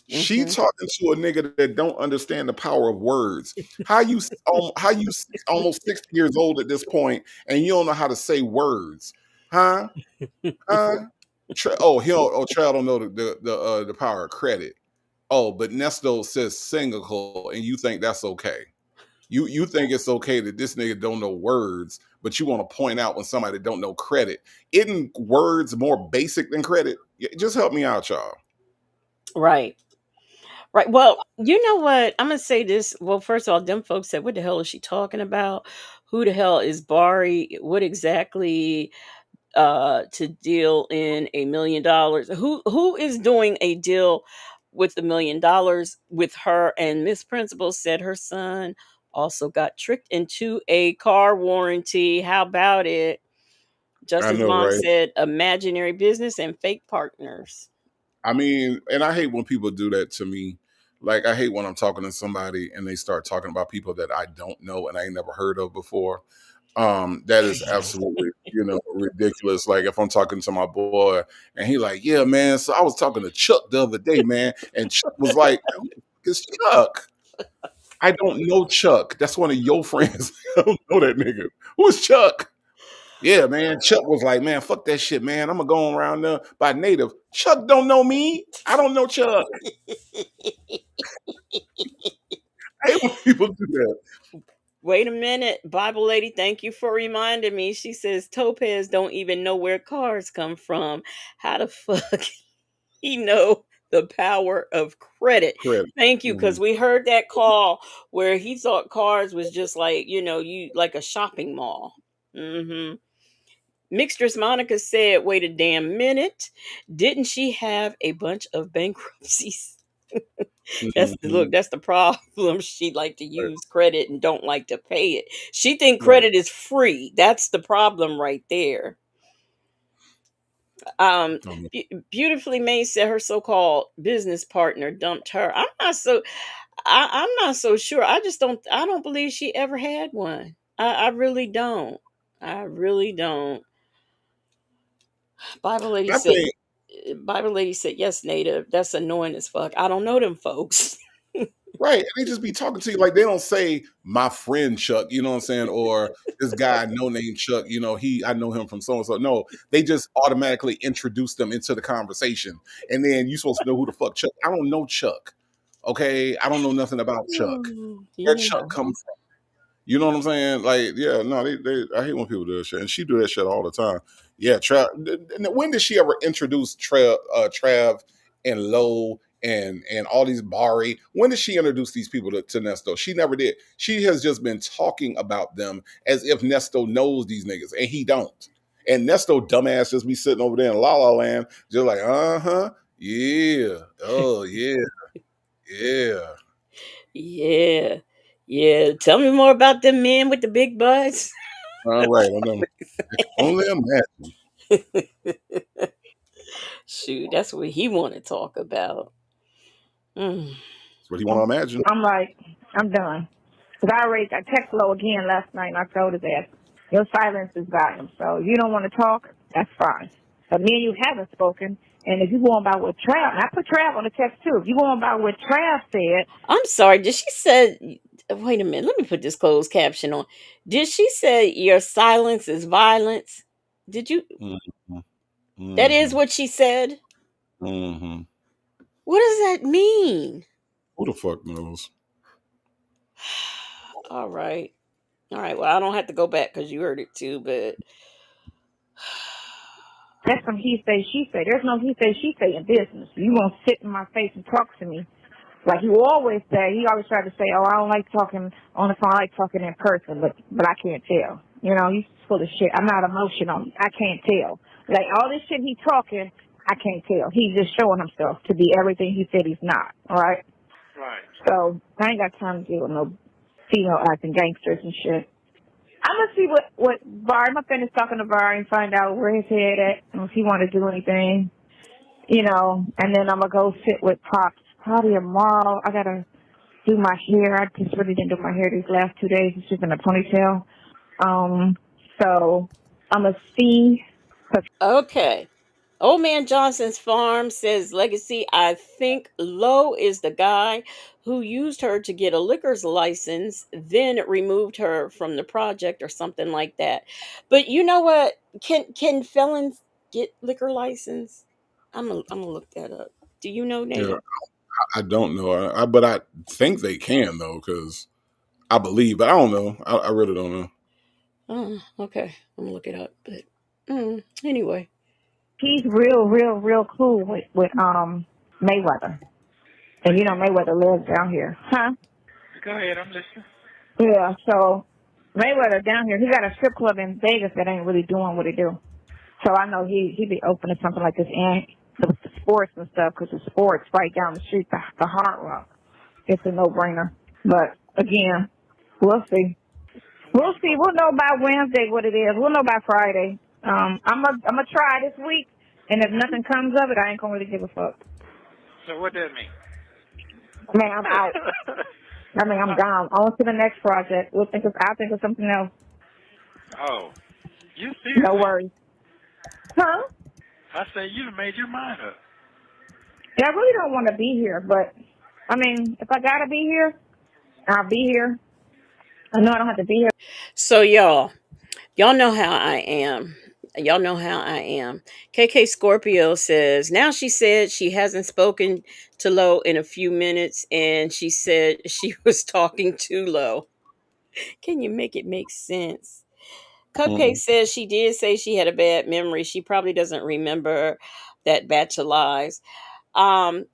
She Mm-hmm. talking to a nigga that don't understand the power of words. How you almost 60 years old at this point and you don't know how to say words, huh? Child don't know the power of credit. Oh, but Nesto says single and you think that's okay. You think it's okay that this nigga don't know words, but you want to point out when somebody don't know credit. Isn't words more basic than credit? Just help me out, y'all. Right. Right. Well, you know what? I'm gonna say this. Well, first of all, them folks said, "What the hell is she talking about? Who the hell is Bari? What exactly to deal in $1 million? Who is doing a deal with $1 million with her?" And Miss Principal said her son also got tricked into a car warranty. How about it? I Justice know, Mom right? said imaginary business and fake partners. I mean, and I hate when people do that to me. Like, I hate when I'm talking to somebody and they start talking about people that I don't know and I ain't never heard of before. That is absolutely, ridiculous. Like if I'm talking to my boy and he like, yeah, man. So I was talking to Chuck the other day, man, and Chuck was like, who the fuck is Chuck? I don't know Chuck. That's one of your friends. I don't know that nigga. Who is Chuck? Yeah, man. Chuck was like, man, fuck that shit, man. I'm gonna go around there by native. Chuck don't know me. I don't know Chuck. I hate when people do that. Wait a minute, Bible lady, thank you for reminding me. She says Topaz don't even know where cars come from. How the fuck he know the power of credit? Credit. Thank you, Mhm. because we heard that call where he thought cars was just like, you like a shopping mall. Mm-hmm. Mixtress Monica said, wait a damn minute. Didn't she have a bunch of bankruptcies? Mhm. That's the problem. She like to Right. use credit and don't like to pay it. She think Right. credit is free. That's the problem right there. Um, Beautifully Made said her so-called business partner dumped her. I'm not so sure. I don't believe she ever had one. I really don't. I really don't. Bible lady I said think Bible lady said, yes, native. That's annoying as fuck. I don't know them folks. right. And they just be talking to you like they don't say my friend Chuck, you know what I'm saying? Or this guy, no name Chuck, I know him from so and so. No, they just automatically introduce them into the conversation. And then you supposed to know who the fuck Chuck. I don't know Chuck. Okay. I don't know nothing about Chuck. Where Yeah. Chuck come from? You know what I'm saying? Like, yeah, no, I hate when people do that shit. And she do that shit all the time. Yeah, Trav. When did she ever introduce Trav and Lowe and all these Bari. When did she introduce these people to Nesto? She never did. She has just been talking about them as if Nesto knows these niggas, and he don't. And Nesto dumbass just be sitting over there in La La Land, just like, yeah, oh yeah, yeah. Yeah. Yeah. Tell me more about them men with the big butts. All right, I know. I can only imagine. Shoot, that's what he want to talk about. Mm. That's what he want to imagine. I'm like, I'm done. Because I texted Lo again last night and I told her that your silence is volume. So you don't want to talk, that's fine. But me and you haven't spoken. And if you going by what Trav, and I put Trav on the text too. If you going by what Trav said, I'm sorry. Did she say? Wait a minute. Let me put this closed caption on. Did she say your silence is violence? Did you? Mm-hmm. That is Mm-hmm. what she said. Mm-hmm. What does that mean? Who the fuck knows? All right. All right. Well, I don't have to go back because you heard it too. But that's some he say, she say. There's no he say, she say in business. You won't sit in my face and talk to me. Like you always say, he always tried to say, oh, I don't like talking on the phone, I like talking in person, but I can't tell. You know, he's full of shit. I'm not emotional. I can't tell. Like all this shit he talking, I can't tell. He's just showing himself to be everything he said he's not. All right? Right. So I ain't got time to deal with no female acting gangsters and shit. I'm gonna see what Bar. I'm gonna finish talking to Bar and find out where his head at and if he want to do anything, you know. And then I'm gonna go sit with Pops probably tomorrow. I gotta do my hair. I just really didn't do my hair these last 2 days. It's just in a ponytail. So I'm gonna see. okay. Old Man Johnson's Farm says Legacy. I think Lowe is the guy who used her to get a liquor's license, then removed her from the project or something like that. But you know what? Can felons get liquor license? I'm gonna look that up. Do you know, Yeah, Nate? I don't know. But I think they can though, because I believe, but I don't know. I really don't know. Oh, okay. I'm gonna look it up. But anyway. He's real cool with Mayweather, and you know Mayweather lives down here, huh? Go ahead, I'm listening. Yeah. So Mayweather down here, he got a strip club in Vegas that ain't really doing what he do. So I know he'd be open to something like this and the sports and stuff because the sports right down the street, the Hard Rock. It's a no-brainer. But again, we'll see. We'll see. We'll know by Wednesday what it is. We'll know by Friday. I'm gonna try this week, and if nothing comes of it, I ain't gonna really give a fuck. So what does that mean? Man, I'm out. I mean, I'm gone. On to the next project. I'll think of something else. Oh, you No seriously? worries. Huh? I say you made your mind up. Yeah, I really don't want to be here, but I mean, if I gotta be here, I'll be here. I know I don't have to be here. So y'all know how I am. Y'all know how I am. KK Scorpio says, now she said she hasn't spoken to Lo in a few minutes and she said she was talking too low. Can you make it make sense? Cupcake Mm-mm. says she did say she had a bad memory. She probably doesn't remember that batch of lies.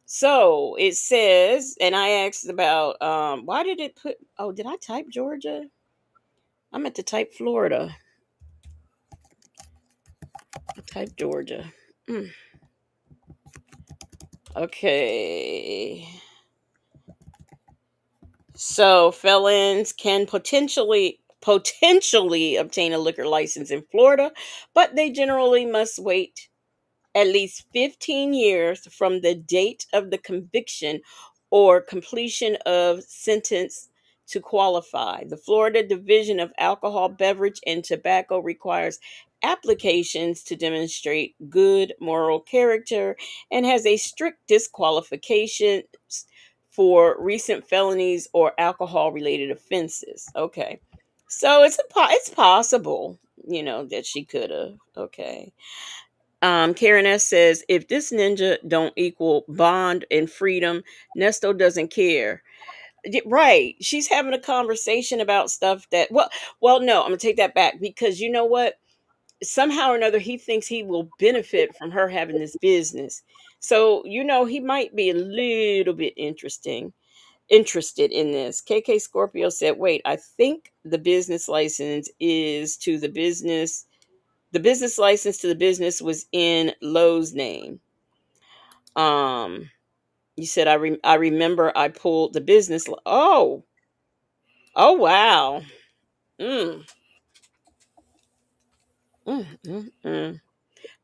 So it says, and I asked about why did it put did I type Georgia? I meant to type Florida. I typed Georgia. Mm. Okay. So felons can potentially obtain a liquor license in Florida, but they generally must wait at least 15 years from the date of the conviction or completion of sentence to qualify. The Florida Division of Alcohol, Beverage, and Tobacco requires applications to demonstrate good moral character and has a strict disqualification for recent felonies or alcohol related offenses. Okay. So it's possible, that she could have. Okay. Karen S says, if this ninja don't equal bond and freedom, Nesto doesn't care. Right. She's having a conversation about stuff that, well, no, I'm gonna take that back because you know what? somehow or another he thinks he will benefit from her having this business. So, he might be a little bit interested in this. KK Scorpio said, "Wait, I think the business license is to the business. The business license to the business was in Lowe's name." Um, you said, I remember I pulled the business. Oh, wow. Mm, mm.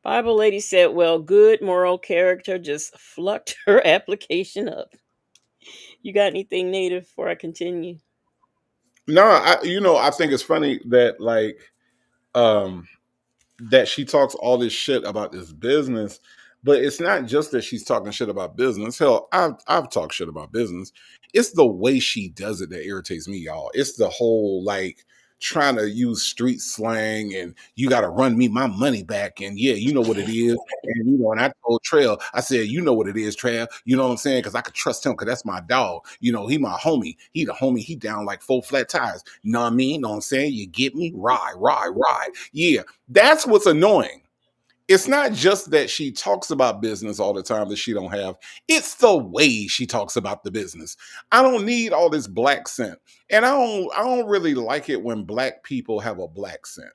Bible lady said, "Well, good moral character just flucked her application up." You got anything native before I continue? No, I think it's funny that um that she talks all this shit about this business, but it's not just that she's talking shit about business. Hell, I've talked shit about business. It's the way she does it that irritates me, y'all. It's the whole trying to use street slang and you got to run me my money back, and yeah, you know what it is. And and I told Trail, I said, you know what it is, Trail. You know what I'm saying? Because I could trust him because that's my dog. He my homie. He the homie. He down like 4 flat tires. Know what I mean? Know what I'm saying? You get me? Ride, ride, ride. Yeah, that's what's annoying. It's not just that she talks about business all the time that she don't have. It's the way she talks about the business. I don't need all this black scent. And I don't really like it when black people have a black scent.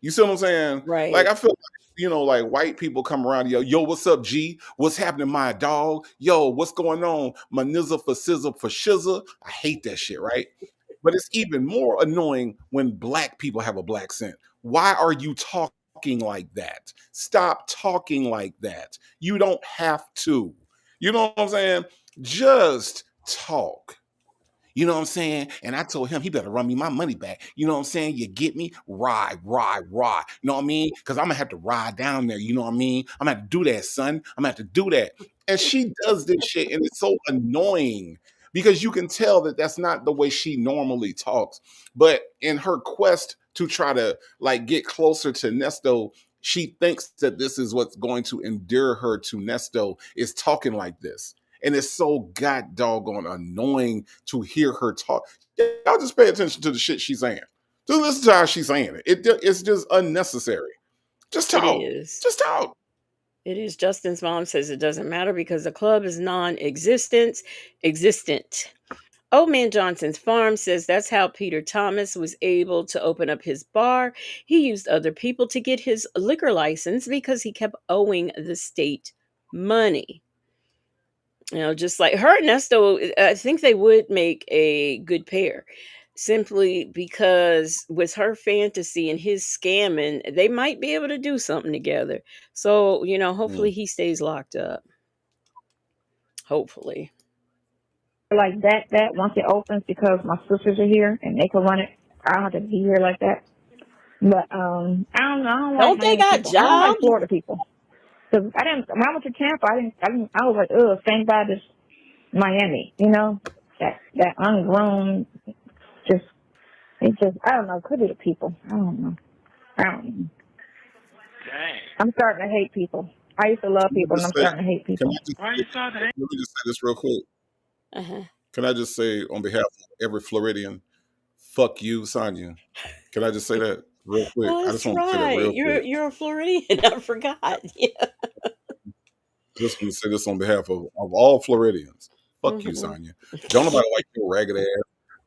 You see what I'm saying? Like Right. I feel like, like white people come around, yo, what's up, G? What's happening, my dog? Yo, what's going on? My nizzle for sizzle for shizzle. I hate that shit, right? But it's even more annoying when black people have a black scent. Why are you talking like that? Stop talking like that. You don't have to. You know what I'm saying? Just talk. You know what I'm saying? And I told him he better run me my money back. You know what I'm saying? You get me? Ride, ride, ride. You know what I mean? Because I'm gonna have to ride down there. You know what I mean? I'm gonna have to do that, son. I'm gonna have to do that. And she does this shit, and it's so annoying because you can tell that that's not the way she normally talks. But in her quest to try to get closer to Nesto, she thinks that this is what's going to endear her to Nesto is talking like this. And it's so god doggone annoying to hear her talk. Y'all just pay attention to the shit she's saying. Just listen to how she's saying it. It's just unnecessary. Just It talk. is. Just talk. It is. Justin's mom says it doesn't matter because the club is non-existent. Existent. Old Man Johnson's Farm says that's how Peter Thomas was able to open up his bar. He used other people to get his liquor license because he kept owing the state money. Just like her and Nesto, I think they would make a good pair. Simply because with her fantasy and his scamming, they might be able to do something together. So, hopefully Mm. he stays locked up. Hopefully. Like that once it opens because my sisters are here and they can run it. I don't have to be here like that. But I don't know. I don't like Don't they Miami got people. I don't like jobs? Florida people. Cause I didn't when I went to Tampa. I was like, ugh, thank God this Miami. That ungrown, just it just I don't know. Could be the people. I don't know. I don't know. Dang. I'm starting to hate people. I used to love Can I people, and just I'm say? starting to hate Can people. I just Why say, you starting to hate? let me just say this real quick? Uh-huh. Can I just say on behalf of every Floridian, fuck you, Sonya. Can I just say that real quick? Oh, I just that's want to say that right. real You're quick. you're a Floridian. I forgot. Yeah. Just want to say this on behalf of all Floridians. Fuck you, Hmm. Sonya. Don't nobody like your ragged ass.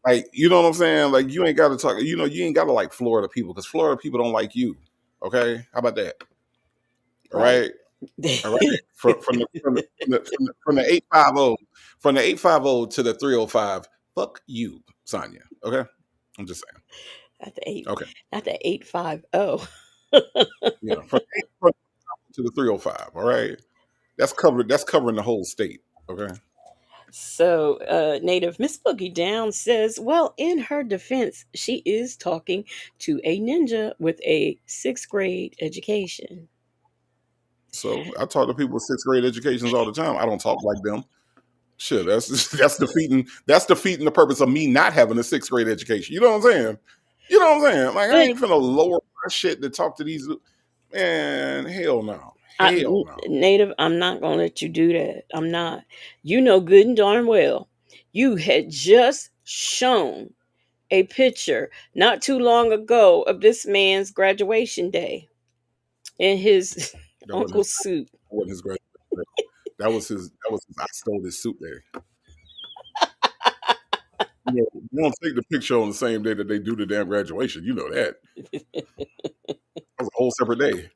Like, you know what I'm saying? Like, you ain't got to talk. You ain't got to like Florida people because Florida people don't like you. Okay, how about that? All Right. right, all right. From the 850 from the 850 to the 305. Fuck you, Sonya. Okay, I'm just saying. Not the eight, Okay, not the 850. yeah, from the 850 to the 305. All right, that's covered. That's covering the whole state. Okay. So, native Miss Boogie Down says, well, in her defense, she is talking to a ninja with a sixth grade education. So I talk to people with sixth grade educations all the time. I don't talk like them. Shit, that's defeating the purpose of me not having a sixth grade education. You know what I'm saying? You know what I'm saying? Like I But ain't finna lower my shit to talk to these man. Hell no. Hell no. native, I'm not going to let you do that. I'm not. You know good and darn well. You had just shown a picture not too long ago of this man's graduation day in his That wasn't his, uncle's suit. that wasn't his graduation day. That was his I stole his suit day. You don't take the picture on the same day that they do the damn graduation. You know that. That was a whole separate day.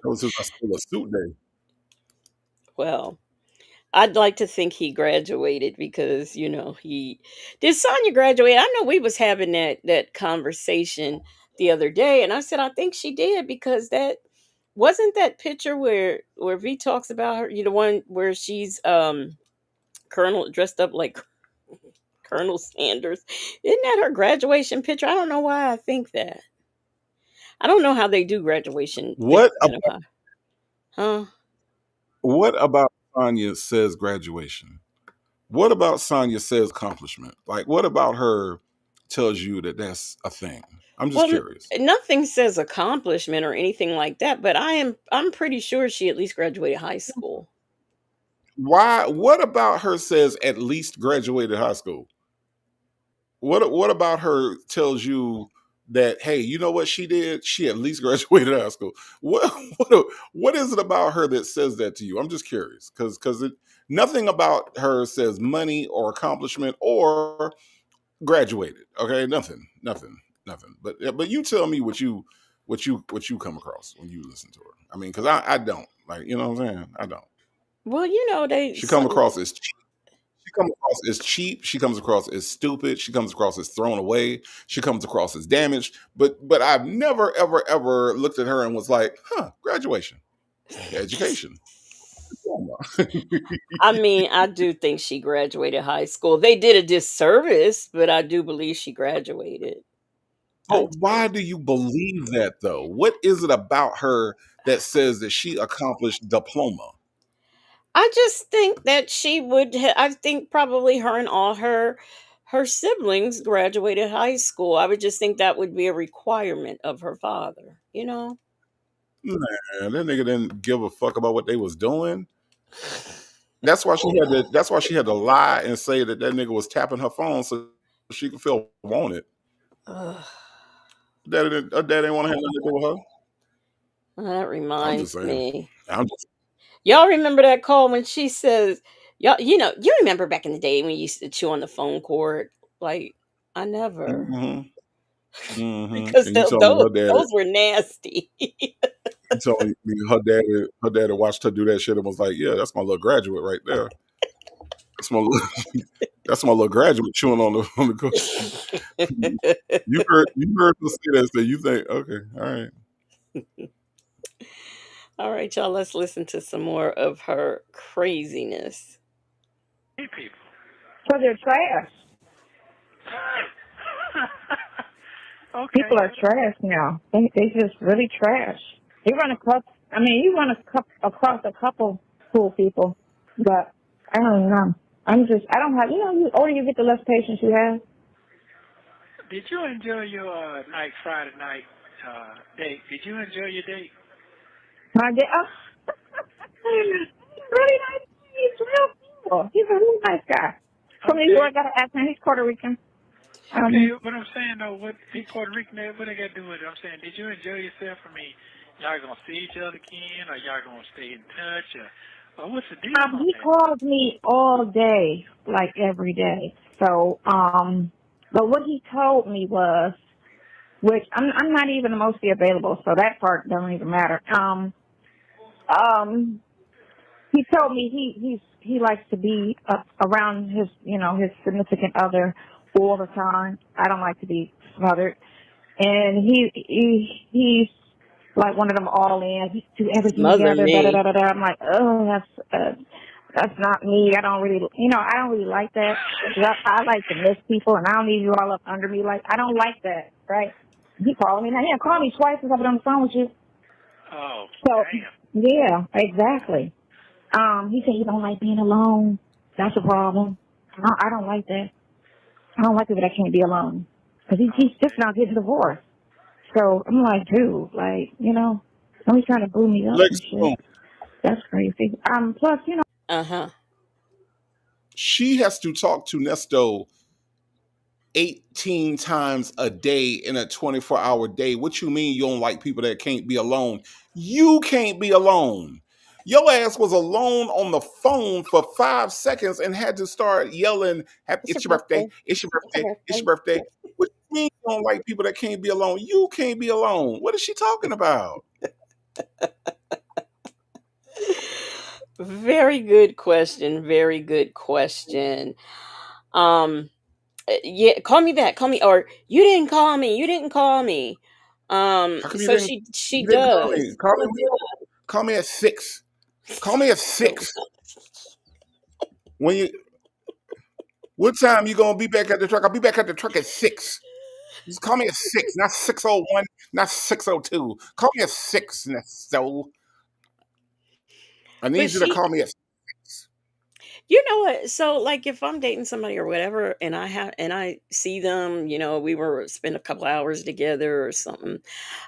That was his I stole a suit day. Well, I'd like to think he graduated because he did. Sonya graduate? I know we was having that conversation the other day, and I said I think she did because that wasn't that picture where V talks about her. You know, one where she's Colonel dressed up like Colonel Sanders. Isn't that her graduation picture? I don't know why I think that. I don't know how they do graduation What pictures in about Ohio. Huh? what about Sonya says graduation? What about Sonya says accomplishment? Like, what about her tells you that that's a thing? I'm just Well, curious. nothing says accomplishment or anything like that, but I'm pretty sure she at least graduated high school. Why? What about her says at least graduated high school? What about her tells you that hey, you know what she did? She at least graduated high school. What is it about her that says that to you? I'm just curious because nothing about her says money or accomplishment or graduated. Okay, nothing. But you tell me what you come across when you listen to her. I mean, because I don't like you know what I'm saying. I don't. Well, they She comes across as cheap. She comes across as cheap. She comes across as stupid. She comes across as thrown away. She comes across as damaged. But I've never ever looked at her and was like, huh, graduation, education. I mean, I do think she graduated high school. They did a disservice, but I do believe she graduated. I But why do you believe that though? What is it about her that says that she accomplished diploma? I just think that she would. I think probably her and all her siblings graduated high school. I would just think that would be a requirement of her father. Man, that nigga didn't give a fuck about what they was doing. That's why she had to lie and say that nigga was tapping her phone so she could feel wanted. Ugh, Her dad didn't want to have nothing to do with her. that I'm just reminds saying. me. I'm just Y'all remember that call when she says, "Y'all, you remember back in the day when you used to chew on the phone cord?" Like, I never, hmm because And you told me her dad those were nasty. you told me her dad watched her do that shit and was like, yeah, that's my little graduate right there. That's my little, that's my little graduate chewing on the cord. You heard her say that, so you think, okay, all right. All right, y'all, let's listen to some more of her craziness. Hey, people. So they're trash. Okay. People are trash now. They just really trash. You run across, you run across a couple cool people, but I don't know. I don't have, the older you get, the less patience you have. Did you enjoy your Friday night date? Did you enjoy your date? I get, he's really nice. He's real cool. He's a really nice guy. From New Okay. York, got to ask him. He's Puerto Rican. Okay, but I'm saying though, what be Puerto Rican? What they got to do with it? I'm saying, did you enjoy yourself? I mean, y'all gonna see each other again, or y'all gonna stay in touch, or what's the deal on He that? calls me all day, like every day. So, but what he told me was, which I'm not even emotionally available, so that part doesn't even matter. He told me he likes to be around his significant other all the time. I don't like to be smothered, and he's like one of them all in. We do everything Smother together. Da da me. da da da. I'm like, oh, that's not me. I don't really like that. I like to miss people, and I don't need you all up under me. Like, I don't like that, right? He called me. Now, he called me twice since I've been on the phone with you. Oh, So, damn. yeah, exactly. He said, you don't like being alone. That's a problem. I don't like that. I don't like it that I can't be alone. Because he's just now getting divorced. So I'm like, dude, don't be trying to boo me up and Lex, shit. That's crazy. Plus, Uh huh. she has to talk to Nesto 18 times a day in a 24-hour day. What you mean you don't like people that can't be alone? You can't be alone. Your ass was alone on the phone for 5 seconds and had to start yelling, It's your "It's your birthday! birthday. It's your It's your birthday! It's birthday. your birthday!" What you mean you don't like people that can't be alone? You can't be alone. What is she talking about? Very good question. Very good question. Um, yeah, call me back. Call me, or you didn't call me. You didn't call me. How come So she you didn't call me? does. Call me at 6. Call me at 6. When you what time you gonna be back at the truck? I'll be back at the truck at 6. Just call me at 6, not 6:01, not 6:02. Call me at 6, so I But need you to she, call me at 6. you know what? So like if I'm dating somebody or whatever and I see them, we were spend a couple hours together or something.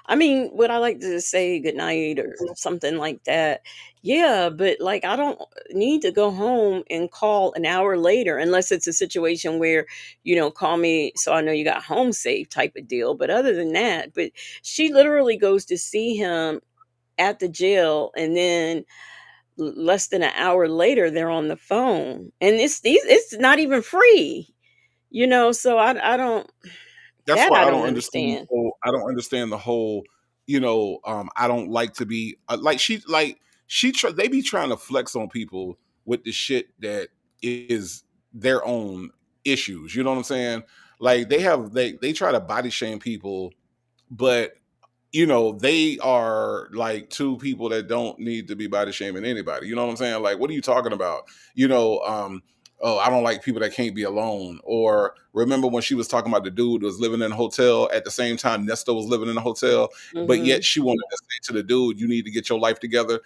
I mean, would I like to say goodnight or something like that? Yeah, but like I don't need to go home and call an hour later unless it's a situation where, call me so I know you got home safe type of deal. But other than that, but she literally goes to see him at the jail and then less than an hour later they're on the phone and it's not even free, so I don't, That's that why I I don't don't understand the understand. whole I don't understand the whole, I don't like to be they be trying to flex on people with the shit that is their own issues. You know what I'm saying? Like they try to body shame people, but they are like two people that don't need to be body shaming anybody. You know what I'm saying? Like, what are you talking about? Oh, I don't like people that can't be alone. Or remember when she was talking about the dude who was living in a hotel at the same time Nesto was living in a hotel, but yet Hmm. she wanted to say to the dude, you need to get your life together.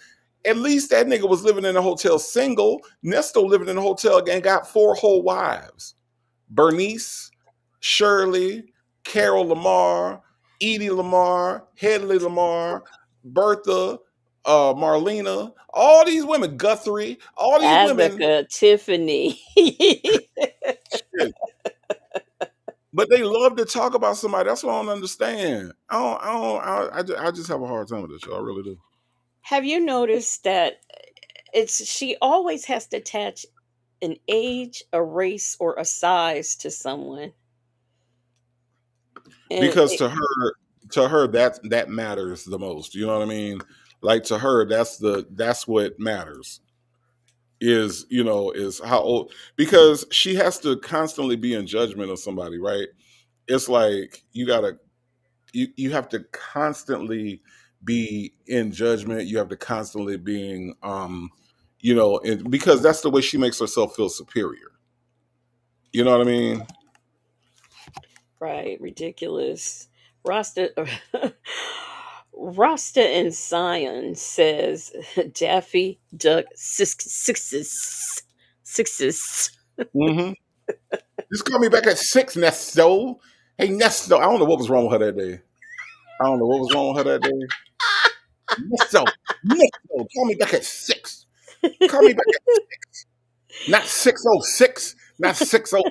At least that nigga was living in a hotel single. Nesto living in a hotel and got 4 whole wives. Bernice, Shirley, Carol Lamar, Edie Lamar, Headley Lamar, Bertha, Marlena, all these women, Guthrie, all these women, Agatha, Tiffany. shit. But they love to talk about somebody. That's what I don't understand. I just have a hard time with this show. I really do. Have you noticed that she always has to attach an age, a race, or a size to someone? And Because to her that matters the most. You know what I mean? Like to her, that's what matters. Is how old, because she has to constantly be in judgment of somebody, right? It's like you have to constantly be in judgment. You have to constantly being because that's the way she makes herself feel superior. You know what I mean? right, ridiculous. Rasta Rasta and Sion says Daffy Duck sixes. Hmm. Just call me back at 6, Nesto. Hey, Nesto. I don't know what was wrong with her that day. I don't know what was wrong with her that day. Nesto, Nesto, call me back at 6. Call me back at not 6:06, not 6:07.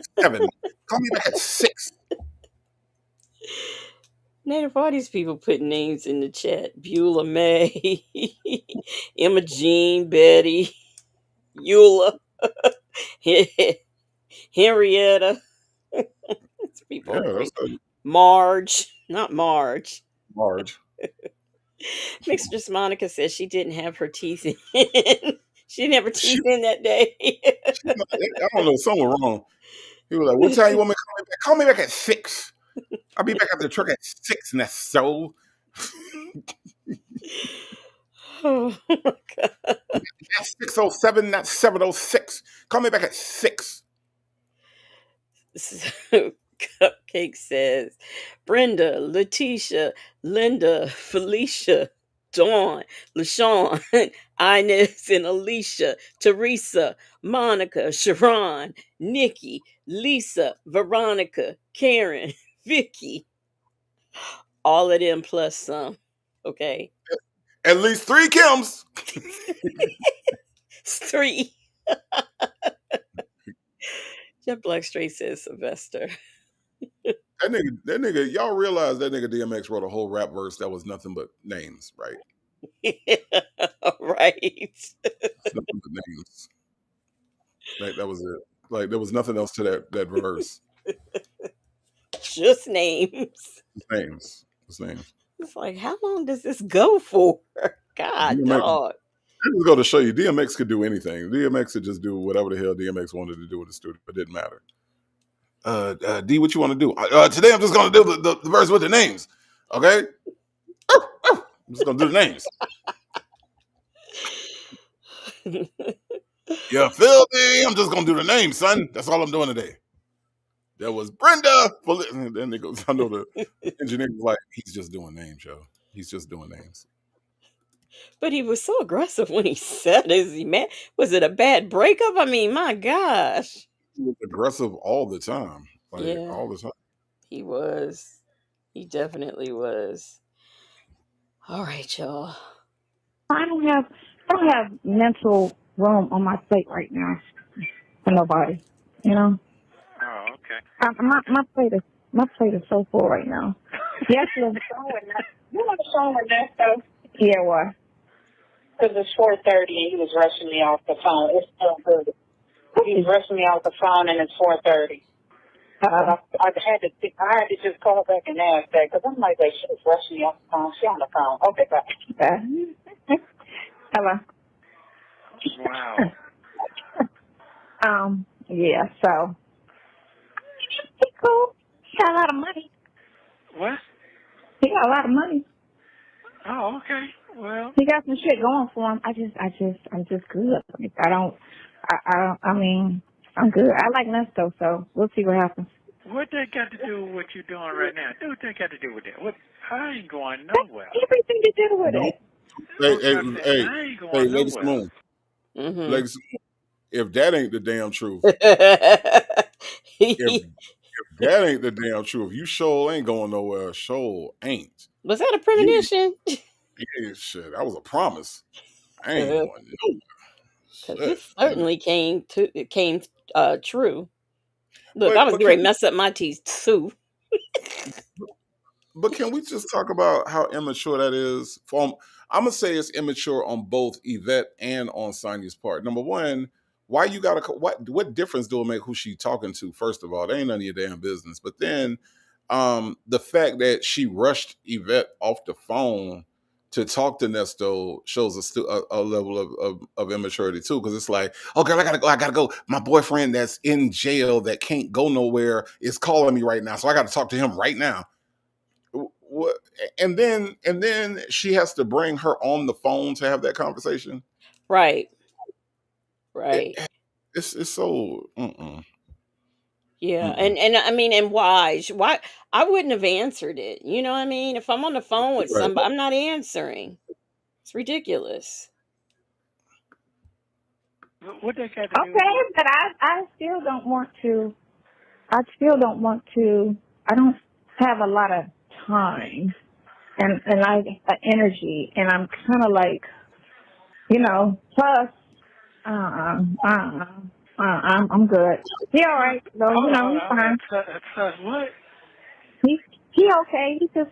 Call me back at 6. Native, all these people put names in the chat. Beulah May, Emma Jean, Betty, Eula, Henrietta. These people Yeah, are that's crazy. a Marge, not Marge. large. Mistress Monica says she didn't have her teeth in. She didn't have her She, teeth in that day. I don't know, something wrong. He was like, "What time you want me to call me back? Call me back at 6. I'll be back at the truck at 6, Nesto. Oh my God. Not 6:07, not 7:06. Call me back at 6." So, Cupcake says Brenda, Letitia, Linda, Felicia, Dawn, LaShawn, Inez, and Alicia, Teresa, Monica, Sharon, Nikki, Lisa, Veronica, Karen, Vicky, all of them plus some. Okay. At least 3 Kims. It's three. Jeff Blackstreet says Sylvester. y'all realize that nigga DMX wrote a whole rap verse that was nothing but names, right? Right. It's nothing but names. Like that was it. Like there was nothing else to that verse. Just names. It's names. It's names. It's like, how long does this go for? God, DMX. dog. This is going to show you DMX could do anything. DMX could just do whatever the hell DMX wanted to do in the studio. It didn't matter. D, what you want to do? Today I'm just going to do the verse with the names. Okay? I'm just going to do the names. You feel me? I'm just going to do the names, son. That's all I'm doing today. There was Brenda. And then it goes, I know the engineer was like, he's just doing names, yo. He's just doing names. But he was so aggressive when he said, "Is he mad? Was it a bad breakup?" I mean, my gosh. He was aggressive all the time. Like, Yeah, all the time. he was. He definitely was. All right, y'all. I don't have mental room on my plate right now for nobody. You know, Oh, okay. my plate is so full right now. Yes, you want to show with Nesto? Yeah, what? Because it's 4:30 and he was rushing me off the phone. It's 4:30. He's rushing me off the phone and it's 4:30. I had to just call back and ask that because I'm like, she was rushing me off the phone. She on the phone. Okay, bye. Hello. Wow. Yeah. So he cool. He got a lot of money. What? He got a lot of money. Oh, okay. Well, He got some shit going for him. I'm just good. I mean, I'm good. I like Nesto, so we'll see what happens. what that got to do with what you're doing right now? What that got to do with that? What? I ain't going nowhere. Everything to do with No. it. I ain't going Legacy nowhere. Moon. Mm-hmm. Legacy Moon. If that ain't the damn truth, if that ain't the damn truth, you sure ain't going nowhere. Sure ain't. Was that a You premonition? yeah, shit. That was a promise. I ain't Because going nowhere. it Shit. certainly came true. Look, I But was but getting can ready to mess up my teeth too. But can we just talk about how immature that is? I'm gonna say it's immature on both Yvette and on Sonya's part. Number one, why you gotta what difference do it make who she talking to? First of all, that ain't none of your damn business. But then, the fact that she rushed Yvette off the phone to talk to Nesto shows a level of immaturity too. Because it's like, oh girl, I gotta go. My boyfriend that's in jail that can't go nowhere is calling me right now, so I got to talk to him right now. What, and then she has to bring her on the phone to have that conversation. Right. It, Right. it's so Yeah. mm-mm. And I mean, and why? Why I wouldn't have answered it. You know what I mean? If I'm on the phone with Right. somebody, I'm not answering. It's ridiculous. What that got to do Okay, with? but I still don't want to. I still don't want to. I don't have a lot of time and energy, and I'm kind of like, Plus, I'm good. He all right, though. Hold on, hold He's on. fine. That's what? He okay. He just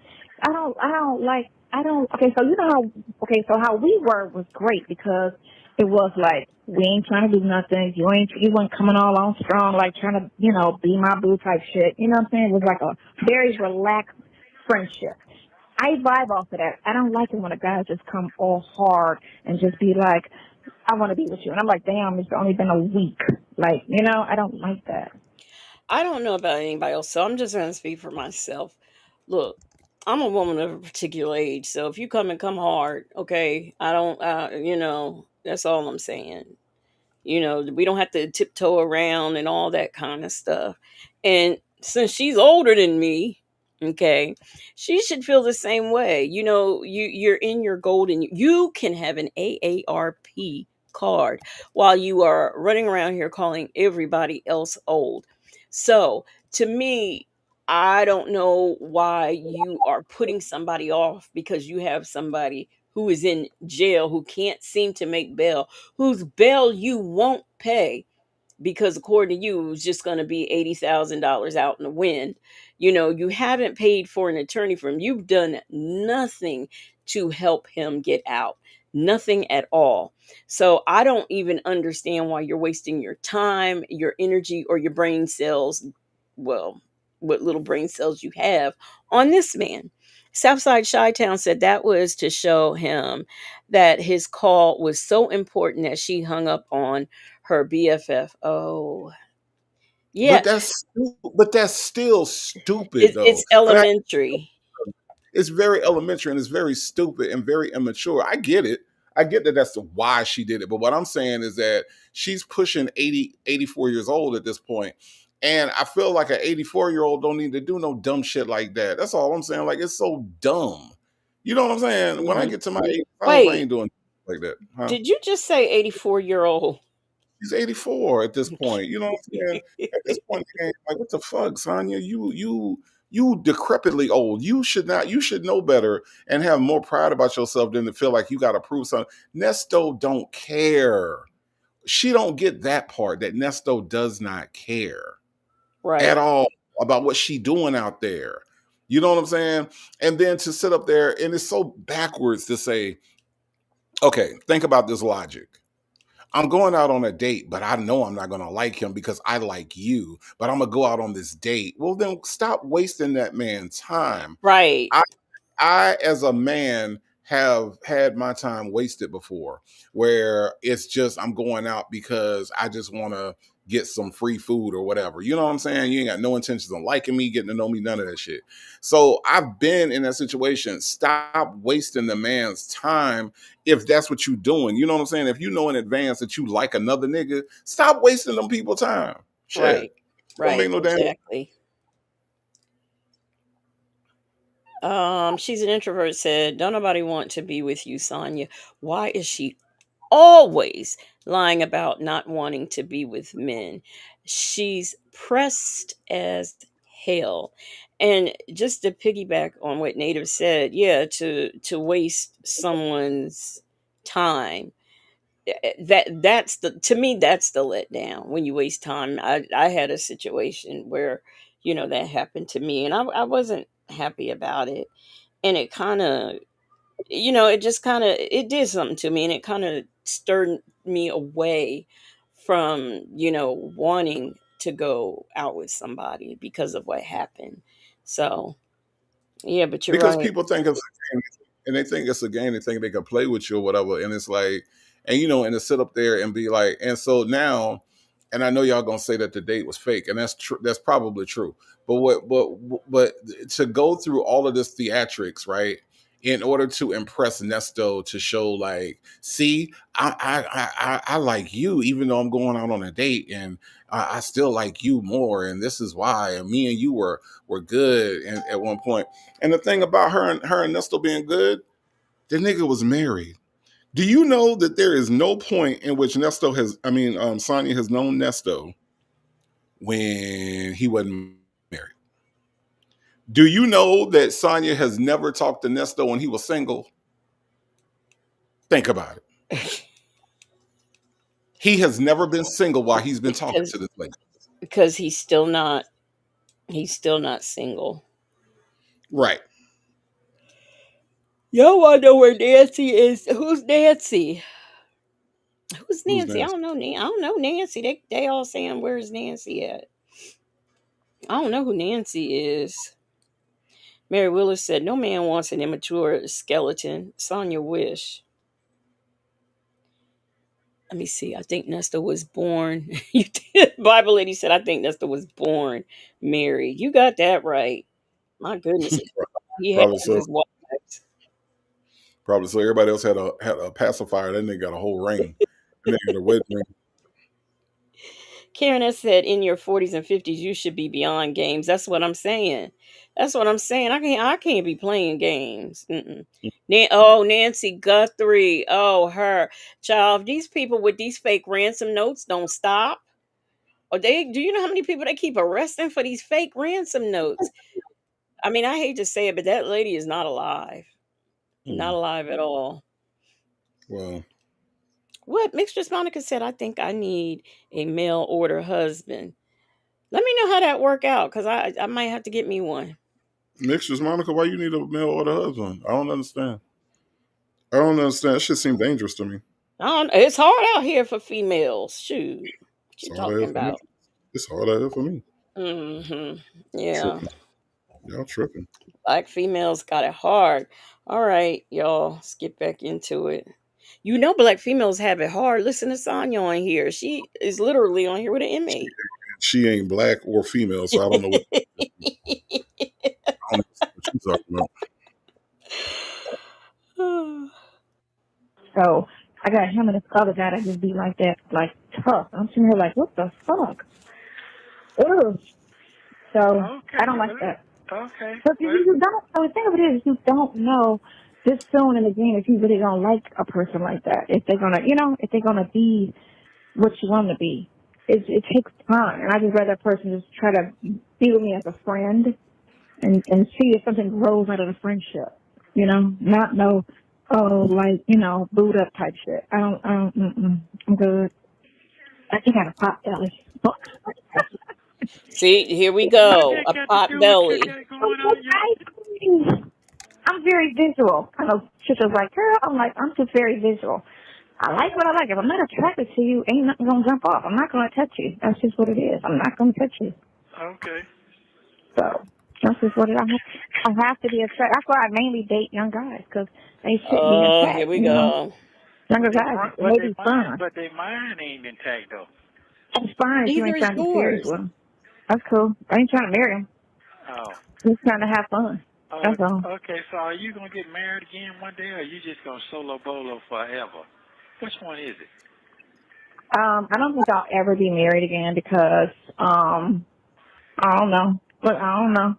okay, so how we were was great because it was like we ain't trying to do nothing. You weren't coming all on strong like trying to, be my boo type shit. You know what I'm saying? It was like a very relaxed friendship. I vibe off of that. I don't like it when a guy just come all hard and just be like, I want to be with you. And I'm like, damn, it's only been a week. Like, I don't like that. I don't know about anybody else, so I'm just going to speak for myself. Look, I'm a woman of a particular age, so if you come hard, okay, I don't, that's all I'm saying. We don't have to tiptoe around and all that kind of stuff. And since she's older than me, okay, she should feel the same way. You're in your golden. You can have an AARP card while you are running around here calling everybody else old. So to me, I don't know why you are putting somebody off because you have somebody who is in jail who can't seem to make bail, whose bail you won't pay because according to you it was just going to be $80,000 out in the wind. You haven't paid for an attorney for him. You've done nothing to help him get out. Nothing at all. So I don't even understand why you're wasting your time, your energy, or your brain cells. Well, what little brain cells you have on this man. Southside Chi-Town said that was to show him that his call was so important that she hung up on her BFF. Oh, yeah, But that's still stupid though. it's I mean, elementary. it's very elementary and it's very stupid and very immature. I get it. I get that that's the why she did it. But what I'm saying is that she's pushing 80, 84 years old at this point. And I feel like an 84-year-old don't need to do no dumb shit like that. That's all I'm saying. Like, it's so dumb. You know what I'm saying? When I Mhm. get to my 85, I Wait, ain't doing like that. Huh? did you just say 84-year-old? He's 84 at this point. You know what I'm saying? At this point in the game, like, what the fuck, Sonya? You decrepitly old. You should know better and have more pride about yourself than to feel like you gotta prove something. Nesto don't care. She don't get that part, that Nesto does not care at Right, all about what she doing out there. You know what I'm saying? And then to sit up there, and it's so backwards to say, okay, think about this logic. I'm going out on a date, but I know I'm not going to like him because I like you, but I'm going to go out on this date. Well, then stop wasting that man's time. right, I, as a man, have had my time wasted before where it's just I'm going out because I just want to get some free food or whatever. You know what I'm saying? You ain't got no intentions on liking me, getting to know me, none of that shit. So I've been in that situation. Stop wasting the man's time if that's what you're doing. You know what I'm saying? If you know in advance that you like another nigga, stop wasting them people time. Shit. right, Don't right, make no damn. exactly. She's an introvert, said, don't nobody want to be with you, Sonya. Why is she always lying about not wanting to be with men? She's pressed as hell. And just to piggyback on what Native said, yeah, to waste someone's time. That's the to me that's the letdown when you waste time. I had a situation where that happened to me, and I wasn't happy about it, and it kind of it just kind of it did something to me, and it kind of stirred me away from wanting to go out with somebody because of what happened. So yeah, but you're Because right. people think it's a game, and they think it's a game. They think they can play with you or whatever, and it's like, and and to sit up there and be like, and so now, and I know y'all gonna say that the date was fake, and that's true. That's probably true. But but to go through all of this theatrics, right? In order to impress Nesto, to show like, see, I like you, even though I'm going out on a date, and I still like you more, and this is why. And me and you were good, and at one point. And the thing about her and Nestor being good, the nigga was married. Do you know that there is no point in which Sonya has known Nesto when he wasn't married? Do you know that Sonya has never talked to Nesto when he was single? Think about it. He has never been single while he's been talking because to this lady. because he's still not single. Right. Y'all want to know where Nancy is? Who's Nancy? Who's Who's Nancy? I next? don't know. I don't know Nancy. They all saying where's Nancy at? I don't know who Nancy is. Mary Willis said no man wants an immature skeleton. Sonya Wish. Let me see. I think Nesta was born. You did. Bible lady said I think Nesta was born married. You got that right. My goodness, he has Probably so. his wives. Probably so. Everybody else had a pacifier. That nigga got a whole ring. And they got a wedding ring. Karen has said in your 40s and 50s you should be beyond games. That's what I'm saying. That's what I'm saying. I can't be playing games. Mm-mm. Nancy Guthrie. Oh, her child. These people with these fake ransom notes don't stop. Or do you know how many people they keep arresting for these fake ransom notes? I mean, I hate to say it, but that lady is not alive. Not Mm. alive at all. Well, What Mistress Monica said, I think I need a mail order husband. Let me know how that work out, because I might have to get me one. Mixtures, Monica. Why you need a male or a husband? I don't understand. I don't understand. That shit seems dangerous to me. It's hard out here for females. Shoot, what It's you hard out talking for me. about? It's hard out for me. Yeah, Tripping. Y'all tripping. black females got it hard. All right, y'all, let's get back into it. You know, black females have it hard. Listen to Sonya on here. She is literally on here with an inmate. She ain't black or female, so I don't know what. I don't understand what you talking about. So I got him and this other guy that just be like that, like tough. I'm sitting here like, what the fuck? Ugh. So Okay. I don't like that. Okay. But you don't. So the thing of it is, you don't know this soon in the game if you really don't like a person like that. If they're gonna, if they're gonna be what you want them to be. It takes time, and I just rather that person just try to be with me as a friend and see if something grows out of the friendship. Not no, boot up type shit. I'm good. I think I got a pot belly. See, here we What go. that A got to pot do with you belly. got going on? I'm very visual. I know sisters like, girl, I'm just very visual. I like what I like. If I'm not attracted to you, ain't nothing gonna jump off. I'm not gonna touch you. That's just what it is. I'm not gonna touch you. Okay. So that's just what it is. I have to be attracted. That's why I mainly date young guys, because they should be Oh, here intact. we go. Younger guys, may be fun. But they mind ain't intact though. It's fine if you Neither ain't is trying to be serious yours. with them. That's cool. I ain't trying to marry them. Oh. Just trying to have fun. That's all. Okay. So are you gonna get married again one day, or are you just gonna solo bolo forever? Which one is it? I don't think I'll ever be married again because, I don't know. But I don't know.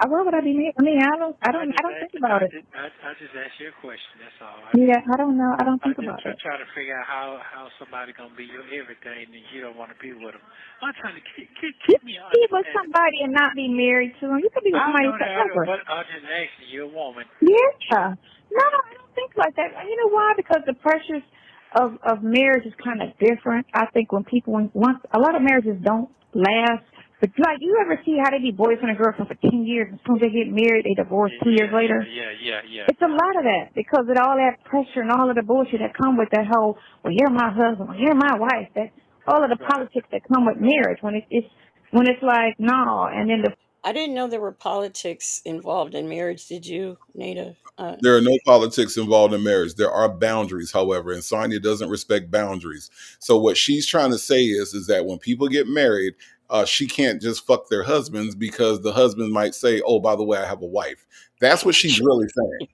Why would I be married? I don't think about it. I just asked you a question. That's all. Yeah, I don't know. I don't I think just about it. try to figure out how somebody gonna be your everything and you don't want to be with them. I'm trying to You keep me can be with understanding. somebody and not be married to them. You can be with I somebody know that, forever. but I just asking you, a woman. Yeah. No, I don't think like that. You know why? Because the pressures of marriage is kind of different. I think when once a lot of marriages don't last. But like, you ever see how they be boyfriend and girlfriend for 10 years, and as soon as they get married, they divorce 2 years later? Yeah. It's a lot of that because of all that pressure and all of the bullshit that come with that whole, well, you're my husband, well, you're my wife, that all of the politics that come with marriage when it's like, no, and then I didn't know there were politics involved in marriage. Did you, Native? There are no politics involved in marriage. There are boundaries, however, and Sonya doesn't respect boundaries. So what she's trying to say is that when people get married, she can't just fuck their husbands because the husband might say, "Oh, by the way, I have a wife." That's what she's really saying.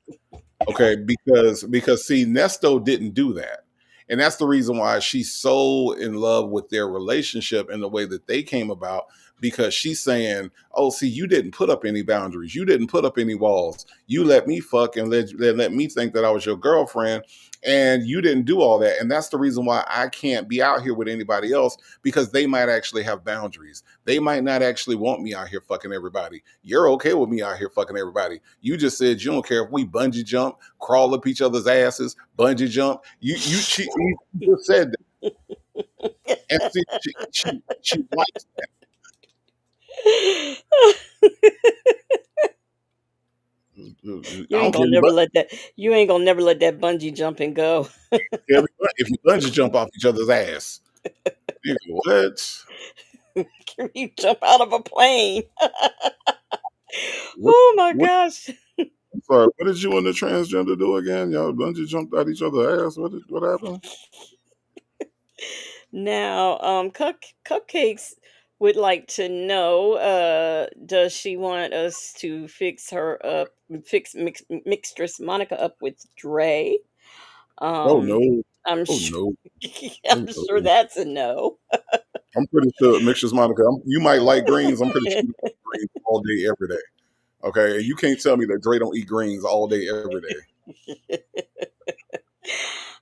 Okay, because see, Nesto didn't do that. And that's the reason why she's so in love with their relationship and the way that they came about, because she's saying, "Oh, see, you didn't put up any boundaries. You didn't put up any walls. You let me fuck and let me think that I was your girlfriend, and you didn't do all that." And that's the reason why I can't be out here with anybody else, because they might actually have boundaries. They might not actually want me out here fucking everybody. You're okay with me out here fucking everybody. You just said you don't care if we bungee jump, crawl up each other's asses, bungee jump. She just said that, and see, she likes that. I You ain't don't care gonna if you, never let that. You ain't gonna never let that bungee jumping go. if you bungee jump off each other's ass. Nigga, what? You jump out of a plane. What? Oh my What? gosh. I'm sorry. What did you and the transgender do again? Y'all bungee jumped out each other's ass. What happened? Now, Cupcakes would like to know, does she want us to fix her up, Mixtress Monica up with Dre? Oh no! I'm Oh sure, no! Oh I'm sure no! that's a no. I'm pretty sure, Mixtures Monica, you might like greens. I'm pretty sure you eat greens all day, every day. Okay, and you can't tell me that Dre don't eat greens all day, every day.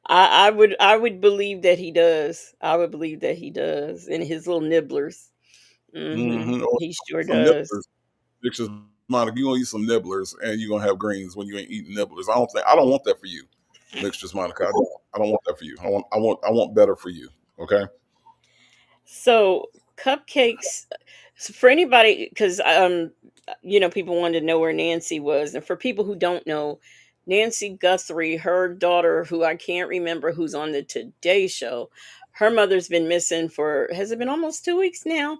I would believe that he does. I would believe that he does in his little nibblers. Or He sure some does. nibblers. Mixtures Monica, you gonna eat some nibblers, and you are gonna have greens when you ain't eating nibblers. I don't want that for you, Mixtures Monica. I don't want that for you. I want better for you. Okay. So Cupcakes for anybody, because people wanted to know where Nancy was, and for people who don't know, Nancy Guthrie, her daughter, who I can't remember, who's on the Today Show, her mother's been missing for, has it been almost 2 weeks now?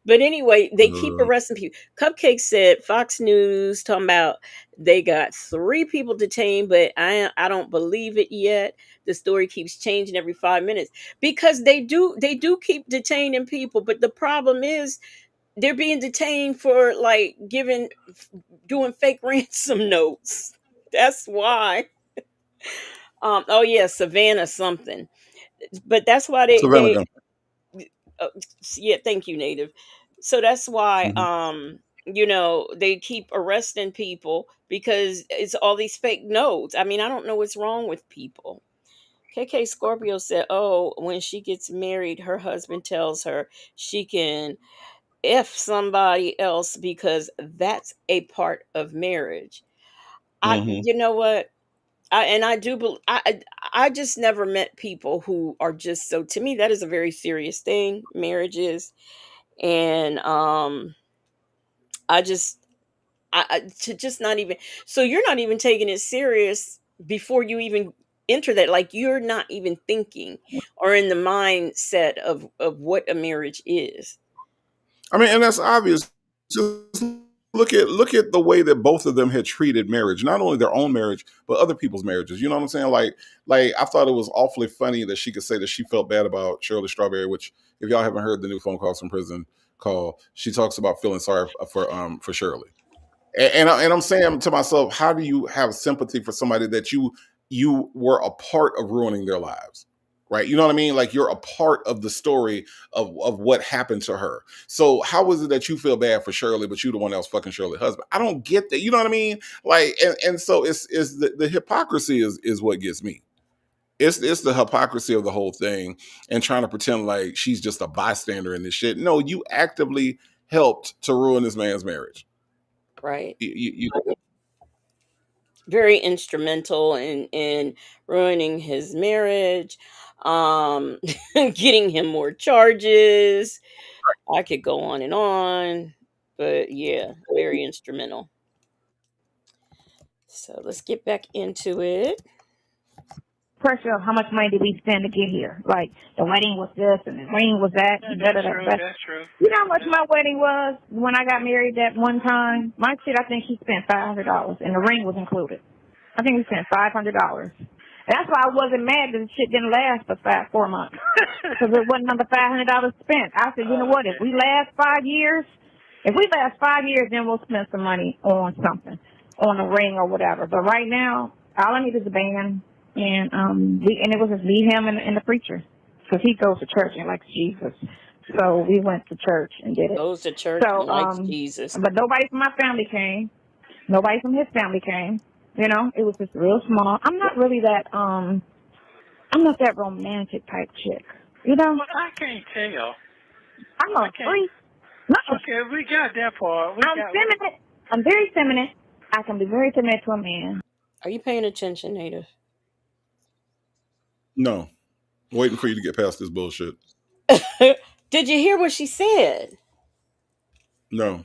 But anyway, they keep Uh, arresting people. Cupcake said Fox News talking about they got 3 people detained, but I don't believe it yet. The story keeps changing every 5 minutes because they do keep detaining people, but the problem is they're being detained for like doing fake ransom notes. That's why. Oh yeah, Savannah something. But that's why they Savannah they Gun. uh, yeah, thank you, Native. So that's why Hmm. they keep arresting people because it's all these fake notes. I mean, I don't know what's wrong with people. KK Scorpio said, "Oh, when she gets married, her husband tells her she can F somebody else because that's a part of marriage." Hmm. You know what? I do I just never met people who are just so, to me that is a very serious thing, marriage is. And I just I to just not even, so you're not even taking it serious before you even enter that, like you're not even thinking or in the mindset of what a marriage is. I mean, and that's obvious. Just look at the way that both of them had treated marriage, not only their own marriage, but other people's marriages. You know what I'm saying? Like I thought it was awfully funny that she could say that she felt bad about Shirley Strawberry. Which, if y'all haven't heard the new phone calls from prison call, she talks about feeling sorry for Shirley. And I'm saying to myself, how do you have sympathy for somebody that you were a part of ruining their lives? Right? You know what I mean? Like you're a part of the story of what happened to her. So how is it that you feel bad for Shirley, but you the one that was fucking Shirley's husband? I don't get that. You know what I mean? Like, and so it's the hypocrisy is what gets me. It's the hypocrisy of the whole thing and trying to pretend like she's just a bystander in this shit. No, you actively helped to ruin this man's marriage. Right. You Very instrumental in ruining his marriage, um getting him more charges. I could go on and on, but yeah, very instrumental. So let's get back into it. Pressure of how much money did we spend to get here? Like the wedding was this and the ring was that. Yeah, Da, that's da, da, true. da. That's true. You know how much my wedding was when I got married that one time? My shit, I think he spent $500 and the ring was included. I think we spent $500. That's why I wasn't mad that the shit didn't last for 4 months. Because it wasn't another $500 spent. I said, you know what? If Okay. we last 5 years, then we'll spend some money on something, on a ring or whatever. But right now, all I need is a band, and it was just me, him, and the preacher, because he goes to church and likes Jesus. So we went to church and did it. Goes to church So, and likes Jesus. but nobody from my family came. Nobody from his family came. You know, it was just real small. I'm not that romantic type chick. You know, Well, I can't tell. I'm I a can't. freak. No, Okay, we got that part. I'm feminine. I'm very feminine. I can be very feminine to a man. Are you paying attention, Native? No, waiting for you to get past this bullshit. Did you hear what she said? No,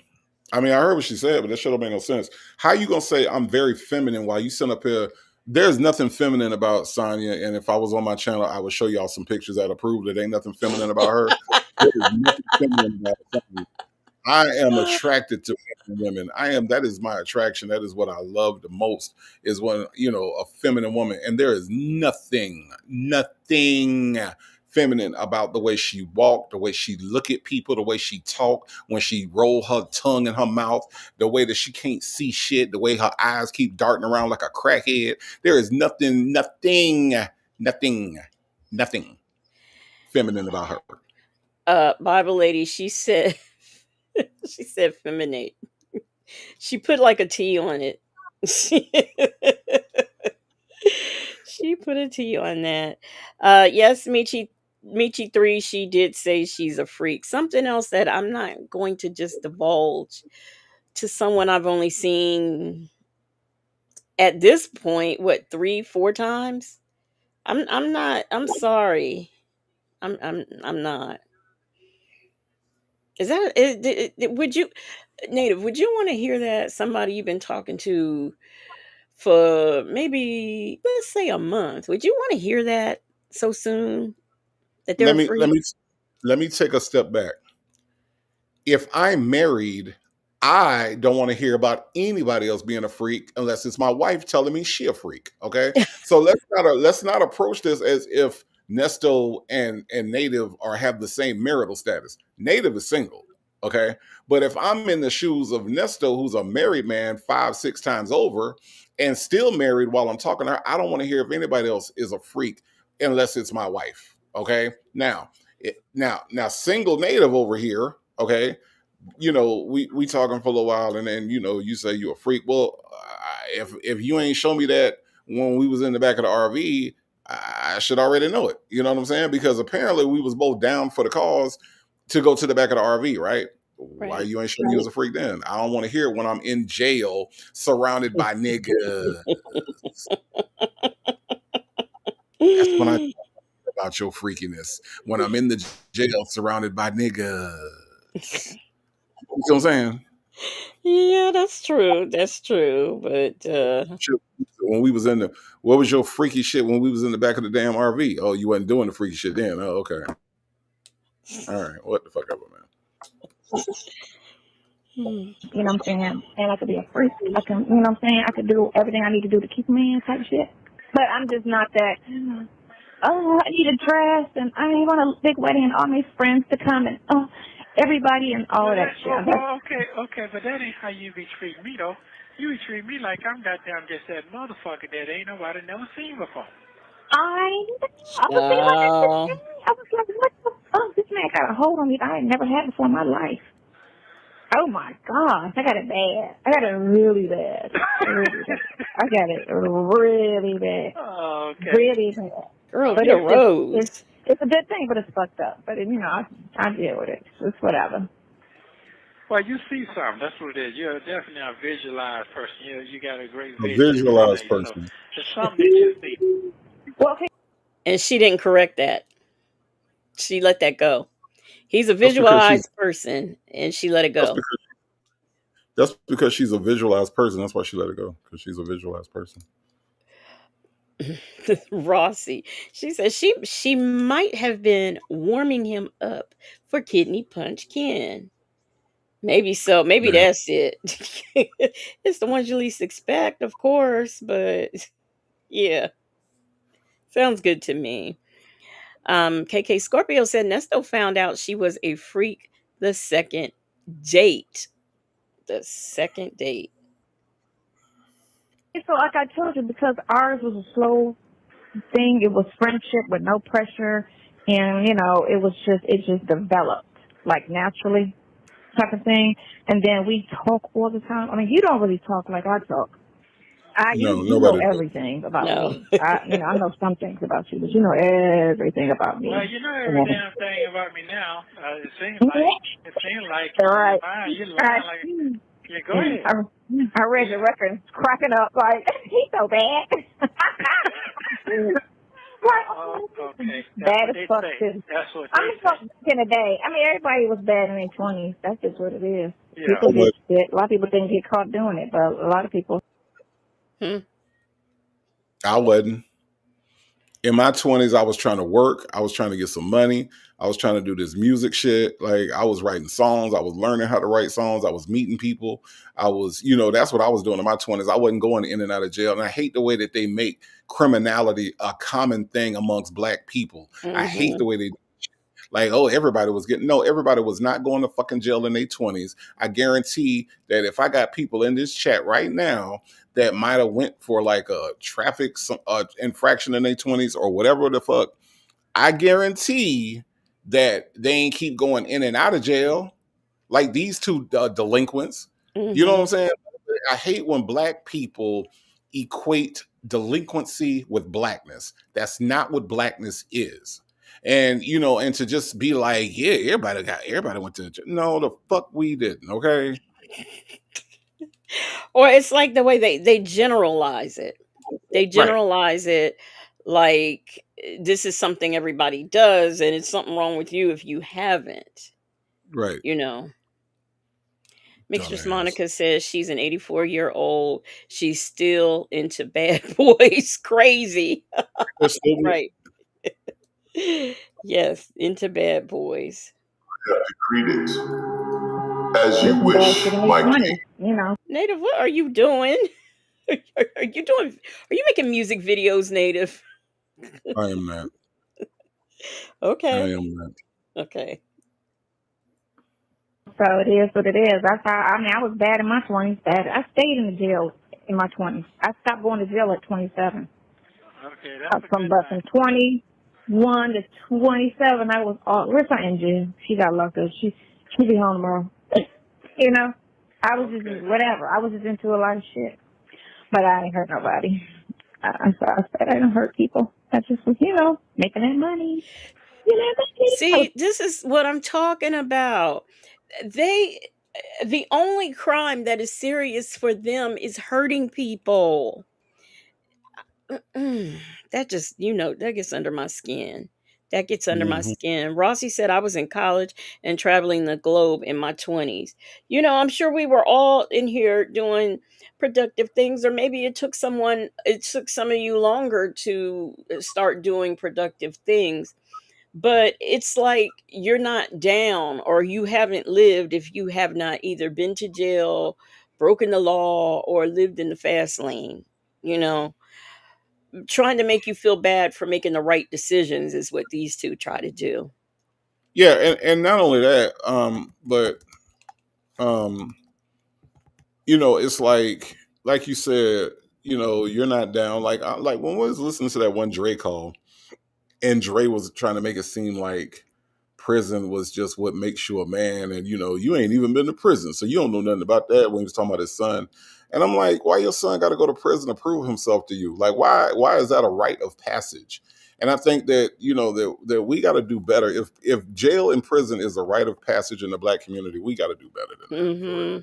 I mean I heard what she said, but that shit don't make no sense. How you gonna say I'm very feminine while you sit up here? There's nothing feminine about Sonya, and if I was on my channel, I would show y'all some pictures that prove that ain't nothing feminine about her. There is nothing feminine about Sonya. I am attracted to women. I am. That is my attraction. That is what I love the most. Is when a feminine woman, and there is nothing feminine about the way she walk, the way she look at people, the way she talk, when she roll her tongue in her mouth, the way that she can't see shit, the way her eyes keep darting around like a crackhead. There is nothing, nothing feminine about her. Bible lady, she said she said feminine. She put like a T on it. She, she put a T on that. Yes, Michi 3, she did say she's a freak. Something else that I'm not going to just divulge to someone I've only seen at this point, what, 3, 4 times? I'm. I'm. I'm not. I'm sorry. I'm not. Is that would you, Native? Would you want to hear that somebody you've been talking to for maybe, let's say, a month? Would you want to hear that so soon that they're Let a me let freak? me let me take a step back. If I'm married, I don't want to hear about anybody else being a freak unless it's my wife telling me she a freak. Okay, so let's not approach this as if Nesto and Native are have the same marital status. Native is single. Okay, but if I'm in the shoes of Nesto, who's a married man 5, 6 times over, and still married while I'm talking to her, I don't want to hear if anybody else is a freak unless it's my wife. Okay, now single Native over here. Okay, we talking for a little while, and then you say you a freak. Well, if you ain't show me that when we was in the back of the RV, I should already know it. You know what I'm saying? Because apparently we was both down for the cause to go to the back of the RV, right? Why Right. you ain't show me you was a freak then? I don't want to hear it when I'm in jail surrounded by niggas. That's when I talk about your freakiness. When I'm in the jail surrounded by niggas. You know what I'm saying? Yeah, that's true. That's true. But Shit, when we was in the what was your freaky shit when we was in the back of the damn RV? Oh, you wasn't doing the freaky shit then. Oh, okay. All right. What the fuck ever, man. hmm. You know what I'm saying? And I could be a freak. I can, you know what I'm saying? I could do everything I need to do to keep a man type shit. But I'm just not that, oh, I need a dress and I want a big wedding and all my friends to come and, everybody and all Well, of that shit. okay, but that ain't how you be treating me, though. You be treating me like I'm goddamn just that motherfucker that ain't nobody never seen before. I was thinking about that Oh, today. I was like, what the fuck? This man got a hold on me that I ain't never had before in my life. Oh my gosh, I got it bad. I got it really bad. Really bad. I got it really bad. Oh, okay. Really bad. girl, But get a it's rose. it's a good thing, but it's fucked up. But I deal with it. It's whatever. Well, you see something. That's what it is. You're definitely a visualized person. You got a great A vision in front of visualized you. So person. it's something that you see. Well, okay. And she didn't correct that. She let that go. He's a That's because she's visualized person, and she let it that's go. because that's because she's a visualized person. That's why she let it go. Because she's a visualized person. Rossi. She says she might have been warming him up for Kidney Punch Ken. Maybe so. Maybe Man. that's it. It's the ones you least expect, of course, but yeah, sounds good to me. KK Scorpio said Nesto found out she was a freak the second date. The second date. So like I told you, because ours was a slow thing, it was friendship with no pressure, and it just developed like naturally type of thing. And then we talk all the time. I mean, you don't really talk like I talk. No, You know nobody does. everything about No. me. I know some things about you, but you know everything about Well, me. you know And every then, damn thing about me now. It seems like all you're right. lying. You're All lying right. like, yeah, go ahead. I read the record, cracking up like he's so bad. Like, Okay, that's bad what as they fuck say. too. That's what I'm they just say. talking back in the day. I mean, everybody was bad in their 20s. That's just what it is. Yeah. People I get would shit. A lot of people didn't get caught doing it, but a lot of people. Hmm. I wasn't. In my 20s, I was trying to work. I was trying to get some money. I was trying to do this music shit. Like I was writing songs. I was learning how to write songs. I was meeting people. I was, that's what I was doing in my 20s. I wasn't going in and out of jail. And I hate the way that they make criminality a common thing amongst black people. I hate Hmm. the way they like, oh, everybody was getting no, everybody was not going to fucking jail in their 20s. I guarantee that if I got people in this chat right now that might have went for like a traffic infraction in their 20s or whatever the fuck, I guarantee that they ain't keep going in and out of jail like these two delinquents. You know what Hmm. I'm saying? I hate when black people equate delinquency with blackness. That's not what blackness is. And and to just be like, yeah, everybody went to no, the fuck we didn't. Okay, Or it's like the way they generalize it. They right? generalize it like this is something everybody does, and it's something wrong with you if you haven't. Right. You know, Mistress Dumbass. Monica says she's an 84-year-old. She's still into bad boys. Crazy. They're still Right. Yes, into bad boys. Greet it as There's you some bad wish, shit in their my king. 20s, you know. Native, what are you doing? Are you doing? Are you making music videos, Native? I am not. I Okay. am not. Okay. So it is what it is. That's how, I mean, I was bad in my 20s. Bad. I stayed in the jail in my 20s. I stopped going to jail at 27. Okay, that's a From good busing thing. 21 to 27, I was all, where's my engine? She got locked up. She'll be home tomorrow. You know? I was just, Okay. whatever. I was just into a lot of shit. But I ain't hurt nobody. I said I didn't hurt people. I just was, making that money. See, this is what I'm talking about. They, the only crime that is serious for them is hurting people. Mm, that just, that gets under my skin. That gets under my Hmm. skin. Rossi said I was in college and traveling the globe in my 20s. I'm sure we were all in here doing productive things, or maybe it took some of you longer to start doing productive things. But it's like you're not down, or you haven't lived if you have not either been to jail, broken the law, or lived in the fast lane. You know, trying to make you feel bad for making the right decisions is what these two try to do. Yeah, and not only that, but um, it's like you said, you're not down. Like when I was listening to that one Dre call, and Dre was trying to make it seem like prison was just what makes you a man, and you ain't even been to prison, so you don't know nothing about that. When he was talking about his son, and I'm like, why your son got to go to prison to prove himself to you? Like, why is that a rite of passage? And I think that that we got to do better. If jail and prison is a rite of passage in the Black community, we got to do better than that, for real. Mm-hmm.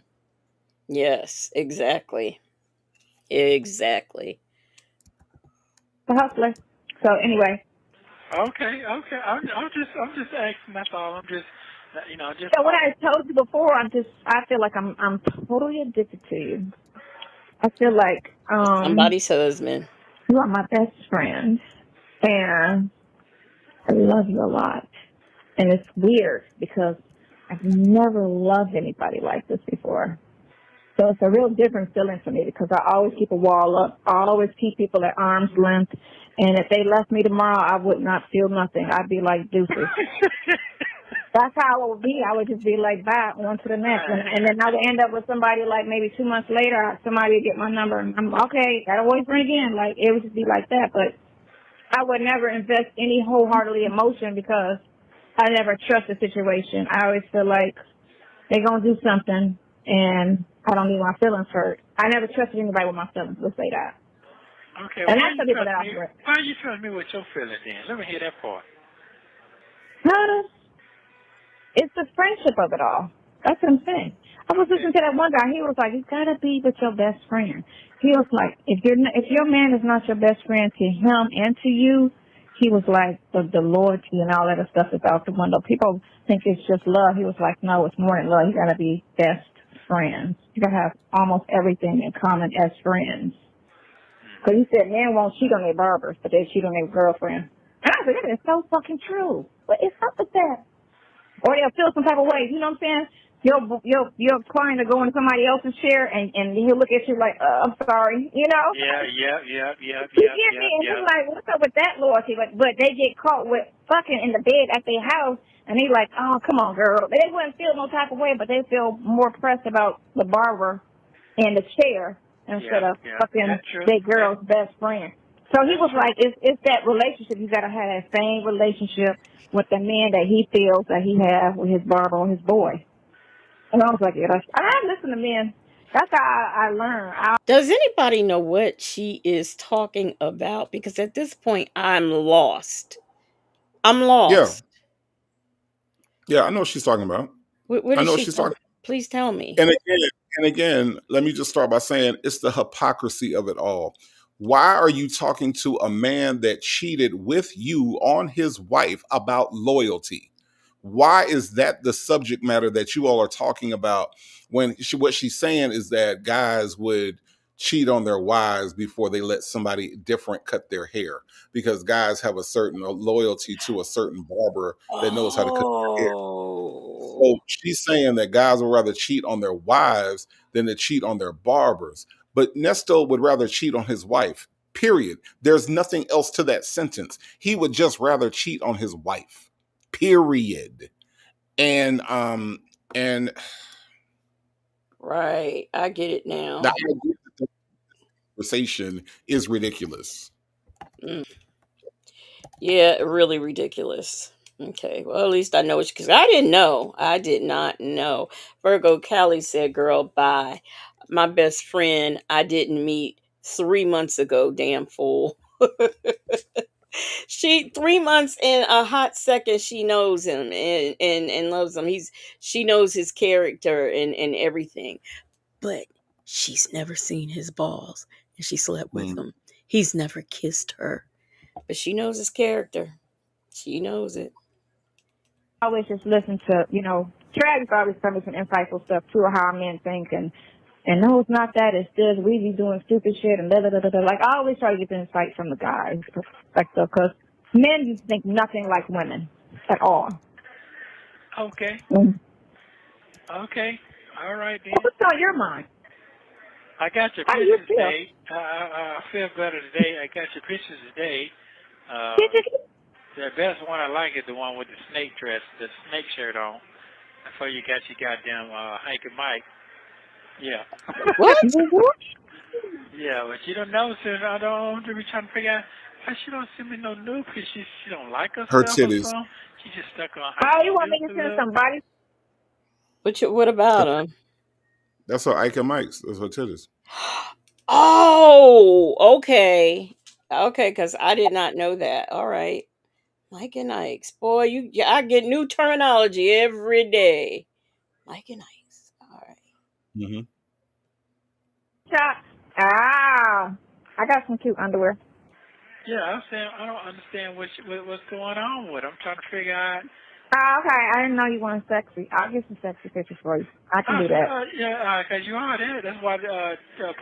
Yes, exactly. Exactly. The hustler. So anyway, Okay. I'm just asking. That's all. I'm just, just so what I talking. told you before, I feel like I'm totally addicted to you. I feel like Somebody's husband. you are my best friend, and I love you a lot. And it's weird because I've never loved anybody like this before. So it's a real different feeling for me because I always keep a wall up. I always keep people at arm's length. And if they left me tomorrow, I would not feel nothing. I'd be like deuces. That's how it would be. I would just be like, bye, on to the next. And then I would end up with somebody like maybe 2 months later, somebody would get my number. And I'm okay, gotta wait for it again. Like, it would just be like that. But I would never invest any wholeheartedly emotion because I never trust the situation. I always feel like they're going to do something and I don't need my feelings hurt. I never trusted anybody with my feelings. Let's say that. Okay. And Why that's you the people trust that me? I with. Why you trust me with your feelings then? Let me hear that part. It's the friendship of it all. That's what I'm saying. I was listening to that one guy. He was like, "You gotta be with your best friend." He was like, if your man is not your best friend to him and to you, he was like, the loyalty and all that other stuff is out the window. People think it's just love. He was like, no, it's more than love. You gotta be best friends. You gotta have almost everything in common as friends. Because he said men won't cheat on their barbers, but they cheat on their girlfriend. And I said, that is so fucking true. But it's up with that. Or they'll feel some type of way. You know what I'm saying? Your client will go into somebody else's chair and he'll look at you like, I'm sorry, you know? Yeah. You get me? And he's like, what's up with that loyalty? But they get caught with fucking in the bed at their house and he's like, oh, come on, girl. They wouldn't feel no type of way, but they feel more pressed about the barber and the chair instead of fucking their girl's best friend. So he was like, it's that relationship. You got to have that same relationship with the man that he feels that he has with his barber or his boy. And I was like, yeah, I listen to men. That's how I learn. Does anybody know what she is talking about? Because at this point, I'm lost. I'm Yeah, lost. yeah, I know what she's talking about. What I is know what she she's talking? talking. Please tell me. And again, let me just start by saying it's the hypocrisy of it all. Why are you talking to a man that cheated with you on his wife about loyalty? why is that the subject matter that you all are talking about? When what she's saying is that guys would cheat on their wives before they let somebody different cut their hair, because guys have a certain loyalty to a certain barber that knows how to cut their hair. So Oh, she's saying that guys would rather cheat on their wives than to cheat on their barbers. But Nesto would rather cheat on his wife. Period. There's nothing else to that sentence. He would just rather cheat on his wife. Period. And right. I get it the now. idea that the conversation is ridiculous. Mm. Yeah, really ridiculous. Okay, well, at least I know it because I didn't know. I did not know. Virgo Callie said, girl, bye. My best friend I didn't meet 3 months ago, damn fool. She 3 months in a hot second, she knows him and loves him. She knows his character and everything. But she's never seen his balls and she slept with Mm. him. He's never kissed her. But she knows his character. She knows it. I always just listen to, Travis always tell me some insightful stuff too, of how men think, and no, it's not that, it's this, we be doing stupid shit, and da da da da da. Like, I always try to get the insight from the guys' perspective, because men just think nothing like women at all. Okay. Mm. Okay. All right then. What's on your mind? I got your How do you pictures feel? today. I feel better today. I got your pictures today. Did you? The best one I like is the one with the snake dress, the snake shirt on. Before you got your goddamn Hank and Mike. Yeah. What? Yeah, but you don't know, so I don't be trying to figure out why she don't send me no nude pictures. She don't like Her herself or titties. something. She just stuck on Oh, how she you want me to used to send look. somebody? What about him? That's her Ike and Mike's. That's her titties. Oh, okay. Okay, because I did not know that. All right. Mike and Ike's. Boy, I get new terminology every day. Mike and Ike's. All right. Mm-hmm. Shot. I got some cute underwear. Yeah, I'm saying I don't understand what's going on with her. I'm trying to figure out. Oh, okay. I didn't know you wanted sexy. I'll get some sexy pictures for you. I can do that. Yeah, because you are there. That's why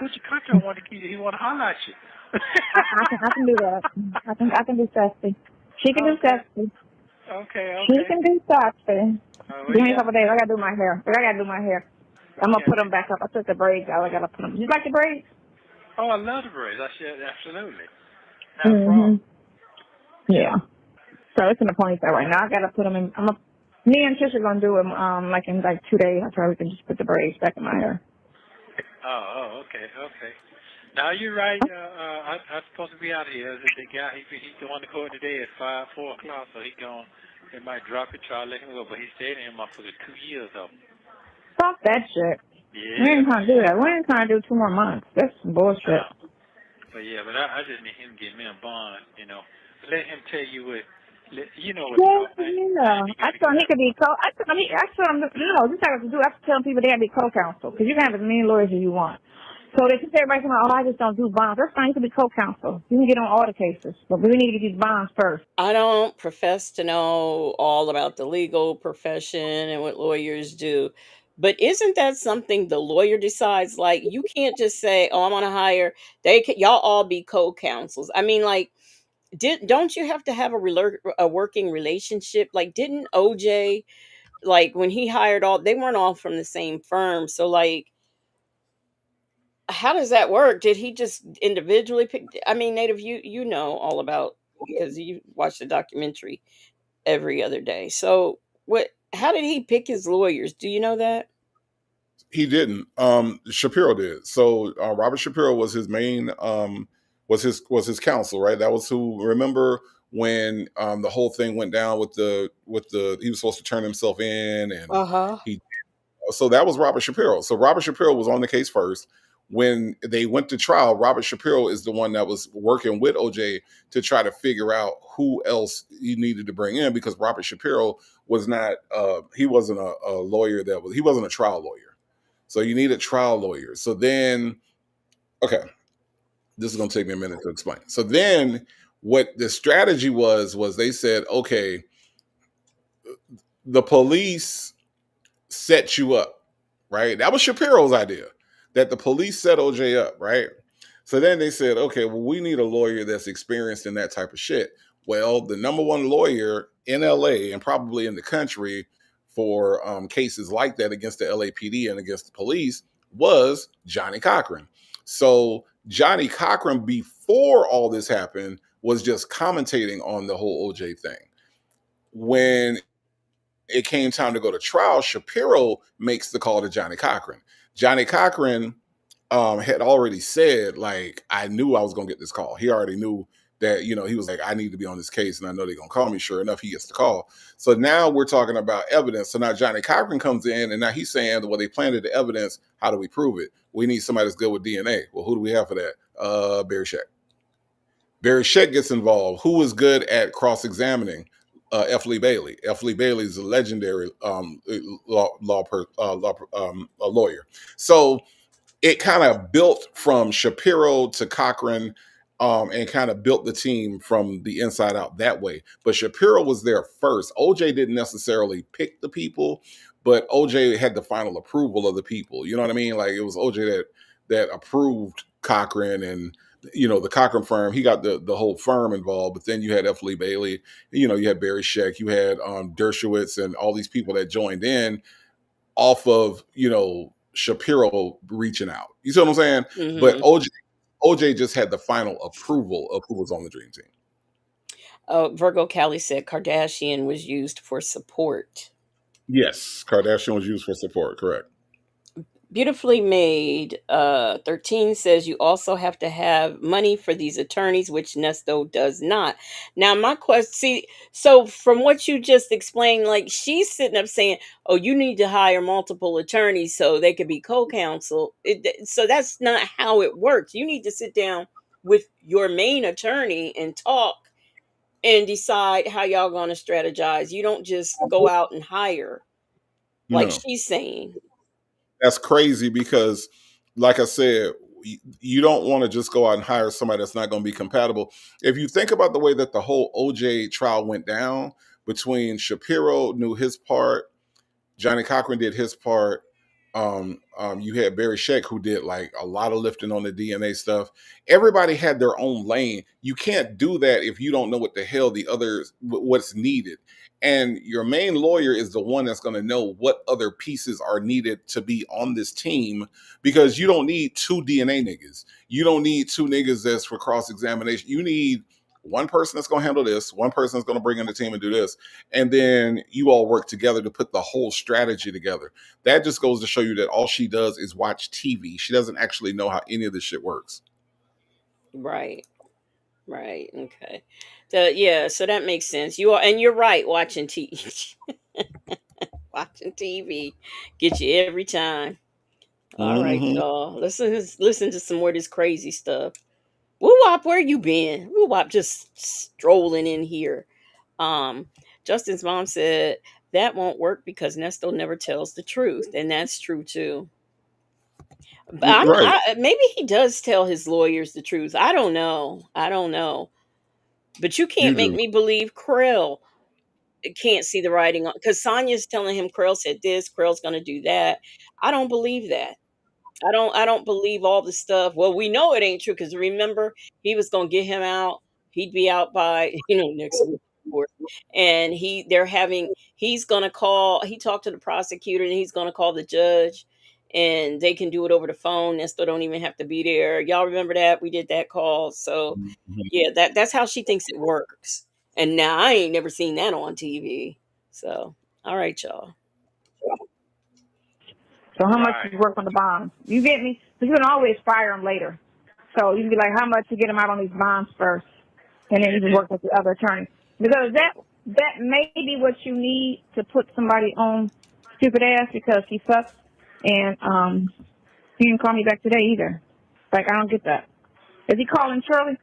Poochie Country he want to holler at you. I can do that. I can do sexy. She can do sexy. Okay. She can do sexy. Give me a Yeah. couple days. I gotta do my hair. I'm gonna put them back up. I took the braids out. I gotta put them. You like the braids? Oh, I love the braids. I should absolutely. Not a problem. Yeah. So it's in the ponytail right now. I gotta put them in. Me and Trish are gonna do them like in 2 days. I try we can just put the braids back in my hair. Okay. Now you're right. I'm supposed to be out here. The guy, he's the one to go today at 4 o'clock, so they might drop it, try to let him go, but he stayed in my for 2 years though. Fuck that shit. Yeah. We ain't trying to do that. We ain't trying to do 2 more months. That's some bullshit. But I just need him to get me a bond, Let him tell you what, what I thought he could be I told him, this is what I have to do. I have to tell people they got to be co-counsel, because you can have as many lawyers as you want. So they just everybody saying, I just don't do bonds. That's fine. You can be co-counsel. You can get on all the cases, but we need to get these bonds first. I don't profess to know all about the legal profession and what lawyers do. But isn't that something the lawyer decides? Like, you can't just say, "Oh, I'm going to hire." Y'all all be co-counsels. I mean, like, don't you have to have a working relationship? Like, didn't OJ, like, when he hired all, they weren't all from the same firm. So, like, how does that work? Did he just individually pick? I mean, Native, you know all about, because you watch the documentary every other day. So, what? How did he pick his lawyers? Do you know that? He didn't. Shapiro did. So Robert Shapiro was his main was his counsel, right? That was who. Remember when the whole thing went down with the he was supposed to turn himself in, and Uh huh. he so that was Robert Shapiro. So Robert Shapiro was on the case first. When they went to trial, Robert Shapiro is the one that was working with OJ to try to figure out who else he needed to bring in, because Robert Shapiro was not he wasn't a lawyer he wasn't a trial lawyer. So you need a trial lawyer. So then, okay, this is going to take me a minute to explain. So then what the strategy was they said, okay, the police set you up, right? That was Shapiro's idea, that the police set OJ up, right? So then they said, okay, well, we need a lawyer that's experienced in that type of shit. Well, the number one lawyer in LA and probably in the country for cases like that against the LAPD and against the police was Johnny Cochran. So Johnny Cochran, before all this happened, was just commentating on the whole OJ thing. When it came time to go to trial, Shapiro makes the call to Johnny Cochran. Johnny Cochran had already said, like, I knew I was going to get this call. He already knew that, you know, he was like, I need to be on this case and I know they're going to call me. Sure enough, he gets the call. So now we're talking about evidence. So now Johnny Cochran comes in and now he's saying, well, they planted the evidence. How do we prove it? We need somebody that's good with DNA. Well, who do we have for that? Barry Scheck. Barry Scheck gets involved. Who is good at cross-examining? F. Lee Bailey. F. Lee Bailey is a legendary lawyer. So it kind of built from Shapiro to Cochran, and kind of built the team from the inside out that way. But Shapiro was there first. OJ didn't necessarily pick the people, but OJ had the final approval of the people. You know what I mean? Like it was OJ that approved Cochran, and you know the Cochran firm. He got the whole firm involved. But then you had F. Lee Bailey. You know, you had Barry Scheck. You had Dershowitz and all these people that joined in off of, you know, Shapiro reaching out. You see what I'm saying? Mm-hmm. But OJ just had the final approval of who was on the dream team. Virgo Cali said Kardashian was used for support. Yes, Kardashian was used for support, correct. Beautifully Made 13 says you also have to have money for these attorneys, which Nesto does not. Now my question, see, so from what you just explained, like she's sitting up saying, oh, you need to hire multiple attorneys so they could be co-counsel. So that's not how it works. You need to sit down with your main attorney and talk and decide how y'all going to strategize. You don't just go out and hire like No, she's saying. that's crazy because, like I said, you don't want to just go out and hire somebody that's not going to be compatible. If you think about the way that the whole OJ trial went down, between Shapiro knew his part, Johnny Cochran did his part. You had Barry Scheck who did like a lot of lifting on the DNA stuff. Everybody had their own lane. You can't do that if you don't know what the hell the others what's needed. And your main lawyer is the one that's going to know what other pieces are needed to be on this team, because you don't need two DNA niggas. You don't need two niggas that's for cross examination. You need one person that's going to handle this, one person that's going to bring in the team and do this, and then you all work together to put the whole strategy together. That just goes to show you that all she does is watch TV. She doesn't actually know how any of this shit works. Right. Right. Okay. So that makes sense. You are, and you're right. Watching TV, watching TV, get you every time. All right, Mm-hmm. y'all. Listen to some more of this crazy stuff. Woo wop, where you been? Woo wop, just strolling in here. Um, Justin's mom said that won't work because Nesto never tells the truth, and that's true too. But Right. maybe he does tell his lawyers the truth. I don't know. I don't know. But you You can't make do. me believe Krill can't see the writing on, because Sonya's telling him Krill said this, Krill's going to do that. I don't believe that. I don't believe all the stuff. Well, we know it ain't true because remember he was going to get him out. He'd be out by next week, of course. And he's going to call. He talked to the prosecutor and he's going to call the judge, and they can do it over the phone. And still don't even have to be there. Y'all remember that we did that call. So Mhm. yeah, that's how she thinks it works. And now I ain't never seen that on TV. So all right, y'all. So how much Right. you work on the bonds? You get me? Because you can always fire them later. So you can be like, how much you get them out on these bonds first, and then you can work with the other attorney. Because that may be what you need to put somebody on stupid ass because he sucks, and he didn't call me back today either. Like I don't get that. Is he calling Shirley?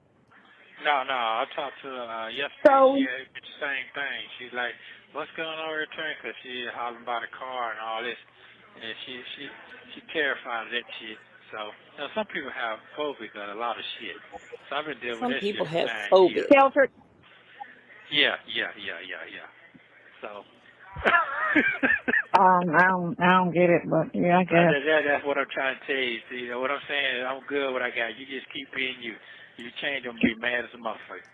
No, I talked to her yesterday. So She had the same thing. She's like, what's going on with her attorney? Because she hollering about a car and all this. And she terrified of that shit. So, some people have phobia of a lot of shit. So I've been dealing Some with that shit people for have 9 phobia. years. tell her. Yeah. So, I don't get it, but yeah, I guess. That's what I'm trying to tell you. See, what I'm saying, I'm good with what I got. You just keep being you. You change, I'm gonna be mad as a motherfucker.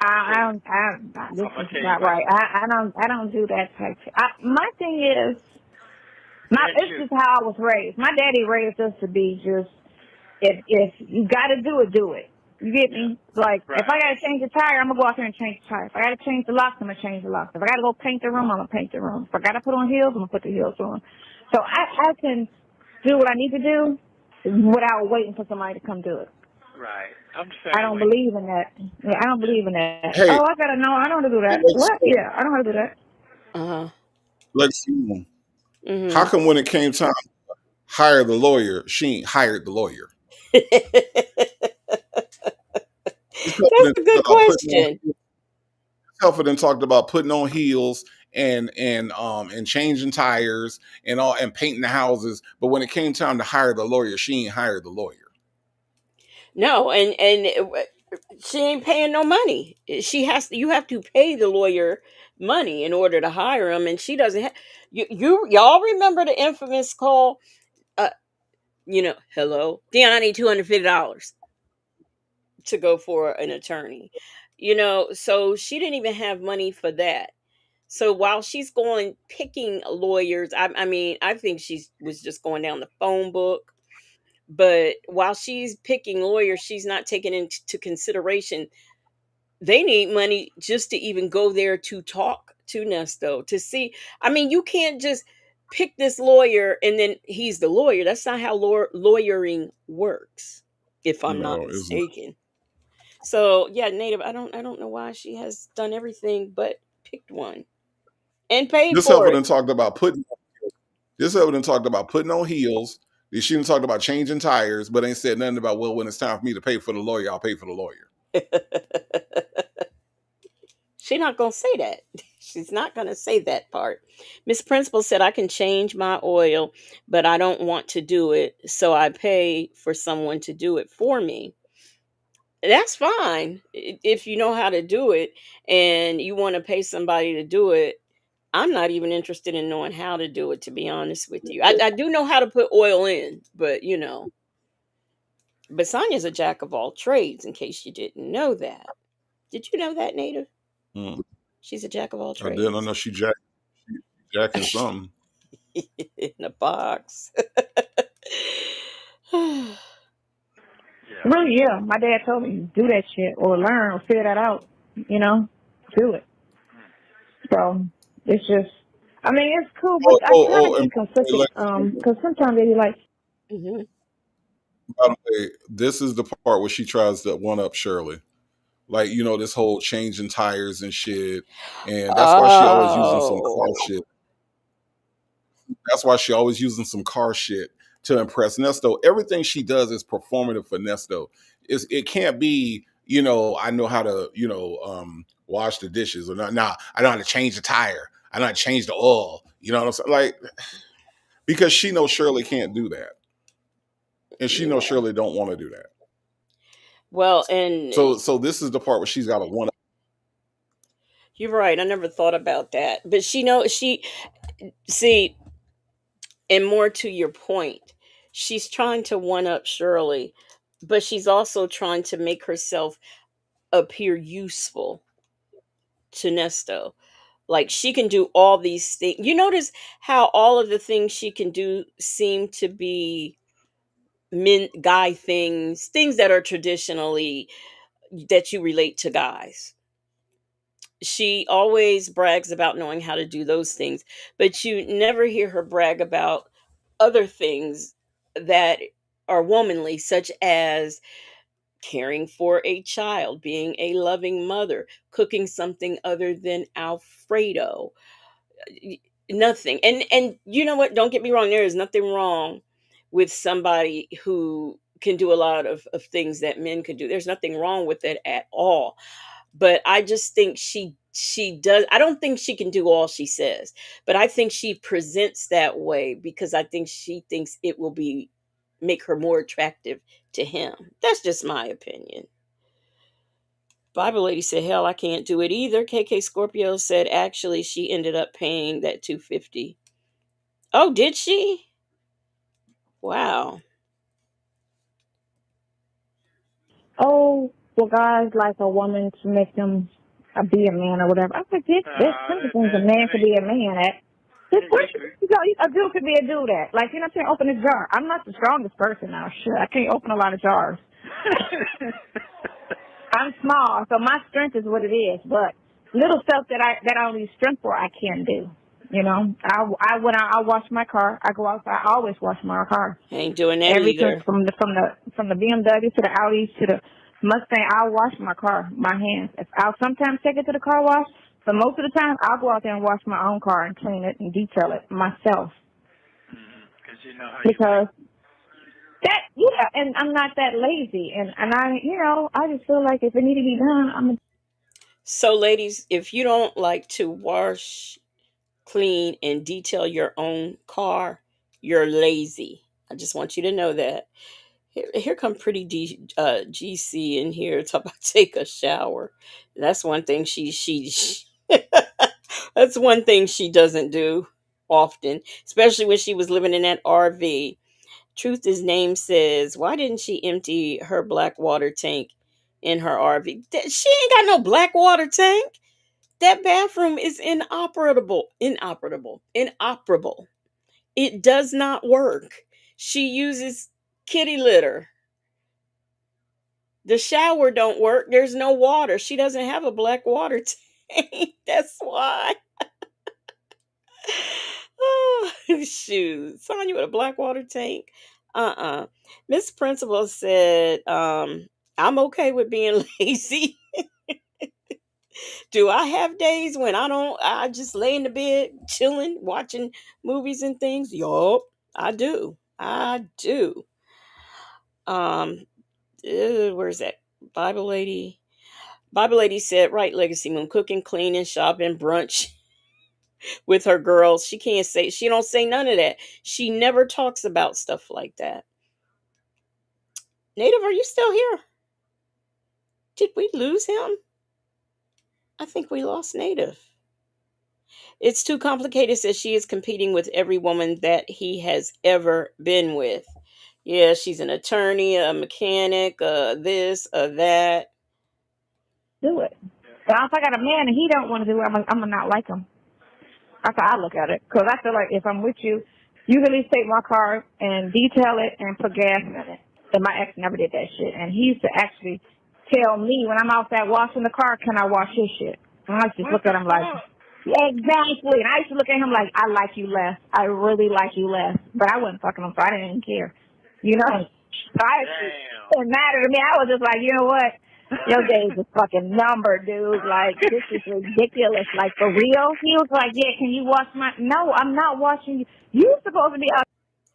I, Tell you. I, this I'm gonna is tell you not about right. it. I don't do that type. My thing is, That's it's you. just how I was raised. My daddy raised us to be just, if you got to do it. You get Yeah. me? Like, if Right. I got to change the tire, I'm going to go out there and change the tire. If I got to change the locks, I'm going to change the locks. If I got to go paint the room, I'm going to paint the room. If I got to put on heels, I'm going to put the heels on. So I can do what I need to do without waiting for somebody to come do it. Right. I'm the I same don't way. believe in that. Yeah, I don't Yeah. believe in that. Hey, Oh, I got to know. I don't know how to do that. What? Lex, Yeah, I don't know how to do that. Uh-huh. Lex, how Mm-hmm. come when it came time to hire the lawyer, she ain't hired the lawyer? This That's helping a good about putting on question. Helping and talked about putting on heels and changing tires and all and painting the houses. But when it came time to hire the lawyer, she ain't hired the lawyer. No, she ain't paying no money. You have to pay the lawyer money in order to hire him, and she doesn't have. Y'all remember the infamous call? Uh, hello, Dion, I need $250 to go for an attorney. So she didn't even have money for that. So while she's going picking lawyers, I mean, I think she was just going down the phone book. But while she's picking lawyers, she's not taking into consideration they need money just to even go there to talk to Nesto to see. I mean, you can't just pick this lawyer and then he's the lawyer. That's not how lawyering works, if I'm not No, it's not. mistaken. So yeah, Native. I don't know why she has done everything but picked one and paid This for helping it. and talked about putting. This helping and talked about putting on heels. She didn't talked about changing tires, but ain't said nothing about, well, when it's time for me to pay for the lawyer, I'll pay for the lawyer. She's not gonna say that. She's not gonna say that part. Miss Principal said I can change my oil, but I don't want to do it, so I pay for someone to do it for me. That's fine if you know how to do it and you want to pay somebody to do it. I'm not even interested in knowing how to do it, to be honest with you. I do know how to put oil in, but But Sonya's a jack of all trades, in case you didn't know that. Did you know that, Native? Mm. She's a jack of all I didn't trades. know jacking something. In a box. Yeah. Really, yeah. My dad told me do that shit or learn or figure that out. You know, do it. So it's just, I mean, it's cool, but I try to And be by consistent. Because sometimes they be like, Hmm. the way, this is the part where she tries to one up Shirley. Like, this whole changing tires and shit. And that's why she always using some car Oh, shit. That's why she always using some car shit to impress Nesto. Everything she does is performative for Nesto. It can't be, I know how to, wash the dishes or not. Nah, I know how to change the tire. I know how to change the oil. You know what I'm saying? Like, because she knows Shirley can't do that. And she knows yeah. Shirley don't want to do that. Well, and So this is the part where she's got to one up. you're right. I never thought about that. But she see, and more to your point, she's trying to one up Shirley, but she's also trying to make herself appear useful to Nesto. Like she can do all these things. You notice how all of the things she can do seem to be guy things that are traditionally that you relate to guys. She always brags about knowing how to do those things, but you never hear her brag about other things that are womanly, such as caring for a child, being a loving mother, cooking something other than Alfredo. Y- Nothing. And you know what? Don't get me wrong. There is nothing wrong with somebody who can do a lot of things that men could do. There's nothing wrong with it at all. But I just think she does. I don't think she can do all she says, but I think she presents that way because I think she thinks it will be make her more attractive to him. That's just my opinion. Bible Lady said, hell, I can't do it either. KK Scorpio said, actually, she ended up paying that $250. Oh, did she? Wow. Oh, well, guys like a woman to make them be a man or whatever. I was like, there's plenty of things a man could be a man at. There's plenty, a dude could be a dude at. Like, you know what I'm saying? Open a jar. I'm not the strongest person now. Shit, I can't open a lot of jars. I'm small, so my strength is what it is. But little stuff that I don't need strength for, I can do. You know, I wash my car. I go outside. I always wash my car. Ain't doing that Everything either. from the BMW to the Audi to the Mustang, I'll wash my car, my hands. I'll sometimes take it to the car wash, but most of the time I'll go out there and wash my own car and clean it and detail it myself. You know how because that, yeah, and I'm not that lazy, and I just feel like if it need to be done, So, ladies, if you don't like to wash, clean, and detail your own car, you're lazy. I just want you to know that. Here come pretty GC in here talk about take a shower. That's one thing she that's one thing she doesn't do often, especially when she was living in that RV. Truth is name says, why didn't she empty her black water tank in her RV? She ain't got no black water tank. That bathroom is inoperable. It does not work. She uses kitty litter. The shower don't work. There's no water. She doesn't have a black water tank. That's why. Oh, shoot. Sonya with a black water tank. Miss Principal said, I'm okay with being lazy. Do I have days when I just lay in the bed chilling, watching movies and things? Yup, I do. I do. Um, where's that? Bible Lady. Bible Lady said, right, Legacy Moon, cooking, cleaning, shopping, brunch with her girls. She don't say none of that. She never talks about stuff like that. Native, are you still here? Did we lose him? I think we lost Native. It's too complicated, says she is competing with every woman that he has ever been with. Yeah, she's an attorney, a mechanic, this, that. do it. But if I got a man and he don't want to do it, I'm gonna not like him. That's how I look at it. Because I feel like if I'm with you, you can at least take my car and detail it and put gas in it. And my ex never did that shit. And he used to actually tell me when I'm outside washing the car, can I wash his shit? And I used to look at him like, yeah, exactly. And I used to look at him like, I like you less. I really like you less. But I wasn't fucking him, so I didn't even care. You know? So it didn't matter to me. I was just like, you know what? Your days is fucking numbered, dude. Like, this is ridiculous. Like, for real? He was like, yeah, can you wash my... No, I'm not washing you. You're supposed to be out...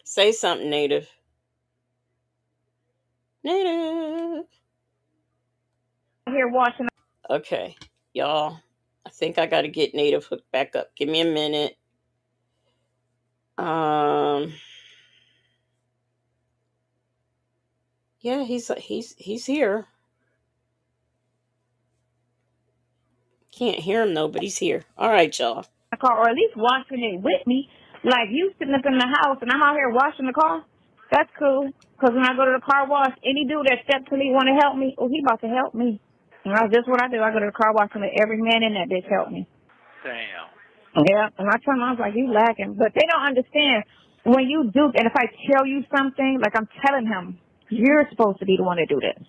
Say something, Native. Native. here washing... Okay, y'all. I think I got to get Native hooked back up. Give me a minute. Yeah, he's here. Can't hear him though, but he's here. All right, y'all. car, or at least washing it with me. Like, you sitting up in the house and I'm out here washing the car. That's cool. Because when I go to the car wash, any dude that steps to me want to help me, oh, he about to help me. And that's just what I do. I go to the car wash and let every man in that bitch help me. Damn. Yeah, and I tell them, I was like, you lacking. But they don't understand when you do, and if I tell you something, like I'm telling him, you're supposed to be the one to do this.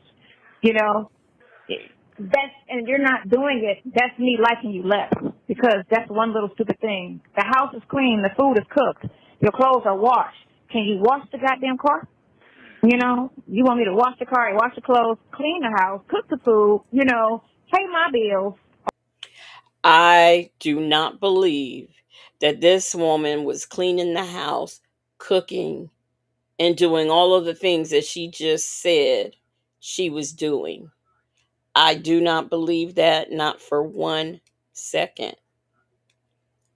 You know? And you're not doing it, that's me liking you less. Because that's one little stupid thing. The house is clean, the food is cooked, your clothes are washed. Can you wash the goddamn car? You know, you want me to wash the car, wash the clothes, clean the house, cook the food, you know, pay my bills. I do not believe that this woman was cleaning the house, cooking, and doing all of the things that she just said she was doing. I do not believe that, not for 1 second.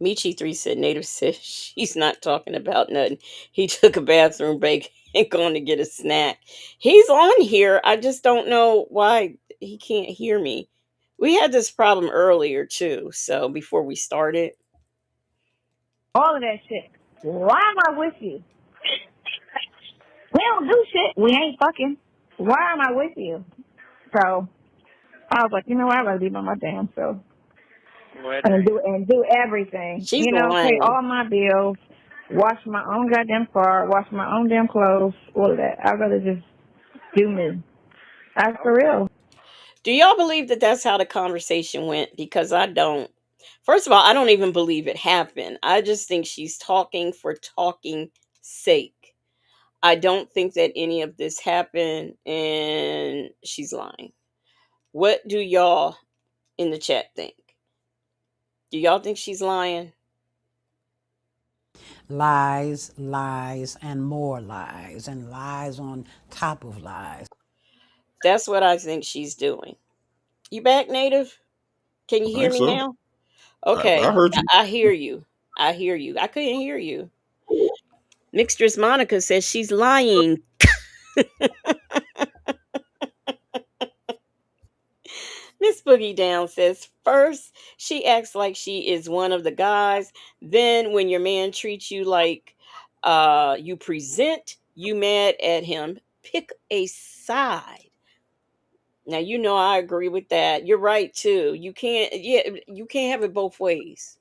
Michi3 said, Native said she's not talking about nothing. He took a bathroom break and going to get a snack. He's on here. I just don't know why he can't hear me. We had this problem earlier too. So before we started, All of that shit. Why am I with you? We don't do shit. We ain't fucking. Why am I with you? So I was like, you know what? I'd rather be by my damn self Well, and do everything. she's You know, pay lying. all my bills, wash my own goddamn car, wash my own damn clothes, all of that. I'd rather just do me. That's for okay. real. Do y'all believe that that's how the conversation went? Because I don't. First of all, I don't even believe it happened. I just think she's talking for talking sake. I don't think that any of this happened and she's lying. What do y'all in the chat think? Do y'all think she's lying? Lies, lies, and more lies, and lies on top of lies. That's what I think she's doing. You back, Native? Can I you hear think me so. now? I Okay. heard I, you. I hear you. I hear you. I couldn't hear you. Mixtress Monica says she's lying. Miss Boogie Down says first she acts like she is one of the guys. Then when your man treats you like you present, you mad at him. Pick a side. Now you know I agree with that. You're right too. You can't have it both ways.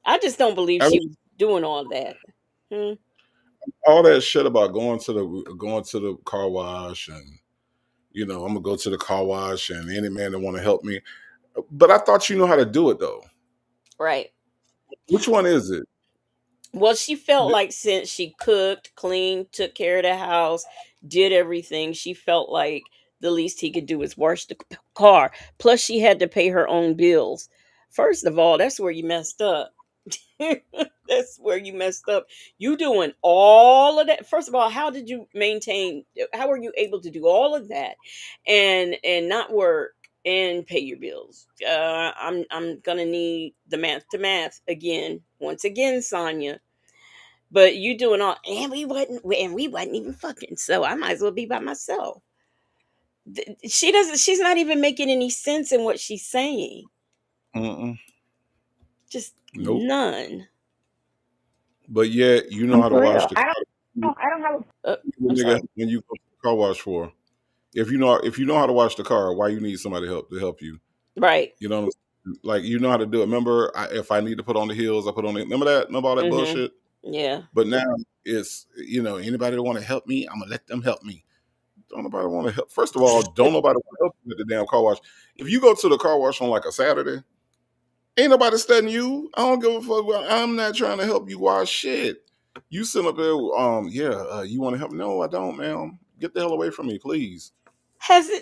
I just don't believe I she mean, was doing all that. Hmm. all that shit about going to the car wash and I'm gonna go to the car wash and any man that want to help me. But I thought you know how to do it though. Right. Which one is it? Well, she felt like since she cooked, cleaned, took care of the house, did everything, she felt like the least he could do is wash the car. Plus, she had to pay her own bills. First of all, that's where you messed up. That's where you messed up. You doing all of that. First of all, how did you maintain? How were you able to do all of that and not work and pay your bills? I'm gonna need the math to math again. Once again, Sonya. But you doing all and we wasn't even fucking. So I might as well be by myself. She doesn't. She's not even making any sense in what she's saying. Mm-mm. Just Nope. none. But yet you know I'm how to for wash real. the I car. don't. I don't have. I'm Nigga, sorry. when you go to the car wash for, if you know how to wash the car, why you need somebody to help you? Right. You know, like you know how to do it. Remember, if I need to put on the heels, I put on the. Remember that? Remember all that Mm-hmm. bullshit? Yeah. But now it's anybody that want to help me, I'm gonna let them help me. Don't nobody want to help. First of all, don't nobody want to help you at the damn car wash. If you go to the car wash on like a Saturday, ain't nobody studying you. I don't give a fuck. Well, I'm not trying to help you wash shit. You sit up there, you want to help? No, I don't, ma'am. Get the hell away from me, please.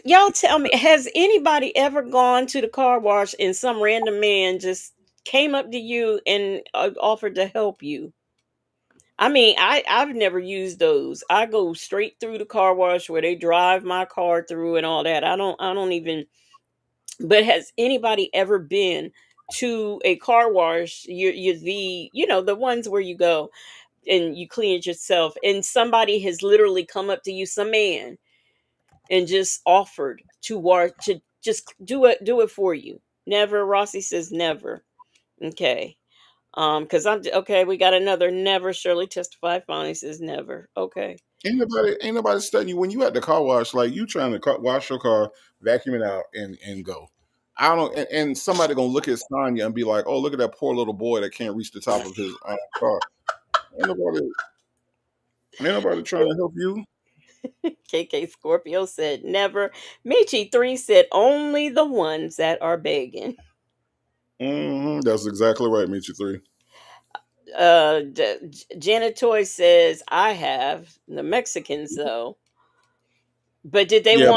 Y'all tell me, has anybody ever gone to the car wash and some random man just came up to you and offered to help you? I mean, I've never used those. I go straight through the car wash where they drive my car through and all that. I don't even. But has anybody ever been to a car wash? You're the ones where you go and you clean it yourself, and somebody has literally come up to you, some man, and just offered to work to just do it for you. Never. Rossi says never. Okay. Because I'm okay. We got another never. Shirley testify finally says never. Okay. Ain't nobody studying you when you at the car wash. Like you trying to wash your car, vacuum it out, and go. I don't. And somebody gonna look at Sonya and be like, "Oh, look at that poor little boy that can't reach the top of his car." Ain't nobody, ain't nobody trying to help you. KK Scorpio said never. Michi 3 said only the ones that are begging. That's exactly right, Meet You Three. Janet Toy says I have. The Mexicans though. But did they Yeah,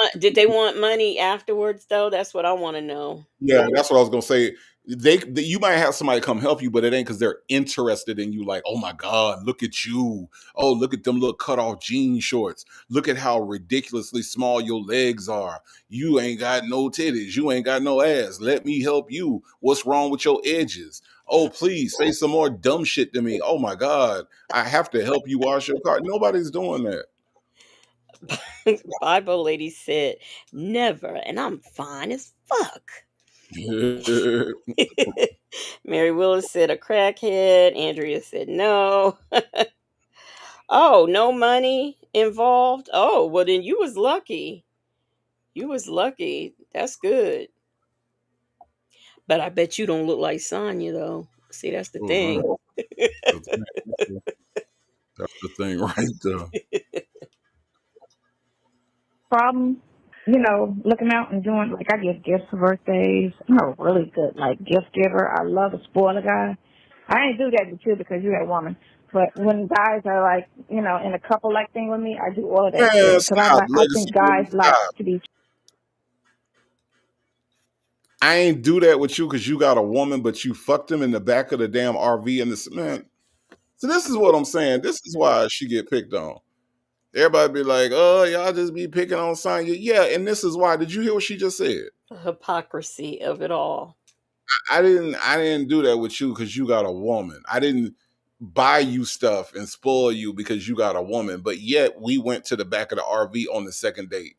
want money afterwards though? That's what I want to know. yeah, that's what I was gonna say. You might have somebody come help you, but it ain't because they're interested in you. Like, oh my god, look at you! Oh, look at them little cut off jean shorts. Look at how ridiculously small your legs are. You ain't got no titties. You ain't got no ass. Let me help you. What's wrong with your edges? Oh, please say some more dumb shit to me. Oh my god, I have to help you wash your car. Nobody's doing that. Bible lady said never, and I'm fine as fuck. Mary Willis said a crackhead. Andrea said no. Oh, no money involved. Oh, well then you was lucky. You was lucky. That's good. But I bet you don't look like Sonya though. See, that's the thing. Mhm. That's the thing right there. Problem, looking out and doing, like, I give gifts for birthdays. I'm a really good, like, gift giver. I love a spoiler guy. I ain't do that with you because you're a woman. But when guys are, like, in a couple-like thing with me, I do all of that shit. Man, Because stop, I Legacy. think guys like Stop. to be. I ain't do that with you because you got a woman, but you fucked him in the back of the damn RV and this man. So this is what I'm saying. This is why she get picked on. Everybody be like, "Oh, y'all just be picking on Sonya." Yeah, and this is why. Did you hear what she just said? The hypocrisy of it all. I didn't do that with you because you got a woman. I didn't buy you stuff and spoil you because you got a woman. But yet we went to the back of the RV on the second date.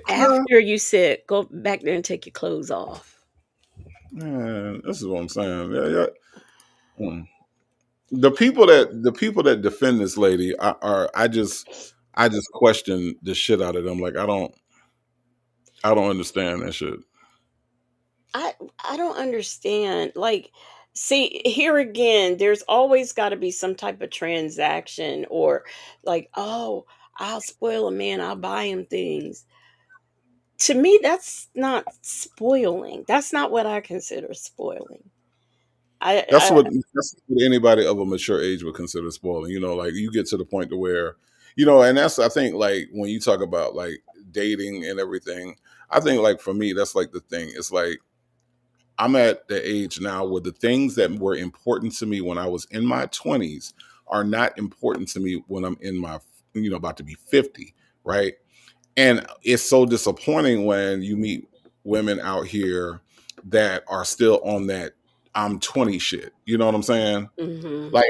Huh? After you said go back there and take your clothes off. Man, this is what I'm saying. Yeah, yeah. Mm. The people that defend this lady are I just question the shit out of them. Like I don't understand that shit. I I don't understand. Like, see, here again, there's always got to be some type of transaction or like, oh, I'll spoil a man, I'll buy him things. To me, that's not spoiling. That's not what I consider spoiling. That's I what that's what anybody of a mature age would consider spoiling. Like you get to the point to where, and that's I think like when you talk about like dating and everything, I think like for me that's like the thing. It's like I'm at the age now where the things that were important to me when I was in my 20s are not important to me when I'm in my about to be 50, right? And it's so disappointing when you meet women out here that are still on that I'm 20 shit. You know what I'm saying? mhm. Like,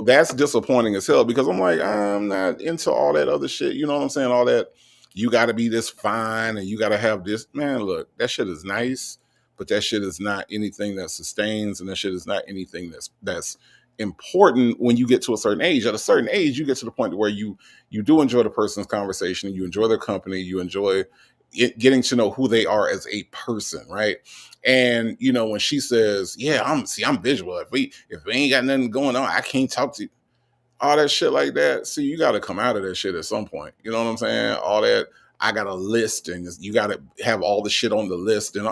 that's disappointing as hell because I'm like, I'm not into all that other shit. You know what I'm saying? All that you got to be this fine and you got to have this. Man, look, that shit is nice, but that shit is not anything that sustains, and that shit is not anything that's important when you get to a certain age. At a certain age, you get to the point where you do enjoy the person's conversation, you enjoy their company, you enjoy getting to know who they are as a person, right? And when she says, "Yeah, I'm visual. If we ain't got nothing going on, I can't talk to you." All that shit like that. See, you got to come out of that shit at some point. You know what I'm saying? All that. I got a list, and you got to have all the shit on the list, and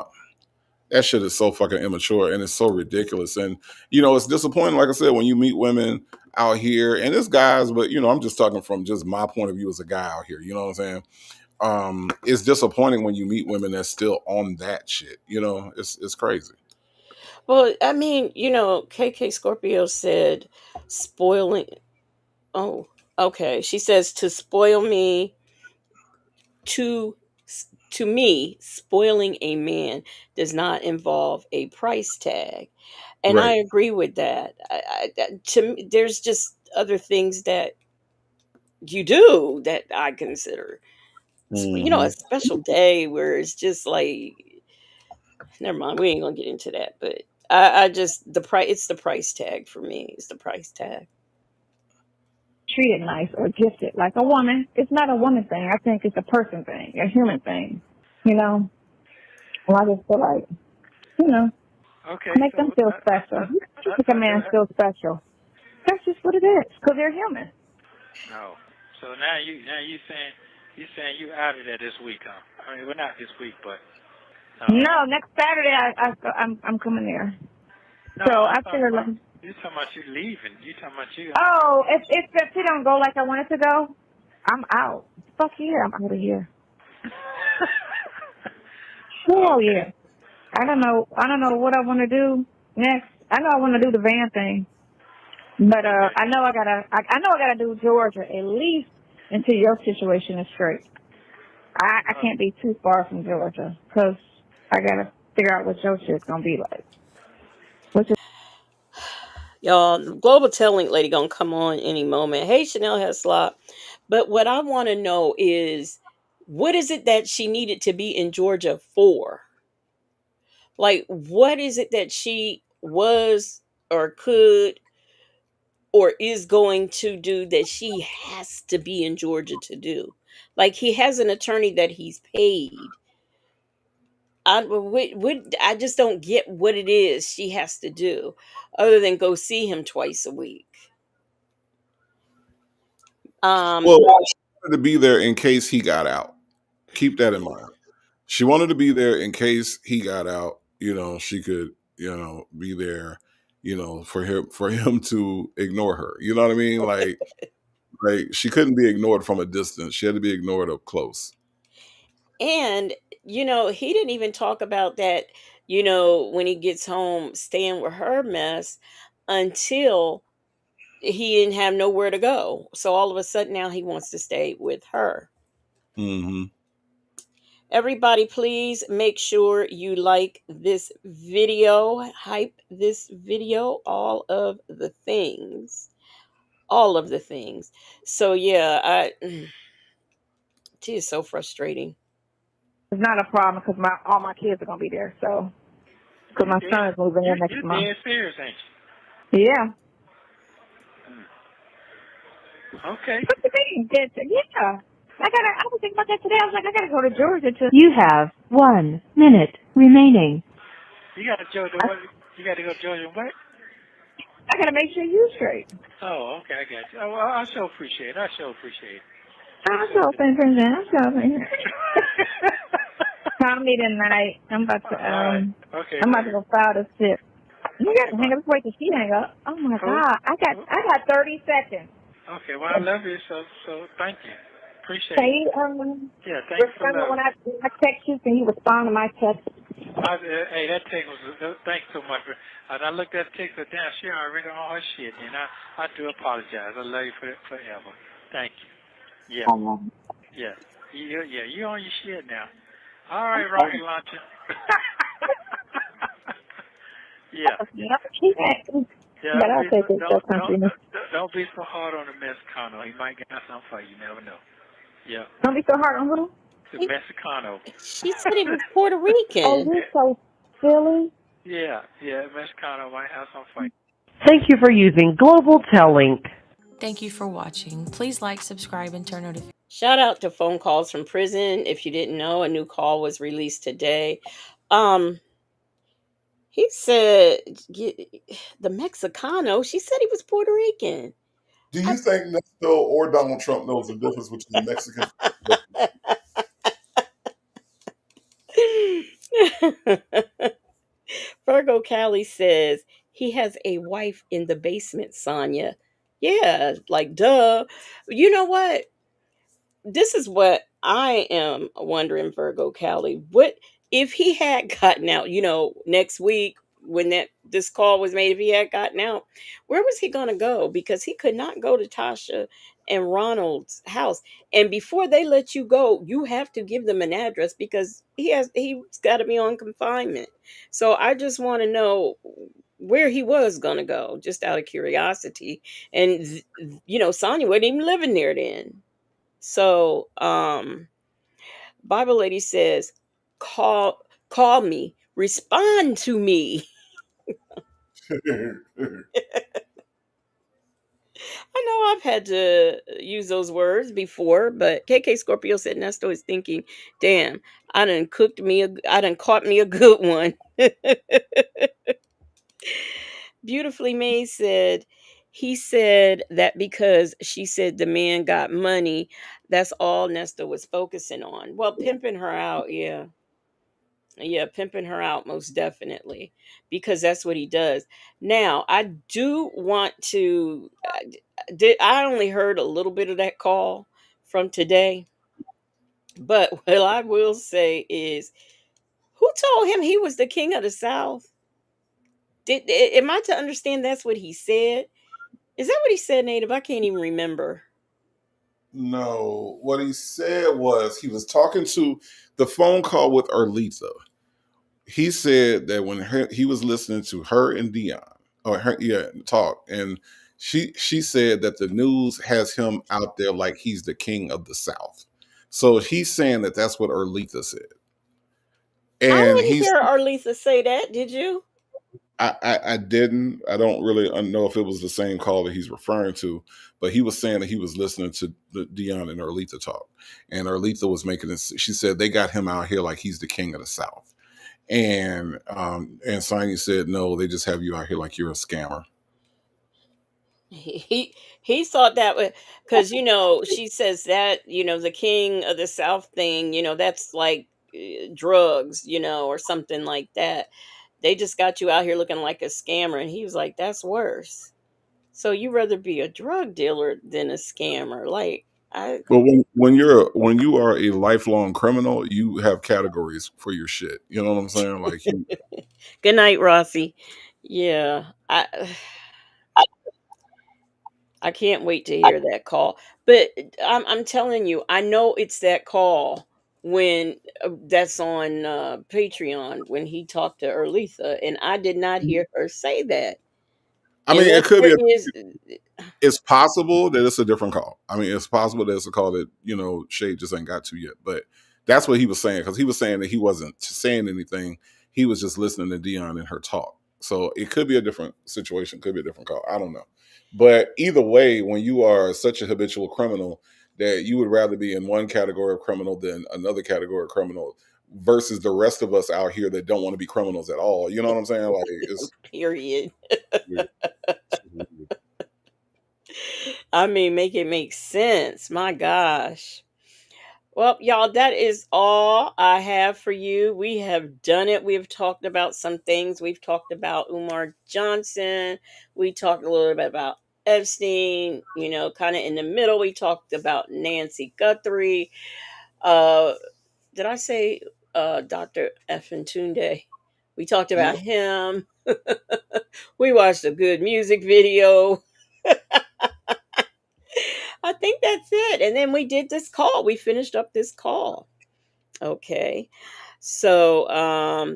that shit is so fucking immature, and it's so ridiculous. And it's disappointing. Like I said, when you meet women out here, and it's guys, but I'm just talking from just my point of view as a guy out here. You know what I'm saying? It's disappointing when you meet women that's still on that shit. It's crazy. Well, I mean, KK Scorpio said spoiling. Oh, okay. She says to spoil me to to me, spoiling a man does not involve a price tag, and I Right. agree with that. To me, there's just other things that you do that I consider, a Hmm. special day where it's just like, never mind, we ain't gonna get into that, but I just the price. It's the price tag for me. It's the price tag. Treated nice or gifted like a woman. It's not a woman thing. I think it's a person thing, a human thing. You know, well, I just feel like, you know, Okay, make them so feel special. You can make a man feel special. That's just what it is, because they're human. no. So now you saying you out of there this week, huh? I mean, well, not this week, but No, next Saturday I'm coming there. no, So I'm I talking figured, about like, you talking about you leaving. You talking about you. oh, if it don't go like I want it to go, I'm out. Fuck yeah, I'm out of here. Hell Okay. yeah. I don't know what I want to do next. I know I want to do the van thing, but Okay. I know I gotta do Georgia at least until your situation is straight. I can't be too far from Georgia because I gotta figure out what your shit's gonna be like. Which is Y'all, the global telling lady gonna come on any moment. Hey, Chanel Heslop. But what I want to know is, what is it that she needed to be in Georgia for? Like, what is it that she was or could or is going to do that she has to be in Georgia to do? Like, he has an attorney that he's paid. I just don't get what it is she has to do other than go see him twice a week. Well, Um, she wanted to be there in case he got out. Keep that in mind. She wanted to be there in case he got out. She could, be there, for him to ignore her. You know what I mean? Like she couldn't be ignored from a distance. She had to be ignored up close. and he didn't even talk about that, when he gets home, staying with her mess until he didn't have nowhere to go. So all of a sudden now he wants to stay with her. Hmm. Everybody, please make sure you like this video, hype this video, all of the things. All of the things. So yeah, it is so frustrating. It's not a problem because all my kids are gonna be there. So, because You my dead? son is moving You in next you month. dead serious, ain't Yeah. you? Okay. What you mean? Yeah. I was thinking about that today. I was like, I gotta go to Georgia to. You have 1 minute remaining. You got to Georgia. What? You got to go to Georgia. What? I gotta make sure you straight. Oh, okay. I got you. Oh, well, I sure appreciate it. I sure appreciate it. I'm shopping for that. I'm shopping. Call me tonight. I'm about to All right. Okay. I'm about Love to you. go file this shit. You Okay. gotta hang Bye. up. Wait till she hang up. Oh my Who? god. I got 30 seconds. Okay. Well, I love you. So thank you. Appreciate Can it. you Yeah. Thanks for respond love. when I text you? Can you respond to my text? Hey, that text was. Thanks so much. And I looked at the text, but damn, she already on her shit. And I do apologize. I love you forever. Thank you. Yeah. Yeah. You on your shit now. All right, rocket launcher. Yeah. Yeah. But I'll take it to country. Don't be so hard on the Mexicano. He might get something for you. You never know. Yeah. Don't be so hard on who? The Mexicano. She said he was Puerto Oh, Rican. you're so silly. Yeah. Mexicano might have something for you. Thank you for using Global Tellink. Thank you for watching. Please like, subscribe, and turn notifications. Shout out to phone calls from prison. If you didn't know, a new call was released today. Um, he said the Mexicano. She said he was Puerto Rican. Do you think Nesto or Donald Trump knows the difference between Mexican? Virgo Cali says he has a wife in the basement, Sonya. Yeah, like duh. You know what? This is what I am wondering, Virgo Cali. What if he had gotten out, next week when this call was made, if he had gotten out, where was he gonna go? Because he could not go to Tasha and Ronald's house. And before they let you go, you have to give them an address because he's gotta be on confinement. So I just want to know where he was gonna go, just out of curiosity. And Sonya wasn't even living there then. So, Bible lady says, call me, respond to me. I know I've had to use those words before, but KK Scorpio said Nesto is thinking, damn, I done caught me a good one. Beautifully Made said, he said that because she said the man got money, that's all Nesta was focusing on. Well, pimping her out, yeah. Yeah, pimping her out most definitely, because that's what he does. Now, I do want to I only heard a little bit of that call from today, but what I will say is who told him he was the king of the South? Am I to understand that's what he said? Is that what he said, Native? I can't even remember. No, what he said was he was talking to the phone call with Erlitha. He said that when he was listening to her and Dion, or her, yeah, talk, and she said that the news has him out there like he's the king of the South. So he's saying that that's what Erlitha said, I And didn't hear Arletha say that. Did you? I didn't. I don't really know if it was the same call that he's referring to, but he was saying that he was listening to the Dion and Arletha talk, and Arletha was making this. She said they got him out here like he's the king of the South, and Sonya said no, they just have you out here like you're a scammer. He thought that was because she says that the king of the South thing, that's like drugs, or something like that. They just got you out here looking like a scammer, and he was like, "That's worse." So you rather be a drug dealer than a scammer? Like I. But when you are a lifelong criminal, you have categories for your shit. You know what I'm saying? Like you, Good night, Rossi. Yeah, I can't wait to hear that call. But I'm telling you, I know it's that call when that's on Patreon when he talked to Erletha, and I did not hear her say that. I mean, Unless it could there be. is, It's possible that it's a different call. I mean, it's possible that it's a call that Shade just ain't got to yet. But that's what he was saying because he was saying that he wasn't saying anything. He was just listening to Dion and her talk. So it could be a different situation. Could be a different call. I don't know. But either way, when you are such a habitual criminal that you would rather be in one category of criminal than another category of criminal versus the rest of us out here that don't want to be criminals at all. You know what I'm saying? Like it's period. weird. It's weird. I mean, make it make sense. My gosh. Well, y'all, that is all I have for you. We have done it. We have talked about some things. We've talked about Umar Johnson. We talked a little bit about Epstein, kind of in the middle. We talked about Nancy Guthrie. Uh, did I say Dr. Effin Tunde? We talked about him. We watched a good music video. I think that's it. And then we did this call. We finished up this call. Okay. So,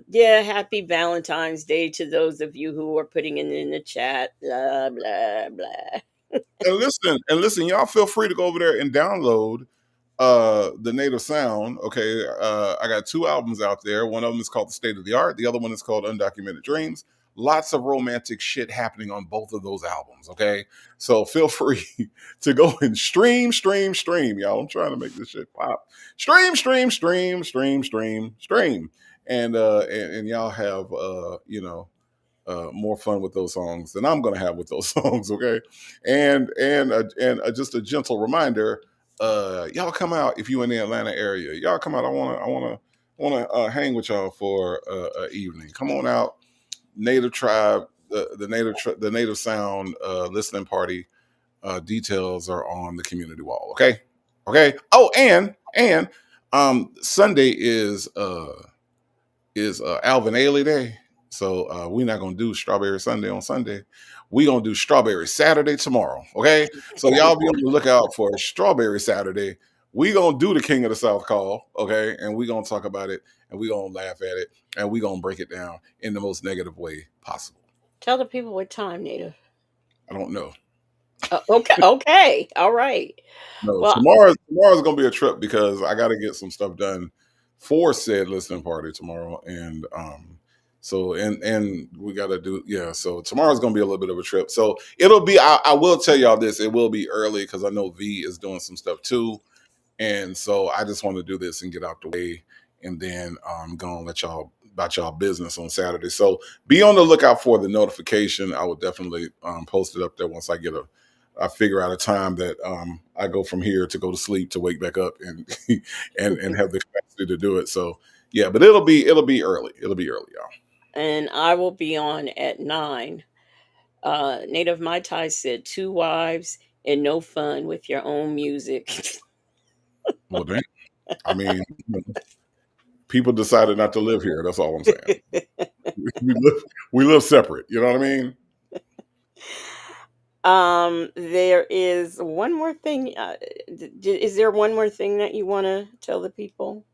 yeah, happy Valentine's Day to those of you who are putting it in the chat. Blah, blah, blah. And listen, y'all feel free to go over there and download the Native Sound. Okay. I got two albums out there. One of them is called The State of the Art. The other one is called Undocumented Dreams. Lots of romantic shit happening on both of those albums. Okay. So feel free to go and stream, y'all. I'm trying to make this shit pop. Stream. And y'all have more fun with those songs than I'm going to have with those songs. Okay, and just a gentle reminder, y'all come out if you in the Atlanta area. Y'all come out. I want to hang with y'all for a evening. Come on out, Native Tribe, the Native Sound listening party. Details are on the community wall. Okay. Oh, and Sunday is Alvin Ailey Day. So we're not gonna do Strawberry Sunday on Sunday. We're gonna do Strawberry Saturday tomorrow. Okay. So y'all be on the lookout for Strawberry Saturday. We gonna do the King of the South call, okay, and we gonna talk about it and we gonna laugh at it and we gonna break it down in the most negative way possible. Tell the people what time, Native. I don't know. Okay. Okay. All right. No, Well, tomorrow's gonna be a trip because I got to get some stuff done for said listening party tomorrow, and so and we got to do So tomorrow's gonna be a little bit of a trip. So it'll be. I will tell y'all this. It will be early because I know V is doing some stuff too, and so I just want to do this and get out the way, and then go and let y'all about y'all business on Saturday. So be on the lookout for the notification. I will definitely post it up there once I figure out a time that I go from here to go to sleep to wake back up and and have the capacity to do it. So yeah, but it'll be early. It'll be early, y'all. and I will be on at 9. Native Mai Tai said 2 wives and no fun with your own music. Well, then, I mean, people decided not to live here. That's all I'm saying. we live separate. You know what I mean? There is one more thing. Is there one more thing that you want to tell the people?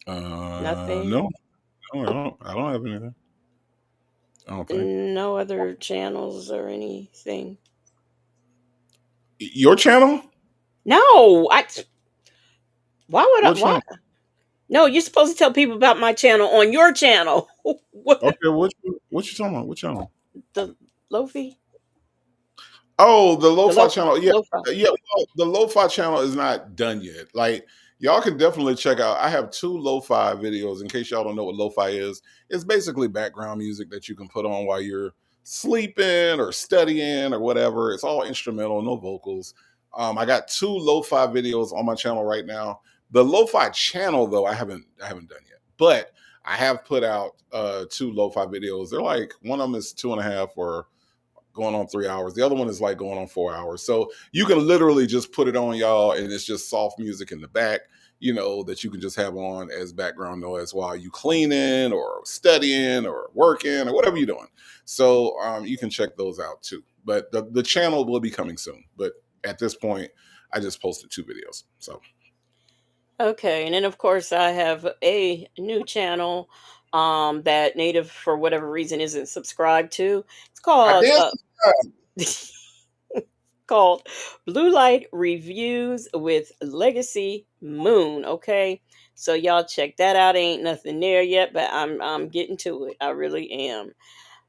Nothing. No, I don't have anything. I don't think No other channels or anything. your channel. No, I. Why would I? What Why? channel? No, you're supposed to tell people about my channel on your channel. What? Okay, what you talking about? What channel? The Lofi? Oh, the The lo-fi channel. Yeah, Lo-Fi. yeah. Well, the lo-fi channel is not done yet. Like y'all can definitely check out. I have two lo-fi videos. In case y'all don't know what lo-fi is, it's basically background music that you can put on while you're sleeping or studying or whatever. It's all instrumental, no vocals. I got two lo-fi videos on my channel right now. The lo-fi channel, though, I haven't done yet, but I have put out two lo-fi videos. They're like one of them is 2.5 or going on 3 hours. The other one is like going on 4 hours. So you can literally just put it on, y'all, and it's just soft music in the back, that you can just have on as background noise while you cleaning or studying or working or whatever you're doing. So you can check those out too. But the channel will be coming soon. But at this point, I just posted two videos. So Okay, and then of course I have a new channel that Native for whatever reason isn't subscribed to. It's I called did. called Blue Light Reviews with Legacy Moon. Okay, so y'all check that out. Ain't nothing there yet, but I'm getting to it. I really am.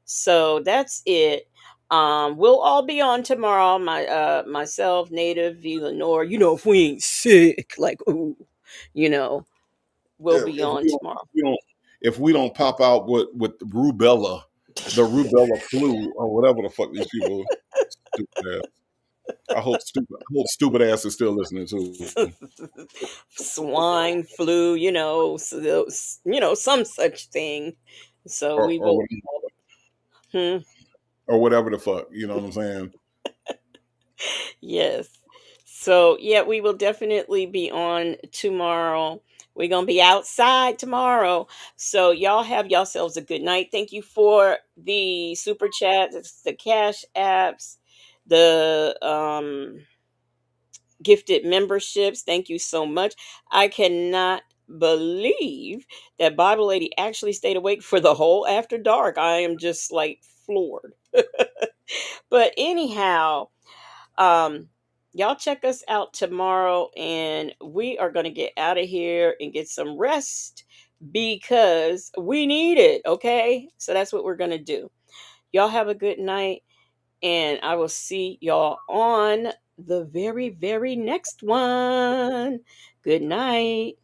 So that's it. We'll all be on tomorrow. Myself, Native, V Lenore. If we ain't sick, like ooh, you know, we'll Yeah, be on tomorrow. if we don't pop out with the rubella flu or whatever the fuck these people stupid ass. I hope stupid ass is still listening to Swine flu, some such thing. So or we or will. whatever, Hmm, or whatever the fuck. You know what I'm saying? yes. So yeah, we will definitely be on tomorrow. We're gonna be outside tomorrow. So y'all have yourselves a good night. Thank you for the super chats, the cash apps, the gifted memberships. Thank you so much. I cannot believe that Bible Lady actually stayed awake for the whole after dark. I am just like floored. But anyhow, um y'all check us out tomorrow and we are going to get out of here and get some rest because we need it, okay? So that's what we're going to do. Y'all have a good night and I will see y'all on the very, very next one. Good night.